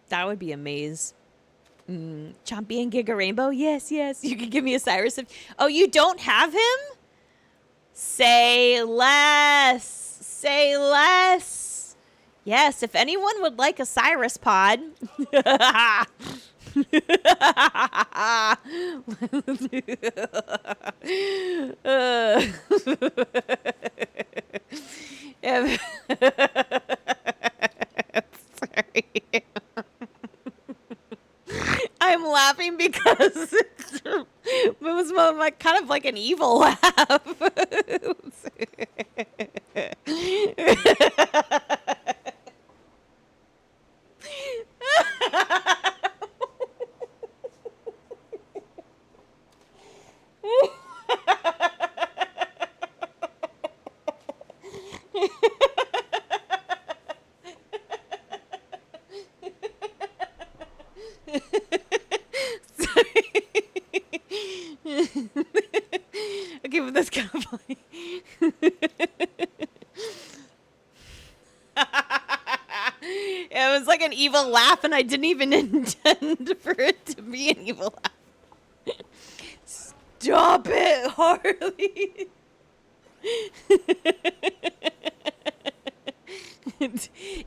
That would be amazing. Chompy and Giga Rainbow? Yes. You can give me a Cyrus. Oh, you don't have him? Say less. Yes, if anyone would like a Cyrus pod. Sorry. I'm laughing because it was kind of like an evil laugh. Okay, but that's kind of funny. It was like an evil laugh, and I didn't even intend for it to be an evil laugh. Stop it, Harley.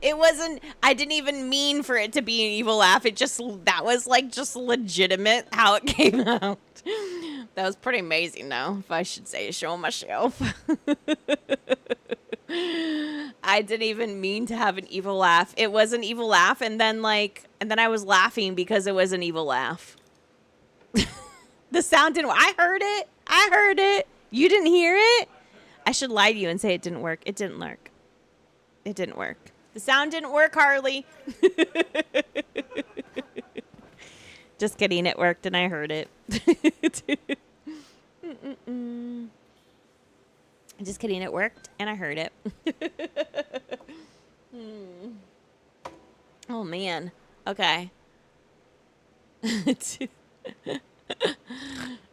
It wasn't, I didn't even mean for it to be an evil laugh. It just, that was like just legitimate how it came out. That was pretty amazing though, if I should say so myself. I didn't even mean to have an evil laugh. It was an evil laugh, and then I was laughing because it was an evil laugh. The sound didn't, I heard it. I heard it. You didn't hear it? I should lie to you and say it didn't work. It didn't work. It didn't work. The sound didn't work, Harley. Just kidding. It worked and I heard it. Just kidding. It worked and I heard it. Oh, man. Okay.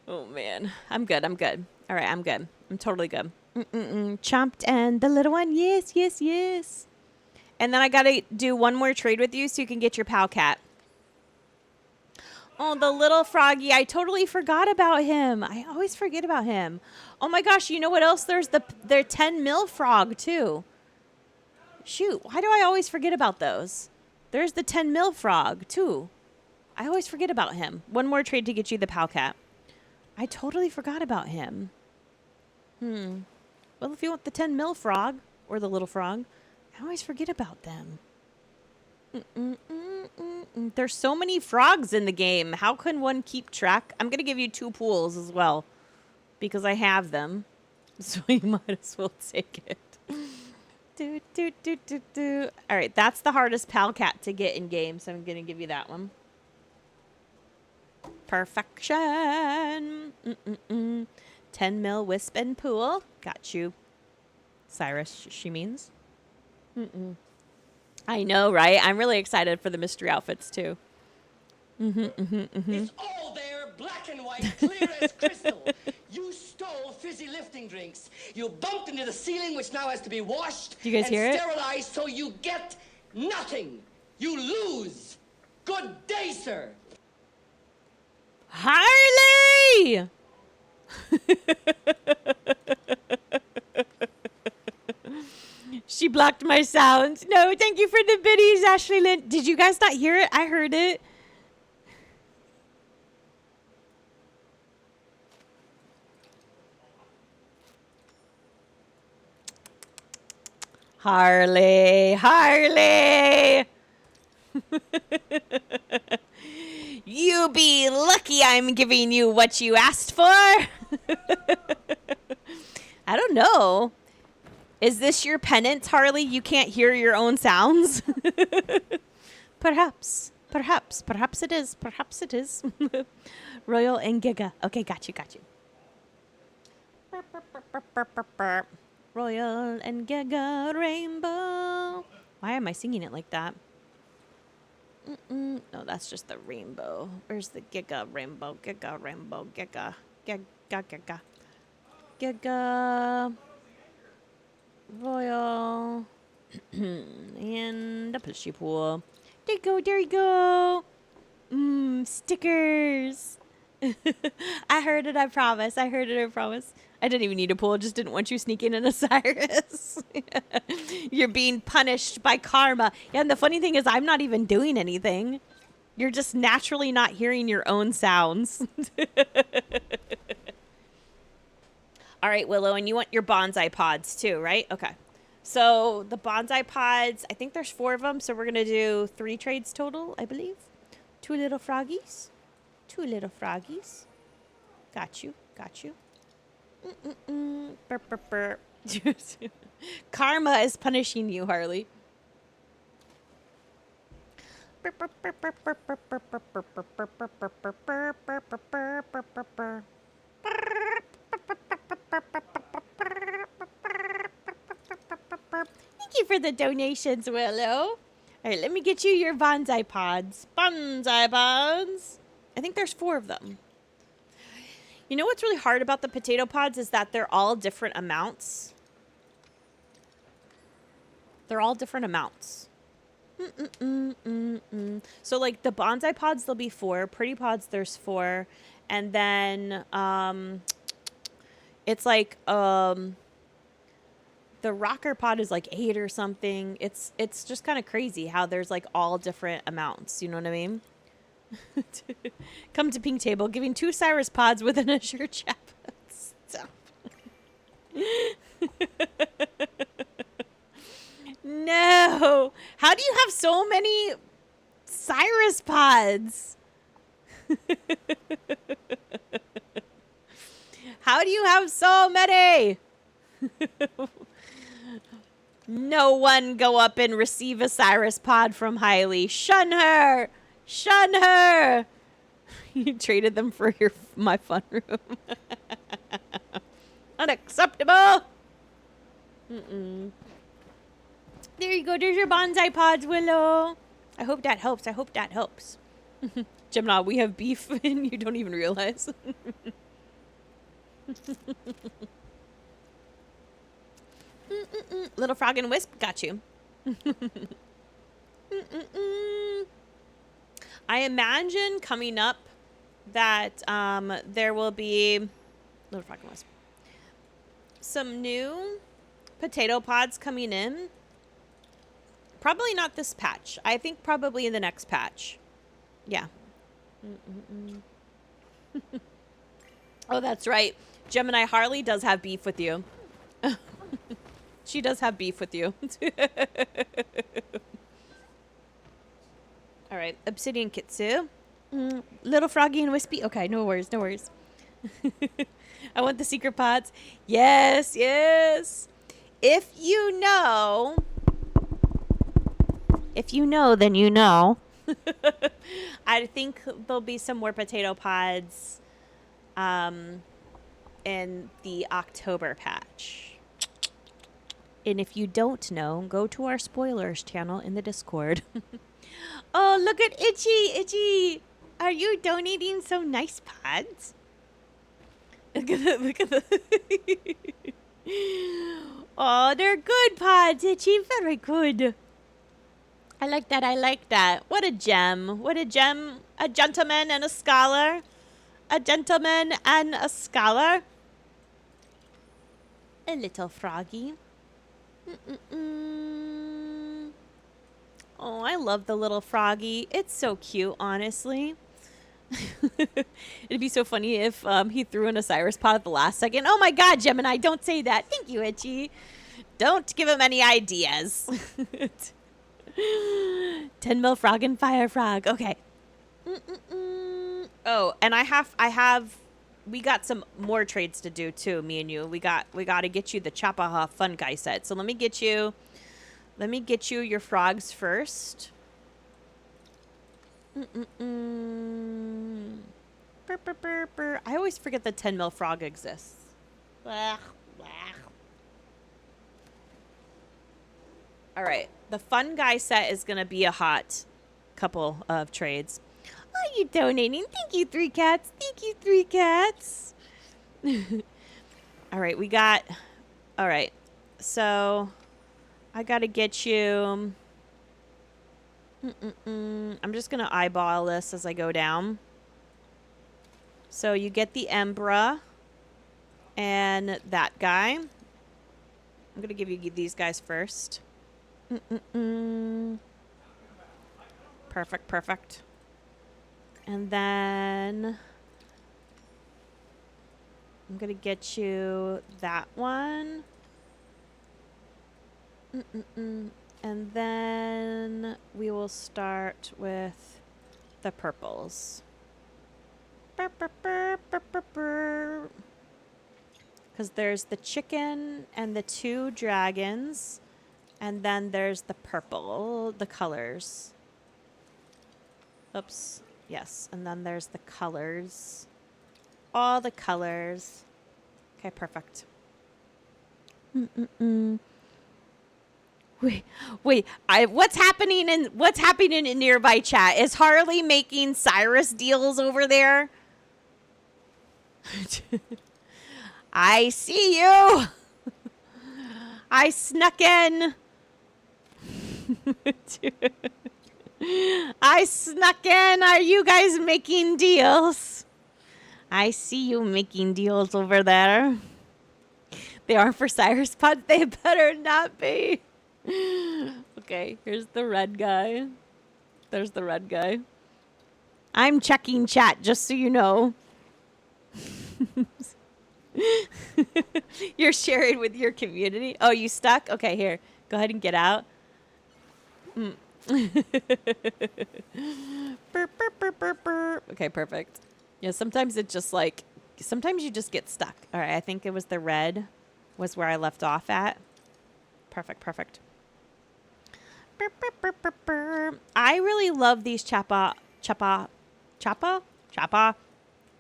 Oh, man. I'm good. I'm good. All right. I'm good. I'm totally good. Chomped and the little one. Yes, yes, yes. And then I got to do one more trade with you so you can get your pal cat. Oh, the little froggy. I totally forgot about him. I always forget about him. Oh my gosh. You know what else? There's their 10 mil frog too. Shoot. Why do I always forget about those? There's the 10 mil frog too. I always forget about him. One more trade to get you the pal cat. I totally forgot about him. Well, if you want the 10 mil frog or the little frog, I always forget about them. There's so many frogs in the game. How can one keep track? I'm going to give you 2 pools as well because I have them. So you might as well take it. All right, that's the hardest pal cat to get in game, so I'm going to give you that one. Perfection. 10 mil wisp and pool. Got you. Cyrus, she means. I know, right? I'm really excited for the mystery outfits, too. It's all there, black and white, clear as crystal. You stole fizzy lifting drinks. You bumped into the ceiling, which now has to be washed Do you guys and hear it? sterilized, so you get nothing. You lose. Good day, sir. Harley! She blocked my sounds. No, thank you for the biddies, Ashley Lynn. Did you guys not hear it? I heard it. Harley. You be lucky I'm giving you what you asked for. I don't know. Is this your penance, Harley? You can't hear your own sounds? Perhaps it is. Royal and Giga. Okay, got you. Royal and Giga Rainbow. Why am I singing it like that? No, that's just the rainbow. Where's the Giga Rainbow? Giga Rainbow. Giga. Royal. And a pushy pool. There you go. Stickers. I heard it, I promise. I didn't even need a pool. Just didn't want you sneaking in, Osiris. You're being punished by karma. Yeah, and the funny thing is I'm not even doing anything. You're just naturally not hearing your own sounds. All right, Willow, and you want your bonsai pods too, right? Okay. So the bonsai pods, I think there's 4 of them. So we're going to do 3 trades total, I believe. 2 little froggies. Got you. Burp. Karma is punishing you, Harley. Thank you for the donations, Willow. All right, let me get you your bonsai pods. I think there's 4 of them. You know what's really hard about the potato pods is that they're all different amounts. So like the bonsai pods, there'll be 4. Pretty pods, there's 4. And then it's like there's the rocker pod is like 8 or something. It's just kind of crazy how there's like all different amounts. You know what I mean? Come to pink table, giving 2 Cyrus pods with an Azure chap. Stop. No. How do you have so many Cyrus pods? How do you have so many? No one go up and receive a Cyrus pod from Hailey. Shun her. Shun her. You traded them for my fun room. Unacceptable. Mm-mm. There you go. There's your bonsai pods, Willow. I hope that helps. I hope that helps. Gemini, we have beef and you don't even realize. Little Frog and Wisp, got you. I imagine coming up that there will be Little Frog and Wisp. Some new potato pods coming in. Probably not this patch. I think probably in the next patch. Yeah. Oh, that's right. Gemini Harley does have beef with you. She does have beef with you. All right. Obsidian Kitsu. Little Froggy and Wispy. Okay, no worries, no worries. I want the secret pods. Yes, yes. If you know, then you know. I think there'll be some more potato pods in the October patch. And if you don't know, go to our spoilers channel in the Discord. Oh, look at Itchy. Itchy. Are you donating some nice pods? Look at the, look at the. Oh, they're good pods, Itchy. Very good. I like that. I like that. What a gem. What a gem. A gentleman and a scholar. A gentleman and a scholar. A little froggy. Oh, I love the little froggy. It's so cute, honestly. It'd be so funny if he threw in a Cyrus pod at the last second. Oh my god, Gemini, don't say that. Thank you, Itchy. Don't give him any ideas. 10 mil frog and fire frog. Okay. Oh, and we got some more trades to do too, me and you. We got to get you the Chapaha Fun Guy set. So let me get you your frogs first. Burr, burr, burr, burr. I always forget the 10 mil frog exists. Blah, blah. All right, the Fun Guy set is gonna be a hot couple of trades. Are you donating? Thank you, 3 cats. Thank you, 3 cats. All right, all right, so I gotta get you. I'm just gonna eyeball this as I go down. So you get the Embra and that guy. I'm gonna give you these guys first. Perfect, perfect. And then I'm gonna get you that one. And then we will start with the purples. Because there's the chicken and the 2 dragons. And then there's the purple, the colors. Oops. Yes. And then there's the colors. All the colors. Okay, perfect. Wait. What's happening in nearby chat? Is Harley making Cyrus deals over there? I see you. I snuck in. I snuck in. Are you guys making deals? I see you making deals over there. They are for Cyrus pods. They better not be. Okay, here's the red guy. There's the red guy. I'm checking chat, just so you know. You're sharing with your community. Oh, you stuck? Okay, here. Go ahead and get out. Burp, burp, burp, burp, burp. Okay, perfect. Yeah, sometimes it just like, sometimes you just get stuck. All right, I think it was the red was where I left off at. Perfect, perfect. Burp, burp, burp, burp, burp. I really love these chapa,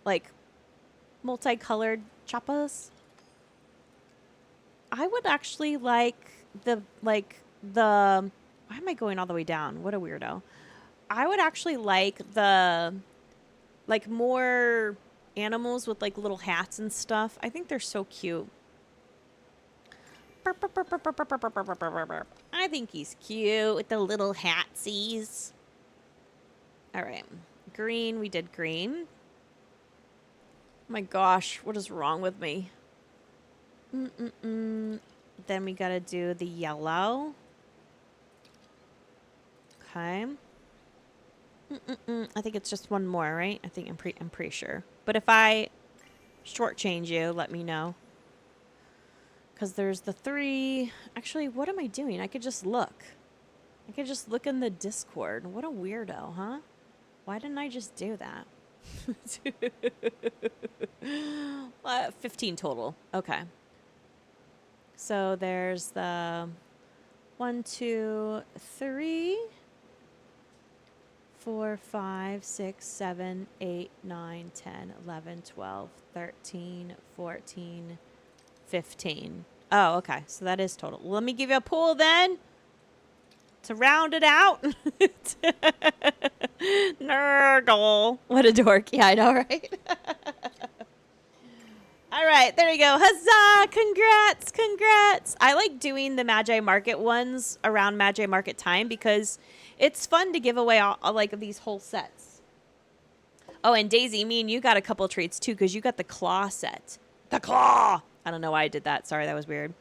like multicolored chappas. I would actually like the, why am I going all the way down? What a weirdo. I would actually like the, like more animals with like little hats and stuff. I think they're so cute. I think he's cute with the little hatsies. All right. Green, we did green. Oh my gosh, what is wrong with me? Then we gotta do the yellow. Okay. I think it's just one more, right? I think I'm pretty sure. But if I shortchange you, let me know. Because there's the 3. Actually, what am I doing? I could just look. I could just look in the Discord. What a weirdo, huh? Why didn't I just do that? 15 total. Okay. So there's the 1, 2, 3, 4, 5, 6, 7, 8, 9, 10, 11, 12, 13, 14, 15. Oh, okay. So that is total. Let me give you a pool then to round it out. Nurgle. What a dork. Yeah, I know, right? All right, there you go. Huzzah! Congrats, congrats. I like doing the Magi Market ones around Magi Market time because it's fun to give away all like these whole sets. Oh, and Daisy, me and you got a couple treats too because you got the claw set. The claw! I don't know why I did that. Sorry, that was weird.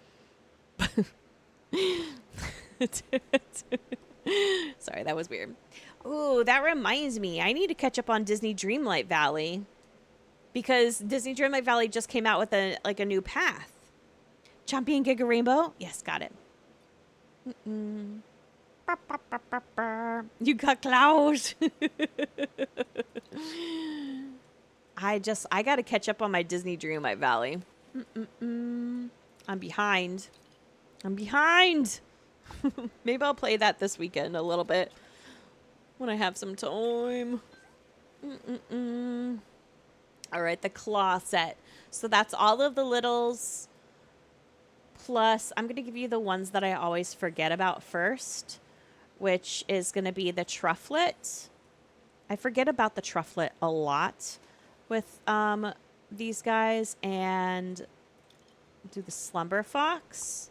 Sorry, that was weird. Ooh, that reminds me. I need to catch up on Disney Dreamlight Valley. Because Disney Dreamlight Valley just came out with a new path. Champion Giga Rainbow? Yes, got it. You got Klaus. I got to catch up on my Disney Dreamlight Valley. I'm behind. I'm behind. Maybe I'll play that this weekend a little bit when I have some time. All right, the claw set. So that's all of the littles. Plus, I'm going to give you the ones that I always forget about first, which is going to be the trufflet. I forget about the trufflet a lot with these guys. And do the slumber fox.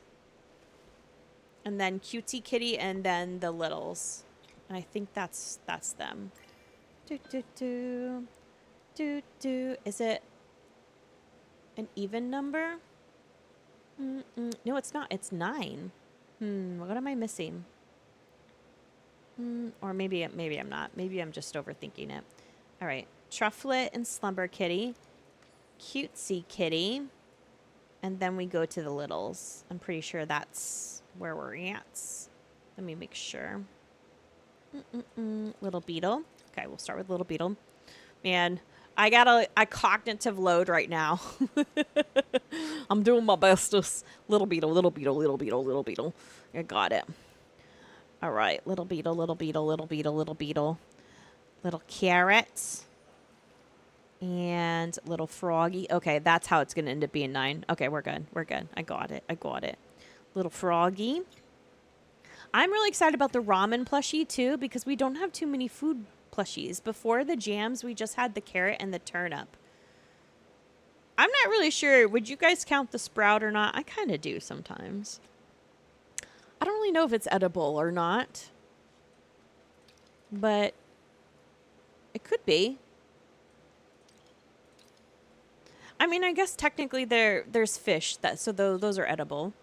And then cutie kitty and then the littles. And I think that's them. Is it an even number? No, it's not. It's 9. What am I missing? Or maybe I'm not. Maybe I'm just overthinking it. All right. Trufflet and Slumber Kitty. Cutesy Kitty. And then we go to the littles. I'm pretty sure that's where we're at. Let me make sure. Little Beetle. Okay, we'll start with Little Beetle. Man, I got a cognitive load right now. I'm doing my bestest. Little Beetle, Little Beetle, Little Beetle, Little Beetle. I got it. All right, Little Beetle, Little Beetle, Little Beetle, Little Beetle. Little Carrot. And Little Froggy. Okay, that's how it's going to end up being 9. Okay, we're good. We're good. I got it. I got it. Little Froggy. I'm really excited about the ramen plushie, too, because we don't have too many food plushies. Before the jams, we just had the carrot and the turnip. I'm not really sure. Would you guys count the sprout or not? I kind of do sometimes. I don't really know if it's edible or not. But it could be. I mean, I guess technically there's fish so those are edible.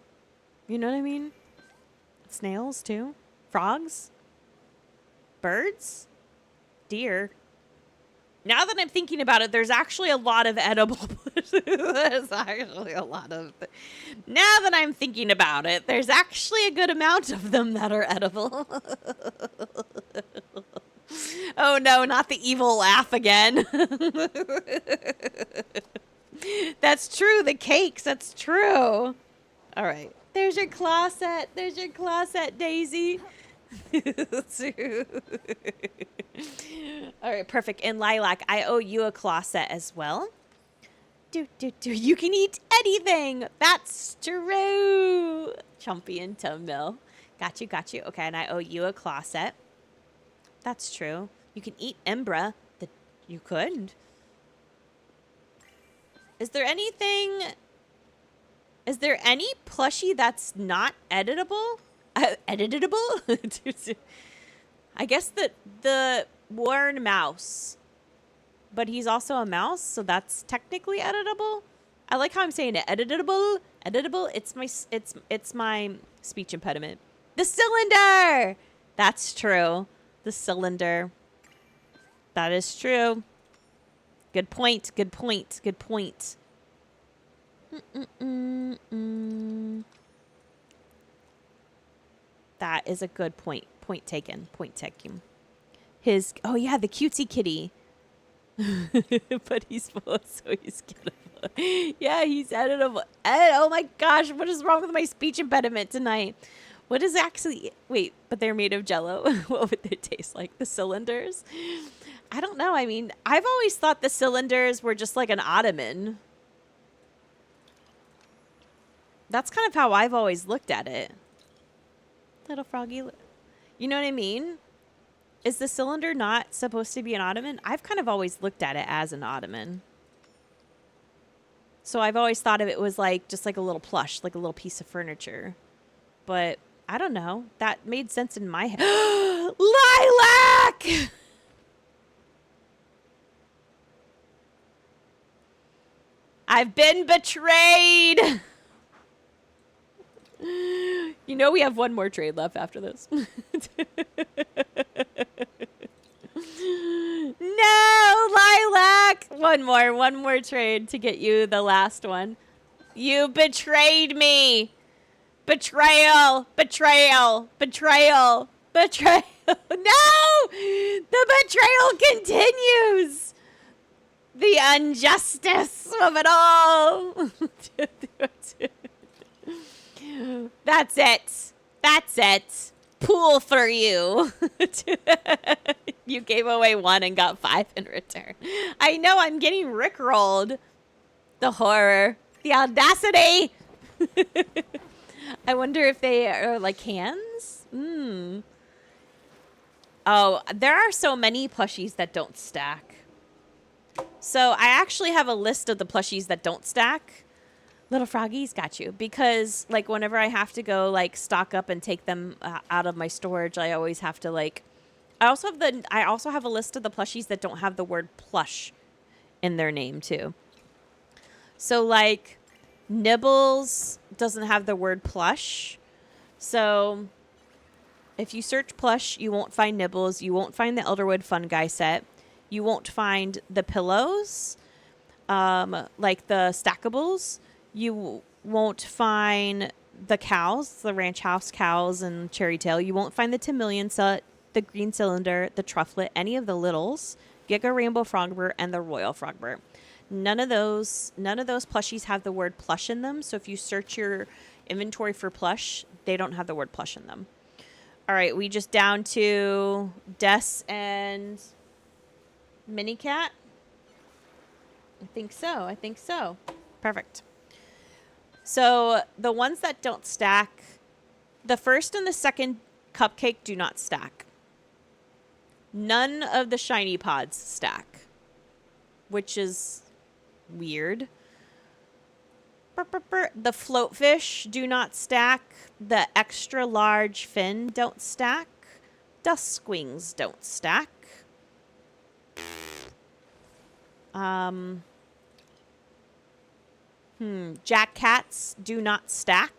You know what I mean? Snails too. Frogs. Birds. Deer. Now that I'm thinking about it, there's actually a lot of edible. There's actually a lot of. Now that I'm thinking about it, there's actually a good amount of them that are edible. Oh no, not the evil laugh again. That's true. The cakes. That's true. All right. There's your claw set. There's your claw set, Daisy. All right, perfect. And Lilac, I owe you a claw set as well. You can eat anything. That's true. Chumpy and Tummill. Got you. Okay, and I owe you a claw set. That's true. You can eat Embra. You couldn't. Is there any plushie that's not editable? Editable? I guess that the worn mouse, but he's also a mouse, so that's technically editable. I like how I'm saying it. Editable. It's my speech impediment. The cylinder. That's true. The cylinder. That is true. Good point. That is a good point. Point taken. Oh yeah, the cutesy kitty. But he's full, so he's gettable. Yeah, he's editable. Oh my gosh, what is wrong with my speech impediment tonight? What is actually... Wait, but they're made of Jell-O. What would they taste like? The cylinders? I don't know. I mean, I've always thought the cylinders were just like an ottoman. That's kind of how I've always looked at it. Little froggy. You know what I mean? Is the cylinder not supposed to be an ottoman? I've kind of always looked at it as an ottoman. So I've always thought of it was like just like a little plush, like a little piece of furniture. But I don't know. That made sense in my head. Lilac! I've been betrayed! You know we have one more trade left after this. No, Lilac! One more trade to get you the last one. You betrayed me! Betrayal! No! The betrayal continues! The injustice of it all! That's it. Pool for you. You gave away 1 and got 5 in return. I know, I'm getting rickrolled. The horror. The audacity. I wonder if they are like hands? Oh, there are so many plushies that don't stack. So I actually have a list of the plushies that don't stack. Little froggies, got you. Because like whenever I have to go like stock up and take them out of my storage, I always have to like. I also have a list of the plushies that don't have the word plush in their name too. So like Nibbles doesn't have the word plush. So if you search plush, you won't find Nibbles. You won't find the Elderwood Fungi set. You won't find the pillows, like the stackables. You won't find the cows, the Ranch House cows and Cherry Tail. You won't find the Timillion set, the Green Cylinder, the Trufflet, any of the littles, Giga Rainbow Frogbert, and the Royal Frogbert. None of those plushies have the word plush in them. So if you search your inventory for plush, they don't have the word plush in them. All right, we just down to Des and Minicat. I think so. Perfect. So the ones that don't stack, the first and the second cupcake do not stack. None of the shiny pods stack, which is weird. The floatfish do not stack. The extra large fin don't stack. Duskwings don't stack. Jack cats do not stack.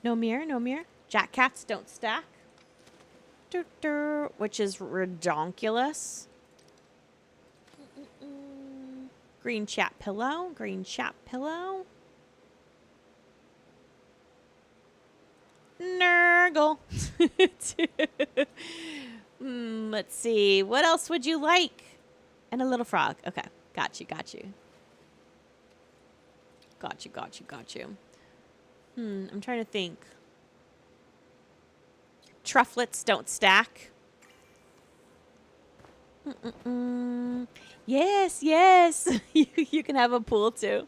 No mirror, no mirror. Jack cats don't stack. Which is redonkulous. Green chat pillow. Green chat pillow. Nurgle. Let's see. What else would you like? And a little frog. Okay. Got you, got you. Got you, got you, got you. I'm trying to think. Trufflets don't stack. Yes, yes. you can have a pool too.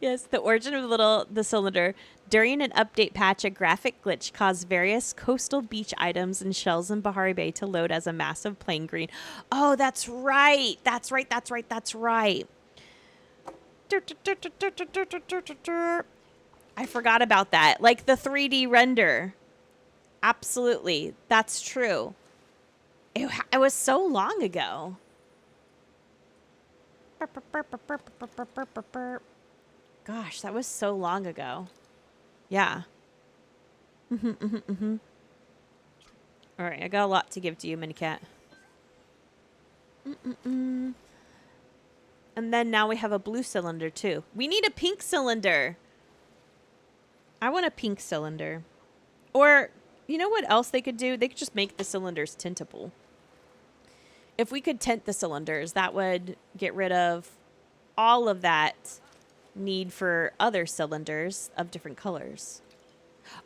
Yes, the origin of the cylinder. During an update patch, a graphic glitch caused various coastal beach items and shells in Bahari Bay to load as a massive plain green. Oh, that's right. That's right. That's right. That's right. I forgot about that. Like the 3D render. Absolutely. That's true. It was so long ago. Gosh, that was so long ago. Yeah. All right, I got a lot to give to you, Minicat. And then now we have a blue cylinder, too. We need a pink cylinder. I want a pink cylinder. Or, you know what else they could do? They could just make the cylinders tintable. If we could tint the cylinders, that would get rid of all of that need for other cylinders of different colors.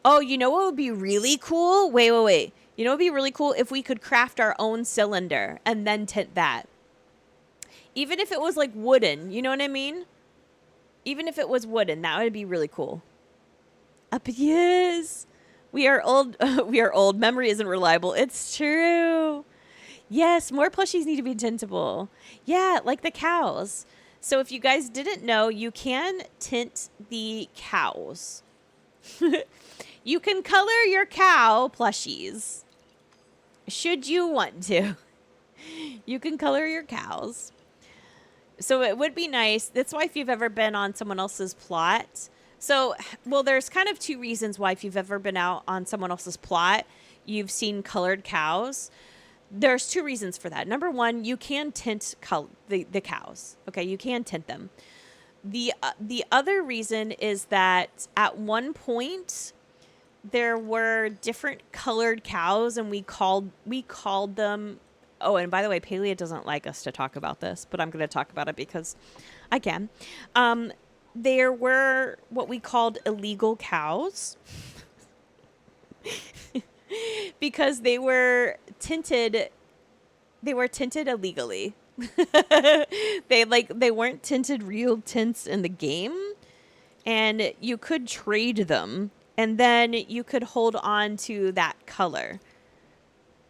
Oh, you know what would be really cool? Wait. You know what would be really cool? If we could craft our own cylinder and then tint that. Even if it was like wooden, you know what I mean? Even if it was wooden, that would be really cool. Yes. We are old. We are old. Memory isn't reliable. It's true. Yes, more plushies need to be tintable. Yeah, like the cows. So if you guys didn't know, you can tint the cows. You can color your cow plushies. Should you want to. You can color your cows. So it would be nice. That's why if you've ever been on someone else's plot. So, well, there's kind of two reasons why if you've ever been out on someone else's plot, you've seen colored cows. There's two reasons for that. Number one, you can tint the cows. Okay, you can tint them. The other reason is that at one point there were different colored cows, and we called them. Oh, and by the way, Palia doesn't like us to talk about this, but I'm going to talk about it because I can. There were what we called illegal cows. Because they were tinted illegally. They weren't tinted real tints in the game, and you could trade them, and then you could hold on to that color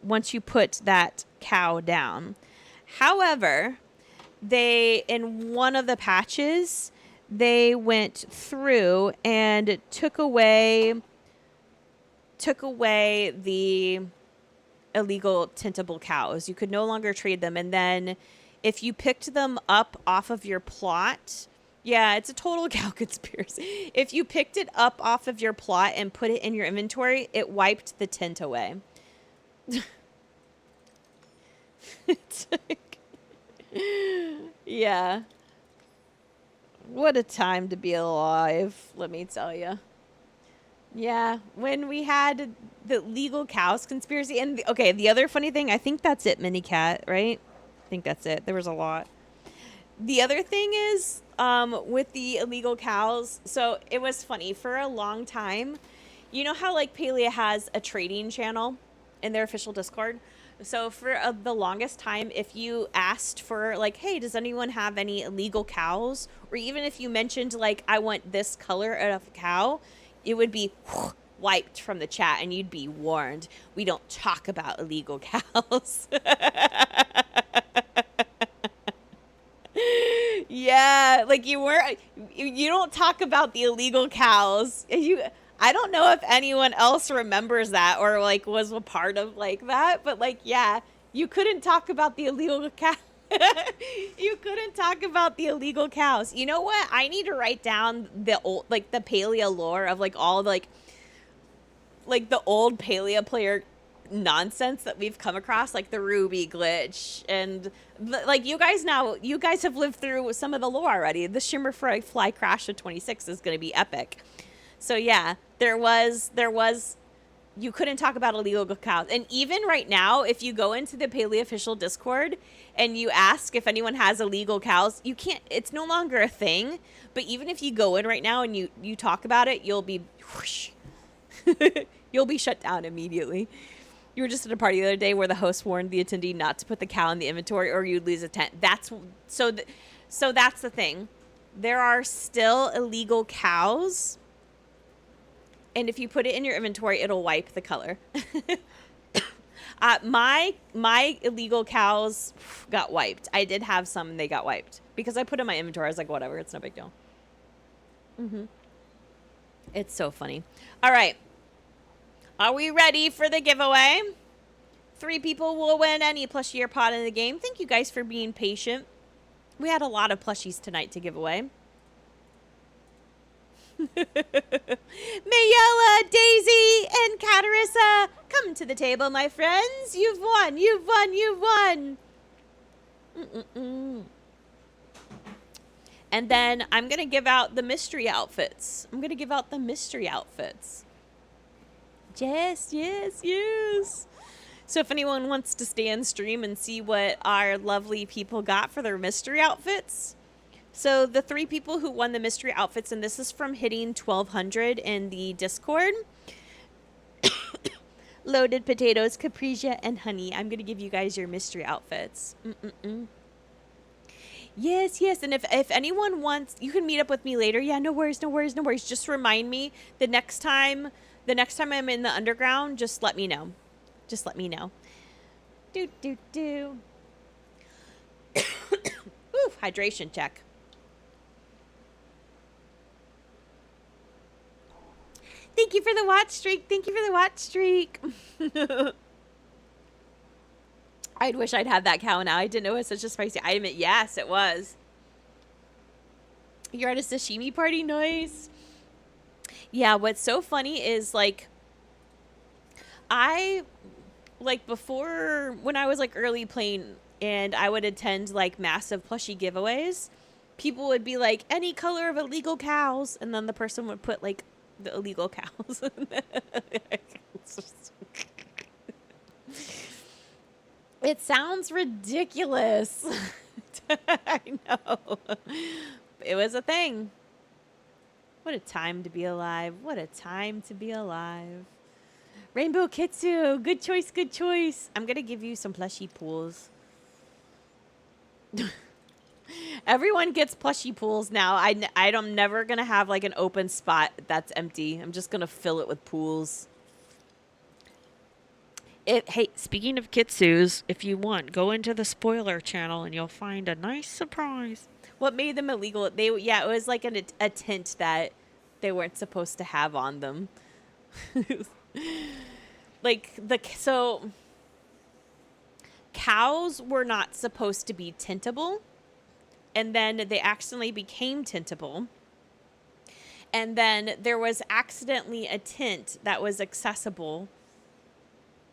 once you put that cow down. However, in one of the patches, they went through and took away the illegal tintable cows. You could no longer trade them. And then if you picked them up off of your plot, yeah, it's a total cow conspiracy. If you picked it up off of your plot and put it in your inventory, it wiped the tint away. It's like, yeah. What a time to be alive, let me tell you. Yeah, when we had the legal cows conspiracy. And, okay, the other funny thing, I think that's it, Mini Cat, right? I think that's it. There was a lot. The other thing is, with the illegal cows, so it was funny. For a long time, you know how, like, Palia has a trading channel in their official Discord? So for the longest time, if you asked for, like, hey, does anyone have any illegal cows? Or even if you mentioned, like, I want this color of cow, it would be wiped from the chat, and you'd be warned. We don't talk about illegal cows. Yeah, like you don't talk about the illegal cows. I don't know if anyone else remembers that or like was a part of like that, but like, yeah, you couldn't talk about the illegal cows. You couldn't talk about the illegal cows. You know what? I need to write down the old, like the Palia lore of like all like the old Palia player nonsense that we've come across, like the Ruby glitch and like you guys have lived through some of the lore already. The Shimmer Fly crash of 26 is going to be epic. So yeah, there was you couldn't talk about illegal cows. And even right now, if you go into the Paley official Discord and you ask if anyone has illegal cows, you can't, it's no longer a thing. But even if you go in right now and you talk about it, you'll be whoosh, you'll be shut down immediately. You were just at a party the other day where the host warned the attendee not to put the cow in the inventory or you'd lose a tent. So that's the thing. There are still illegal cows. And if you put it in your inventory, it'll wipe the color. My illegal cows got wiped. I did have some and they got wiped. Because I put in my inventory. I was like, whatever, it's no big deal. It's so funny. All right. Are we ready for the giveaway? 3 people will win any plushie or pod in the game. Thank you guys for being patient. We had a lot of plushies tonight to give away. Mayella, Daisy, and Catarissa, come to the table, my friends. You've won. And then I'm going to give out the mystery outfits. Yes. So if anyone wants to stay on stream and see what our lovely people got for their mystery outfits. So the 3 people who won the mystery outfits, and this is from hitting 1200 in the Discord. Loaded potatoes, capriccia, and honey. I'm going to give you guys your mystery outfits. Yes. And if anyone wants, you can meet up with me later. Yeah, no worries. Just remind me the next time I'm in the underground, just let me know. Do. Ooh, hydration check. Thank you for the watch streak. I wish I'd had that cow now. I didn't know it was such a spicy item. Yes, it was. You're at a sashimi party? Nice. Yeah, what's so funny is, like, before, when I was, like, early playing and I would attend, like, massive plushie giveaways, people would be like, any color of illegal cows, and then the person would put, like, the illegal cows. It sounds ridiculous. I know. It was a thing. What a time to be alive. Rainbow Kitsu. Good choice. I'm going to give you some plushie pools. Everyone gets plushie pools now. I'm never going to have like an open spot that's empty. I'm just going to fill it with pools. Hey, speaking of kitsus, if you want, go into the spoiler channel and you'll find a nice surprise. What made them illegal? It was like a tint that they weren't supposed to have on them. So cows were not supposed to be tintable, and then they accidentally became tintable. And then there was accidentally a tint that was accessible,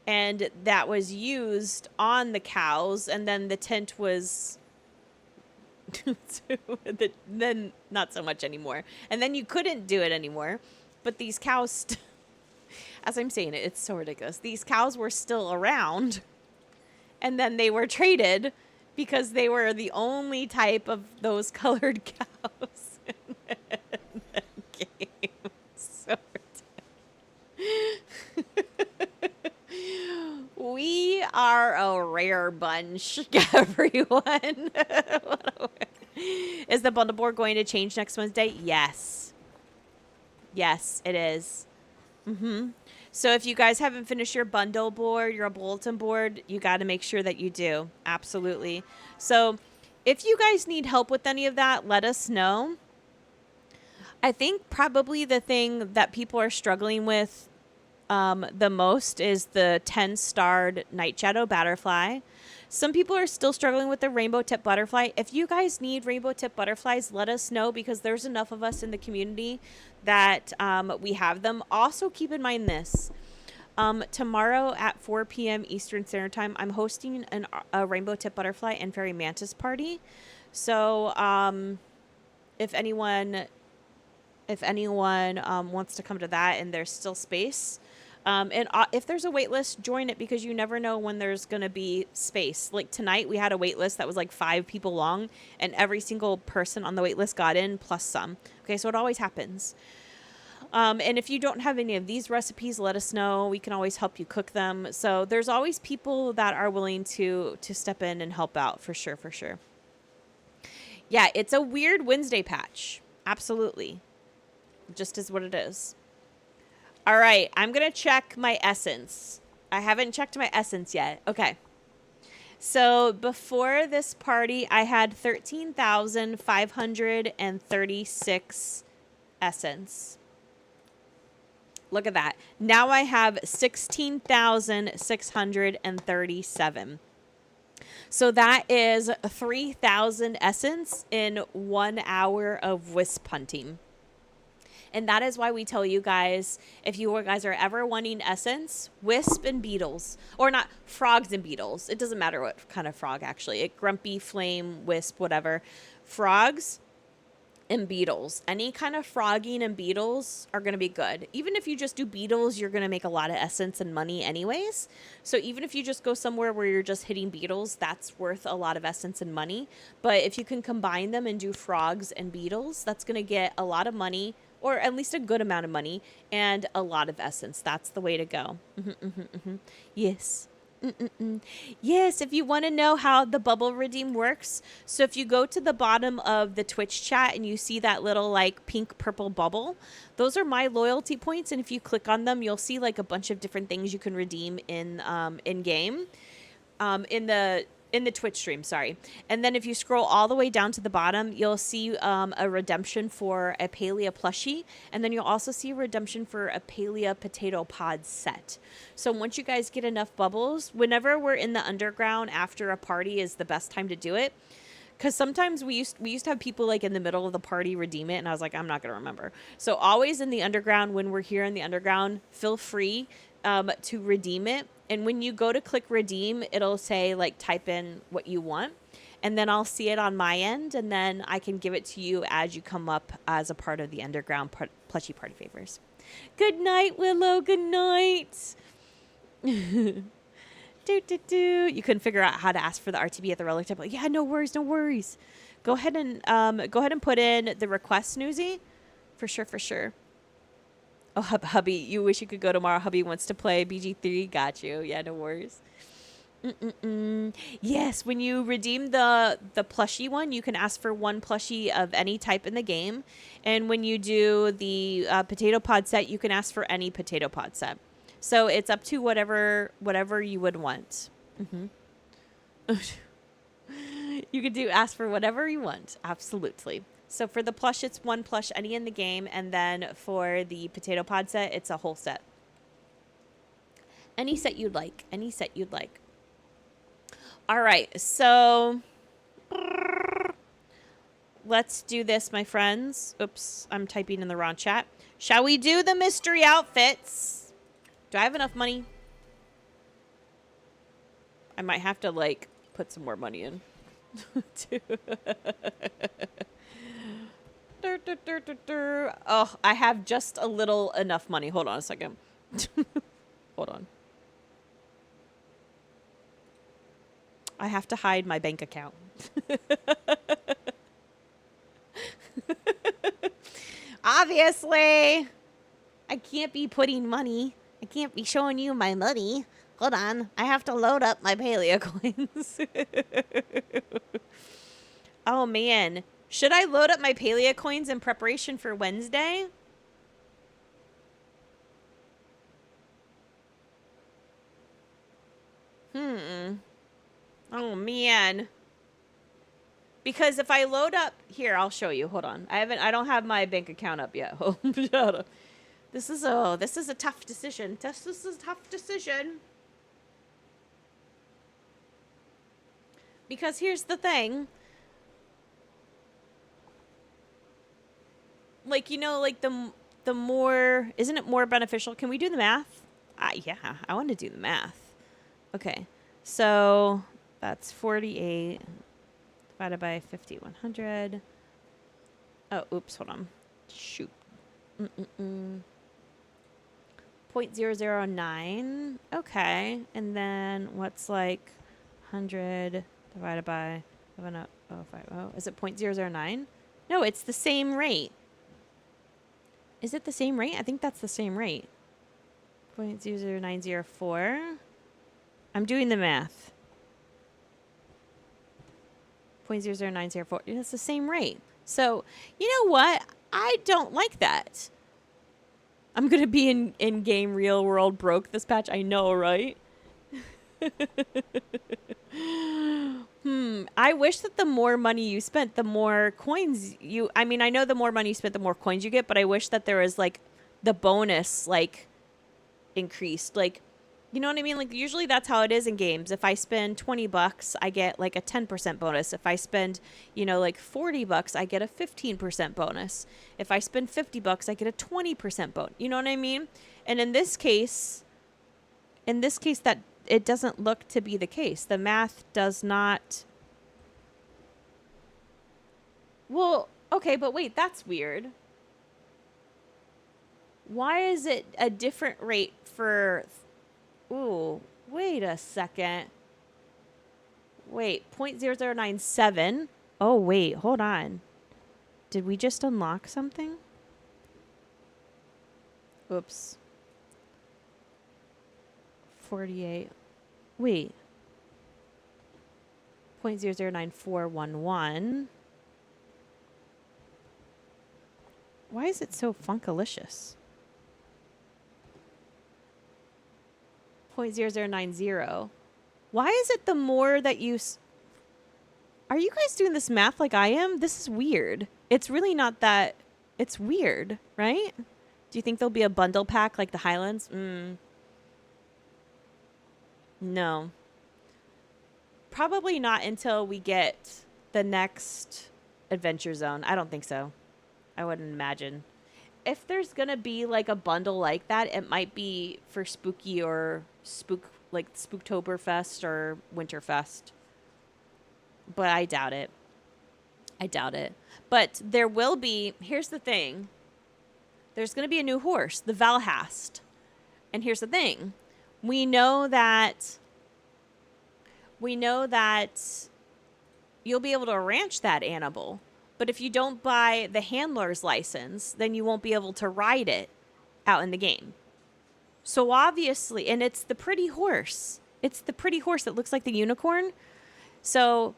and that was used on the cows, and then the tint was then not so much anymore. And then you couldn't do it anymore. But these cows, as I'm saying it, it's so ridiculous. These cows were still around, and then they were traded because they were the only type of those colored cows in the game. So we are a rare bunch, everyone. Is the bundle board going to change next Wednesday? Yes. Yes, it is. So if you guys haven't finished your bundle board, your bulletin board, you got to make sure that you do. Absolutely. So if you guys need help with any of that, let us know. I think probably the thing that people are struggling with the most is the 10-starred Night Shadow Batterfly. Some people are still struggling with the rainbow tip butterfly. If you guys need rainbow tip butterflies, let us know, because there's enough of us in the community that we have them. Also, keep in mind this. Tomorrow at 4 p.m. Eastern Standard Time, I'm hosting a rainbow tip butterfly and fairy mantis party. So if anyone wants to come to that and there's still space, and if there's a wait list, join it, because you never know when there's going to be space. Like tonight, we had a wait list that was like 5 people long, and every single person on the wait list got in, plus some. Okay, so it always happens. And if you don't have any of these recipes, let us know. We can always help you cook them. So there's always people that are willing to step in and help out, for sure, for sure. Yeah, it's a weird Wednesday patch. Absolutely. Just is what it is. All right, I'm going to check my essence. I haven't checked my essence yet. Okay. So before this party, I had 13,536 essence. Look at that. Now I have 16,637. So that is 3,000 essence in 1 hour of wisp hunting. And that is why we tell you guys, if you guys are ever wanting essence, wisp and beetles, or not, frogs and beetles. It doesn't matter what kind of frog, actually. Grumpy, flame, wisp, whatever. Frogs and beetles. Any kind of frogging and beetles are going to be good. Even if you just do beetles, you're going to make a lot of essence and money anyways. So even if you just go somewhere where you're just hitting beetles, that's worth a lot of essence and money. But if you can combine them and do frogs and beetles, that's going to get a lot of money, or at least a good amount of money, and a lot of essence. That's the way to go. Yes. Yes, if you want to know how the bubble redeem works, so if you go to the bottom of the Twitch chat and you see that little like pink purple bubble, those are my loyalty points, and if you click on them, you'll see like a bunch of different things you can redeem in game, in the Twitch stream, sorry. And then if you scroll all the way down to the bottom, you'll see a redemption for a Palia plushie. And then you'll also see a redemption for a Palia potato pod set. So once you guys get enough bubbles, whenever we're in the underground after a party is the best time to do it. Because sometimes we used to have people like in the middle of the party redeem it. And I was like, I'm not going to remember. So always in the underground, when we're here in the underground, feel free to redeem it. And when you go to click redeem, it'll say like type in what you want, and then I'll see it on my end, and then I can give it to you as you come up as a part of the underground plushie party favors. Good night, Willow. Good night. You couldn't figure out how to ask for the RTB at the relic temple. Yeah, no worries, no worries. Go ahead and put in the request, Snoozy, for sure, for sure. Oh, hubby, you wish you could go tomorrow. Hubby wants to play BG3. Got you. Yeah, no worries. Yes, when you redeem the plushie one, you can ask for 1 plushie of any type in the game. And when you do the potato pod set, you can ask for any potato pod set. So it's up to whatever you would want. You could ask for whatever you want. Absolutely. So for the plush, it's 1 plush, any in the game. And then for the potato pod set, it's a whole set. Any set you'd like. Any set you'd like. All right. So let's do this, my friends. Oops, I'm typing in the wrong chat. Shall we do the mystery outfits? Do I have enough money? I might have to, like, put some more money in. Oh, I have just a little enough money. Hold on a second. Hold on. I have to hide my bank account. Obviously. I can't be putting money. I can't be showing you my money. Hold on. I have to load up my Palia coins. Oh, man. Should I load up my Palia coins in preparation for Wednesday? Oh, man. Because if I load up... Here, I'll show you. Hold on. I don't have my bank account up yet. Shut up. This is a tough decision. This is a tough decision. Because here's the thing. Like, you know, like the more, isn't it more beneficial? Can we do the math? Yeah, I want to do the math. Okay. So that's 48 divided by 5100. Oh, oops, hold on. Shoot. 0.009. Okay. And then what's like 100 divided by 70050? Is it 0.009? No, it's the same rate. Is it the same rate? I think that's the same rate. 0.00904. I'm doing the math. 0.00904. It's the same rate. So, you know what? I don't like that. I'm going to be in game real world broke this patch. I know, right? I wish that the more money you spent, the more coins you... I mean, I know the more money you spent, the more coins you get, but I wish that there was, like, the bonus, like, increased. Like, you know what I mean? Like, usually that's how it is in games. If I spend $20, I get, like, a 10% bonus. If I spend, you know, like, $40, I get a 15% bonus. If I spend $50, I get a 20% bonus. You know what I mean? And in this case, that it doesn't look to be the case. The math does not... Well, okay, but wait, that's weird. Why is it a different rate for... Ooh, wait a second. Wait, 0.0097. Oh, wait, hold on. Did we just unlock something? Oops. 48. Wait. 0.009411. Why is it so funkalicious? 0.0090. Why is it the more that you... Are you guys doing this math like I am? This is weird. It's really not that... It's weird, right? Do you think there'll be a bundle pack like the Highlands? No. Probably not until we get the next Adventure Zone. I don't think so. I wouldn't imagine. If there's gonna be like a bundle like that, it might be for Spooky or like Spooktoberfest or Winterfest. But I doubt it. I doubt it. But there will be, here's the thing. There's gonna be a new horse, the Valhast. And here's the thing. We know that you'll be able to ranch that animal. But if you don't buy the handler's license, then you won't be able to ride it out in the game. So obviously, and it's the pretty horse. It's the pretty horse that looks like the unicorn. So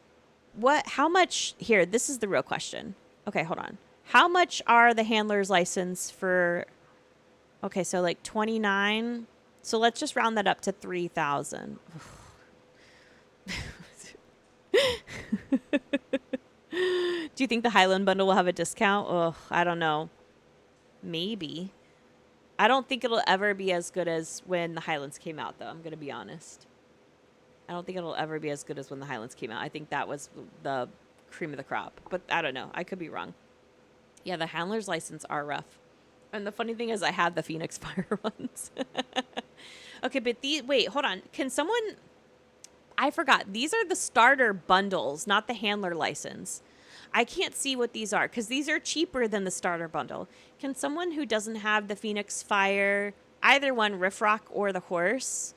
how much, here, this is the real question. Okay, hold on. How much are the handler's license for, okay, so like 29. So let's just round that up to 3,000. Do you think the Highland bundle will have a discount? Ugh, I don't know. Maybe. I don't think it'll ever be as good as when the Highlands came out, though. I'm going to be honest. I don't think it'll ever be as good as when the Highlands came out. I think that was the cream of the crop. But I don't know. I could be wrong. Yeah, the handler's license are rough. And the funny thing is I had the Phoenix Fire ones. Okay, but wait, hold on. Can someone... I forgot. These are the starter bundles, not the handler license. I can't see what these are because these are cheaper than the starter bundle. Can someone who doesn't have the Phoenix Fire, either one, Riffrock or the horse,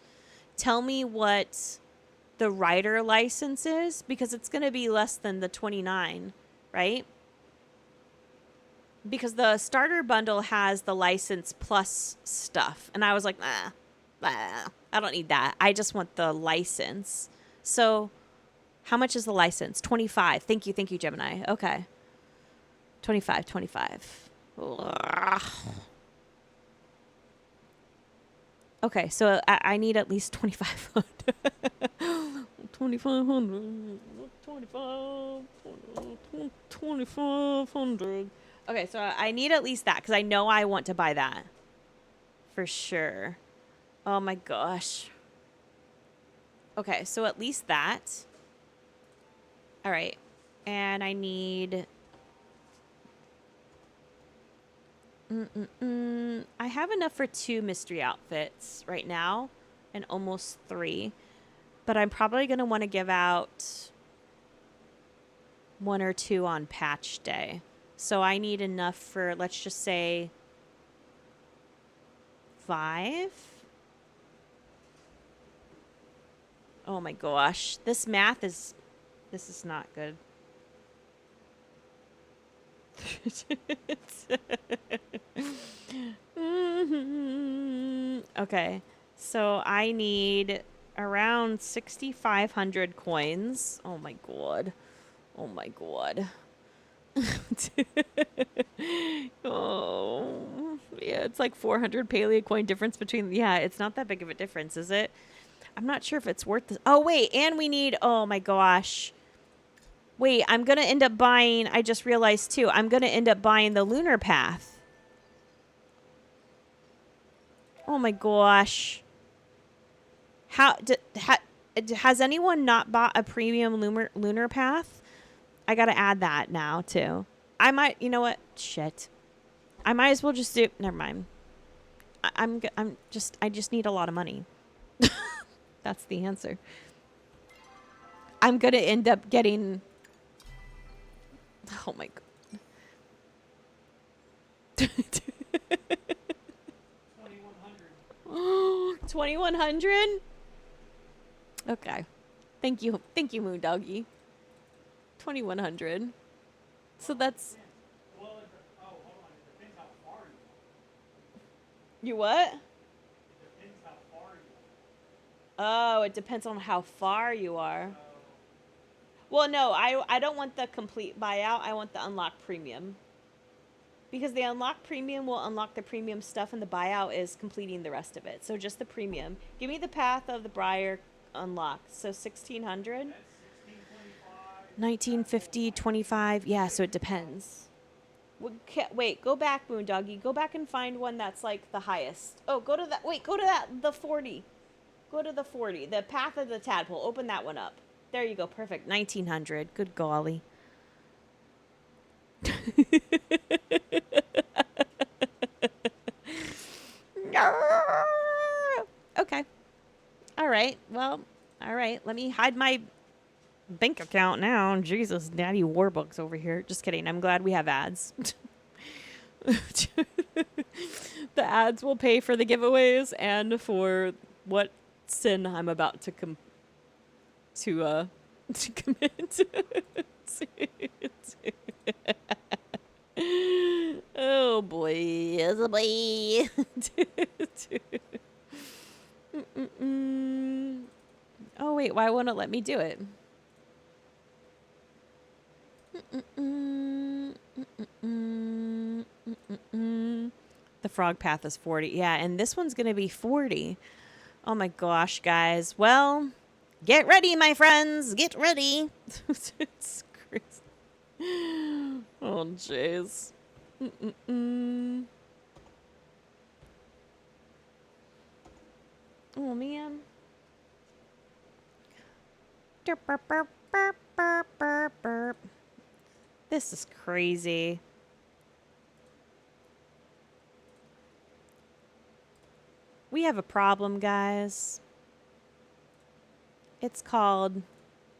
tell me what the rider license is? Because it's going to be less than the 29, right? Because the starter bundle has the license plus stuff. And I was like, I don't need that. I just want the license. So how much is the license? 25. Thank you, Gemini. Okay. 25. Ugh. Okay, so I need at least 2,500. 2,500. 2,500. Okay, so I need at least that because I know I want to buy that. For sure. Oh my gosh. Okay, so at least that. All right. And I need... I have enough for 2 mystery outfits right now and almost 3. But I'm probably going to want to give out 1 or 2 on patch day. So I need enough for, let's just say, 5. Oh my gosh. This math is... This is not good. Okay. So I need around 6,500 coins. Oh my god. Oh my god. Oh. Yeah, it's like 400 Palia coin difference between... Yeah, it's not that big of a difference, is it? I'm not sure if it's worth this. Oh, wait. And we need... Oh my gosh. Wait, I'm going to end up buying... I just realized, too. I'm going to end up buying the lunar path. Oh, my gosh. Has anyone not bought a premium lunar path? I got to add that now, too. I might... You know what? Shit. I might as well just do... Never mind. I just need a lot of money. That's the answer. I'm going to end up getting... Oh my god. 2,100. 2,100? Okay. Thank you, Moon Doggy. 2,100. So that's... Well, hold on. It depends how far You what? It depends how far you Oh, it depends on how far you are. Well, no, I don't want the complete buyout. I want the unlock premium. Because the unlock premium will unlock the premium stuff, and the buyout is completing the rest of it. So just the premium. Give me the path of the Briar unlock. So 1,600? 1950, 25. Yeah, so it depends. Wait, go back, Moondoggy. Go back and find one that's like the highest. Oh, go to that. Wait, go to that. The 40. Go to the 40. The path of the tadpole. Open that one up. There you go. Perfect. 1,900. Good golly. Okay. All right. Well, all right. Let me hide my bank account now. Jesus, Daddy Warbucks over here. Just kidding. I'm glad we have ads. The ads will pay for the giveaways and for what sin I'm about to commit. Oh boy, oh boy. Oh wait, why won't it let me do it? The frog path is 40. Yeah, and this one's gonna be 40. Oh my gosh, guys. Well, get ready, my friends. Get ready. It's crazy. Oh, jeez. Oh, man. This is crazy. We have a problem, guys. It's called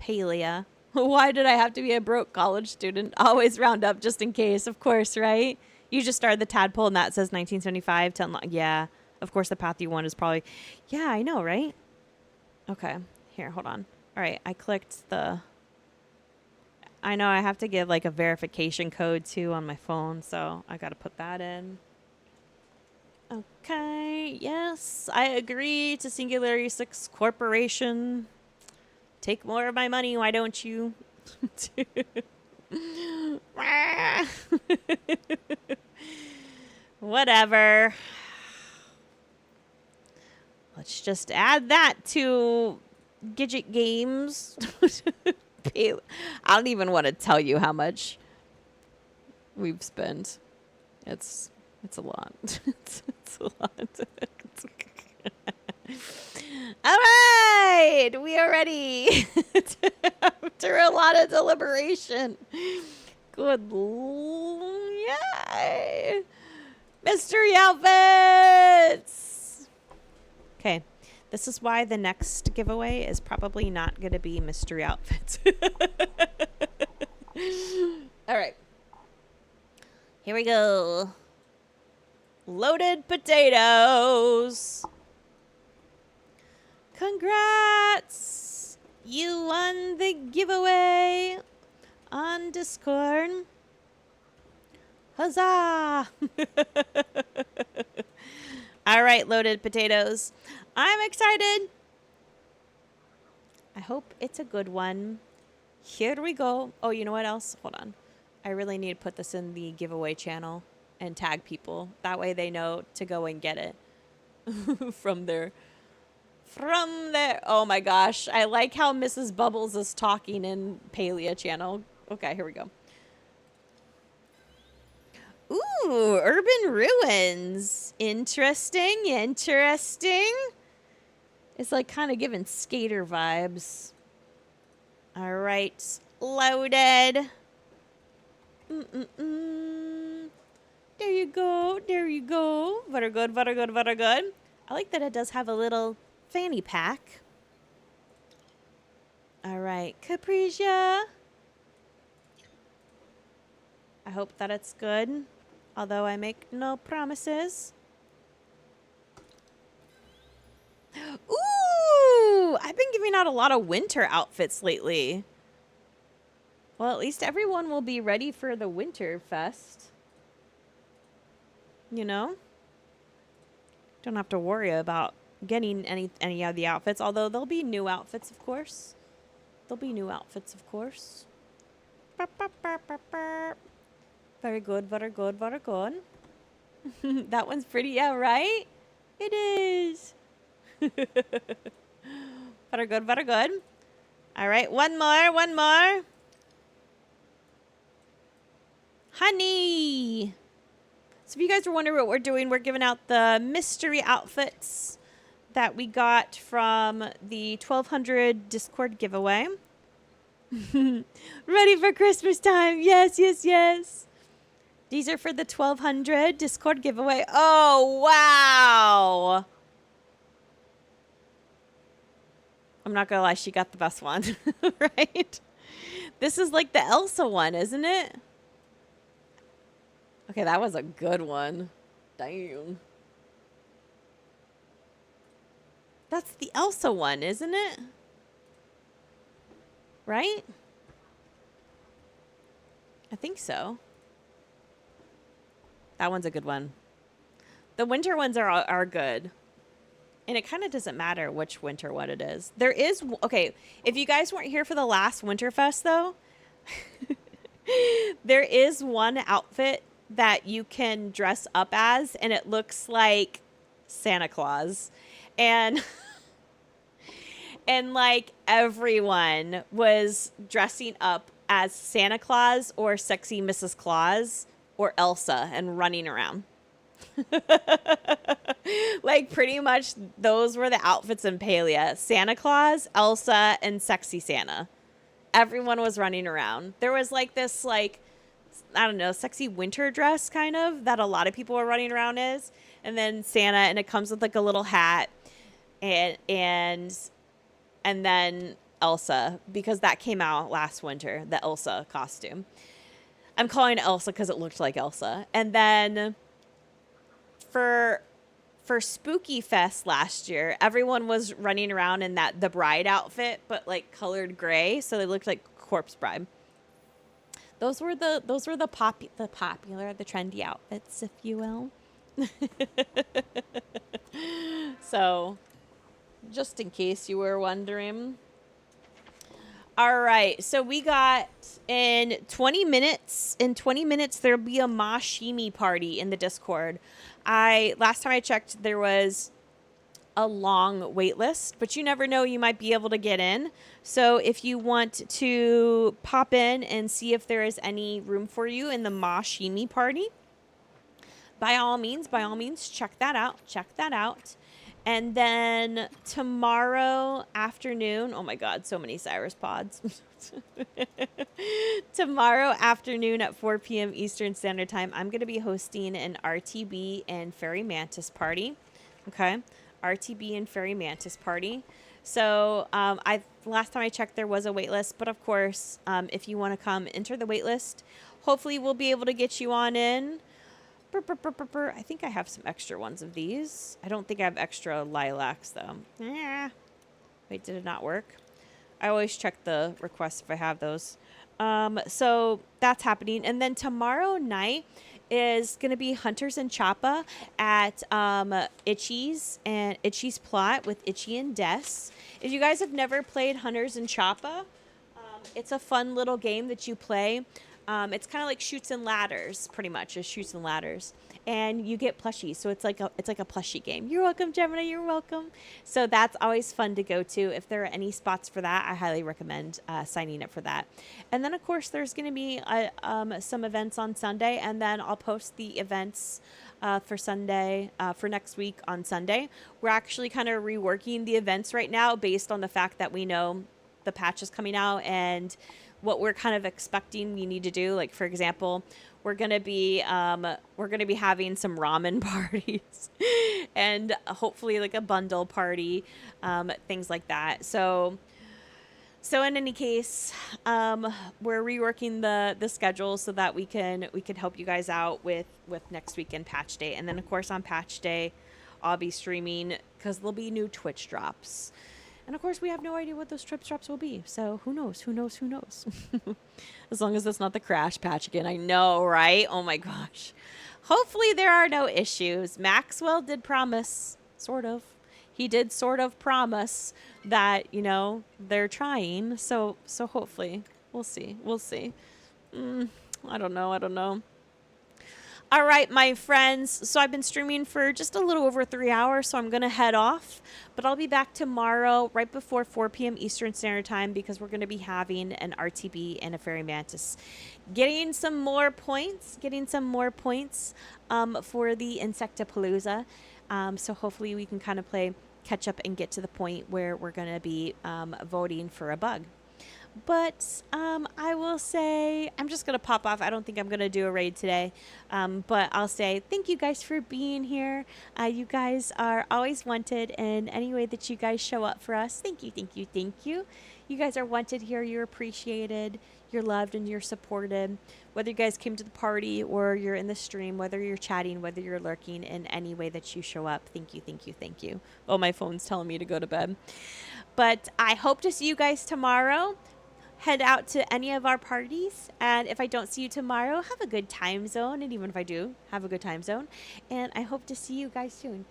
Palia. Why did I have to be a broke college student? Always round up just in case, of course, right? You just started the tadpole and that says 1975 to unlock. Yeah, of course the path you want is probably... Yeah, I know, right? Okay, here, hold on. All right, I clicked the... I know I have to give like a verification code too on my phone, so I got to put that in. Okay, yes, I agree to Singularity 6 Corporation. Take more of my money, why don't you? Whatever. Let's just add that to Gidget Games. I don't even want to tell you how much we've spent. It's a lot. It's a lot. All right. right, we are ready after a lot of deliberation. Yay! Mystery outfits! Okay, this is why the next giveaway is probably not going to be mystery outfits. All right. Here we go. Loaded potatoes. Congrats! You won the giveaway on Discord. Huzzah! All right, loaded potatoes. I'm excited. I hope it's a good one. Here we go. Oh, you know what else? Hold on. I really need to put this in the giveaway channel and tag people. That way they know to go and get it from there. From there. Oh my gosh. I like how Mrs. Bubbles is talking in Palia channel. Okay, here we go. Ooh, urban ruins. Interesting. Interesting. It's like kind of giving skater vibes. All right. Loaded. There you go. There you go. Very good. Very good. Very good. I like that it does have a little fanny pack. All right. Capricia. I hope that it's good. Although I make no promises. Ooh! I've been giving out a lot of winter outfits lately. Well, at least everyone will be ready for the winter fest. You know? Don't have to worry about getting any of the outfits. Although there'll be new outfits, of course. There'll be new outfits, of course. Very good, very good, very good. That one's pretty, yeah, right? It is. Very good, very good. All right, one more, one more. Honey. So if you guys were wondering what we're doing, we're giving out the mystery outfits that we got from the 1200 Discord giveaway. Ready for Christmas time. Yes, yes, yes. These are for the 1200 Discord giveaway. Oh, wow. I'm not going to lie. She got the best one, right? This is like the Elsa one, isn't it? Okay, that was a good one. Damn. That's the Elsa one, isn't it? Right? I think so. That one's a good one. The winter ones are good. And it kind of doesn't matter which winter one it is. There is... Okay, if you guys weren't here for the last Winterfest, though, there is one outfit that you can dress up as, and it looks like Santa Claus. And... and, like, everyone was dressing up as Santa Claus or Sexy Mrs. Claus or Elsa and running around. Like, pretty much those were the outfits in Palia. Santa Claus, Elsa, and Sexy Santa. Everyone was running around. There was, like, this, like, I don't know, sexy winter dress, kind of, that a lot of people were running around as. And then Santa, and it comes with, like, a little hat. And then Elsa, because that came out last winter, the Elsa costume. I'm calling it Elsa because it looked like Elsa. And then for Spooky Fest last year, everyone was running around in the bride outfit, but like colored gray, so they looked like Corpse Bride. Those were the popular, the trendy outfits, if you will. So, just in case you were wondering. All right, so we got in 20 minutes. In 20 minutes, there'll be a Mashimi party in the Discord. Last time I checked, there was a long wait list, but you never know, you might be able to get in. So if you want to pop in and see if there is any room for you in the by all means, check that out. And then tomorrow afternoon, oh my God, so many Cyrus pods. Tomorrow afternoon at 4 p.m. Eastern Standard Time, I'm going to be hosting an RTB and Fairy Mantis party. Okay, RTB and Fairy Mantis party. So last time I checked, there was a wait list, but of course, if you want to come, enter the wait list. Hopefully, we'll be able to get you on in. I think I have some extra ones of these. I don't think I have extra lilacs though. Wait, did it not work? I always check the requests if I have those. So that's happening. And then tomorrow night is going to be Hunters and Choppa at Itchy's plot with Itchy and Des. If you guys have never played Hunters and Choppa, it's a fun little game that you play. It's kind of like Shoots and Ladders, pretty much, just Shoots and Ladders. And you get plushies, so it's like a plushie game. You're welcome, Gemini, you're welcome. So that's always fun to go to. If there are any spots for that, I highly recommend signing up for that. And then, of course, there's going to be some events on Sunday, and then I'll post the events for Sunday, for next week on Sunday. We're actually kind of reworking the events right now based on the fact that we know the patch is coming out and what we're kind of expecting we need to do. Like, for example, we're gonna be having some ramen parties and hopefully like a bundle party, things like that. So in any case, we're reworking the schedule so that we can help you guys out with next weekend patch day. And then of course on patch day, I'll be streaming because there'll be new Twitch drops. And of course, we have no idea what those Twitch drops will be. So who knows? Who knows? Who knows? As long as it's not the crash patch again. I know, right? Oh my gosh. Hopefully there are no issues. Maxwell did promise, sort of. He did sort of promise that, you know, they're trying. So hopefully. We'll see. We'll see. I don't know. All right, my friends. So I've been streaming for just a little over 3 hours, so I'm going to head off. But I'll be back tomorrow right before 4 p.m. Eastern Standard Time because we're going to be having an RTB and a Fairy Mantis. Getting some more points for the Insectapalooza. So hopefully we can kind of play catch up and get to the point where we're going to be voting for a bug. But I will say, I'm just going to pop off. I don't think I'm going to do a raid today. But I'll say thank you guys for being here. You guys are always wanted in any way that you guys show up for us. Thank you, thank you, thank you. You guys are wanted here. You're appreciated. You're loved and you're supported. Whether you guys came to the party or you're in the stream, whether you're chatting, whether you're lurking, in any way that you show up. Thank you, thank you, thank you. Oh, my phone's telling me to go to bed. But I hope to see you guys tomorrow. Head out to any of our parties, and if I don't see you tomorrow, have a good time zone, and even if I do, have a good time zone, and I hope to see you guys soon.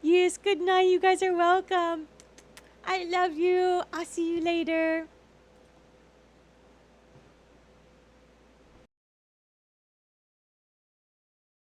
Yes, good night. You guys are welcome. I love you. I'll see you later.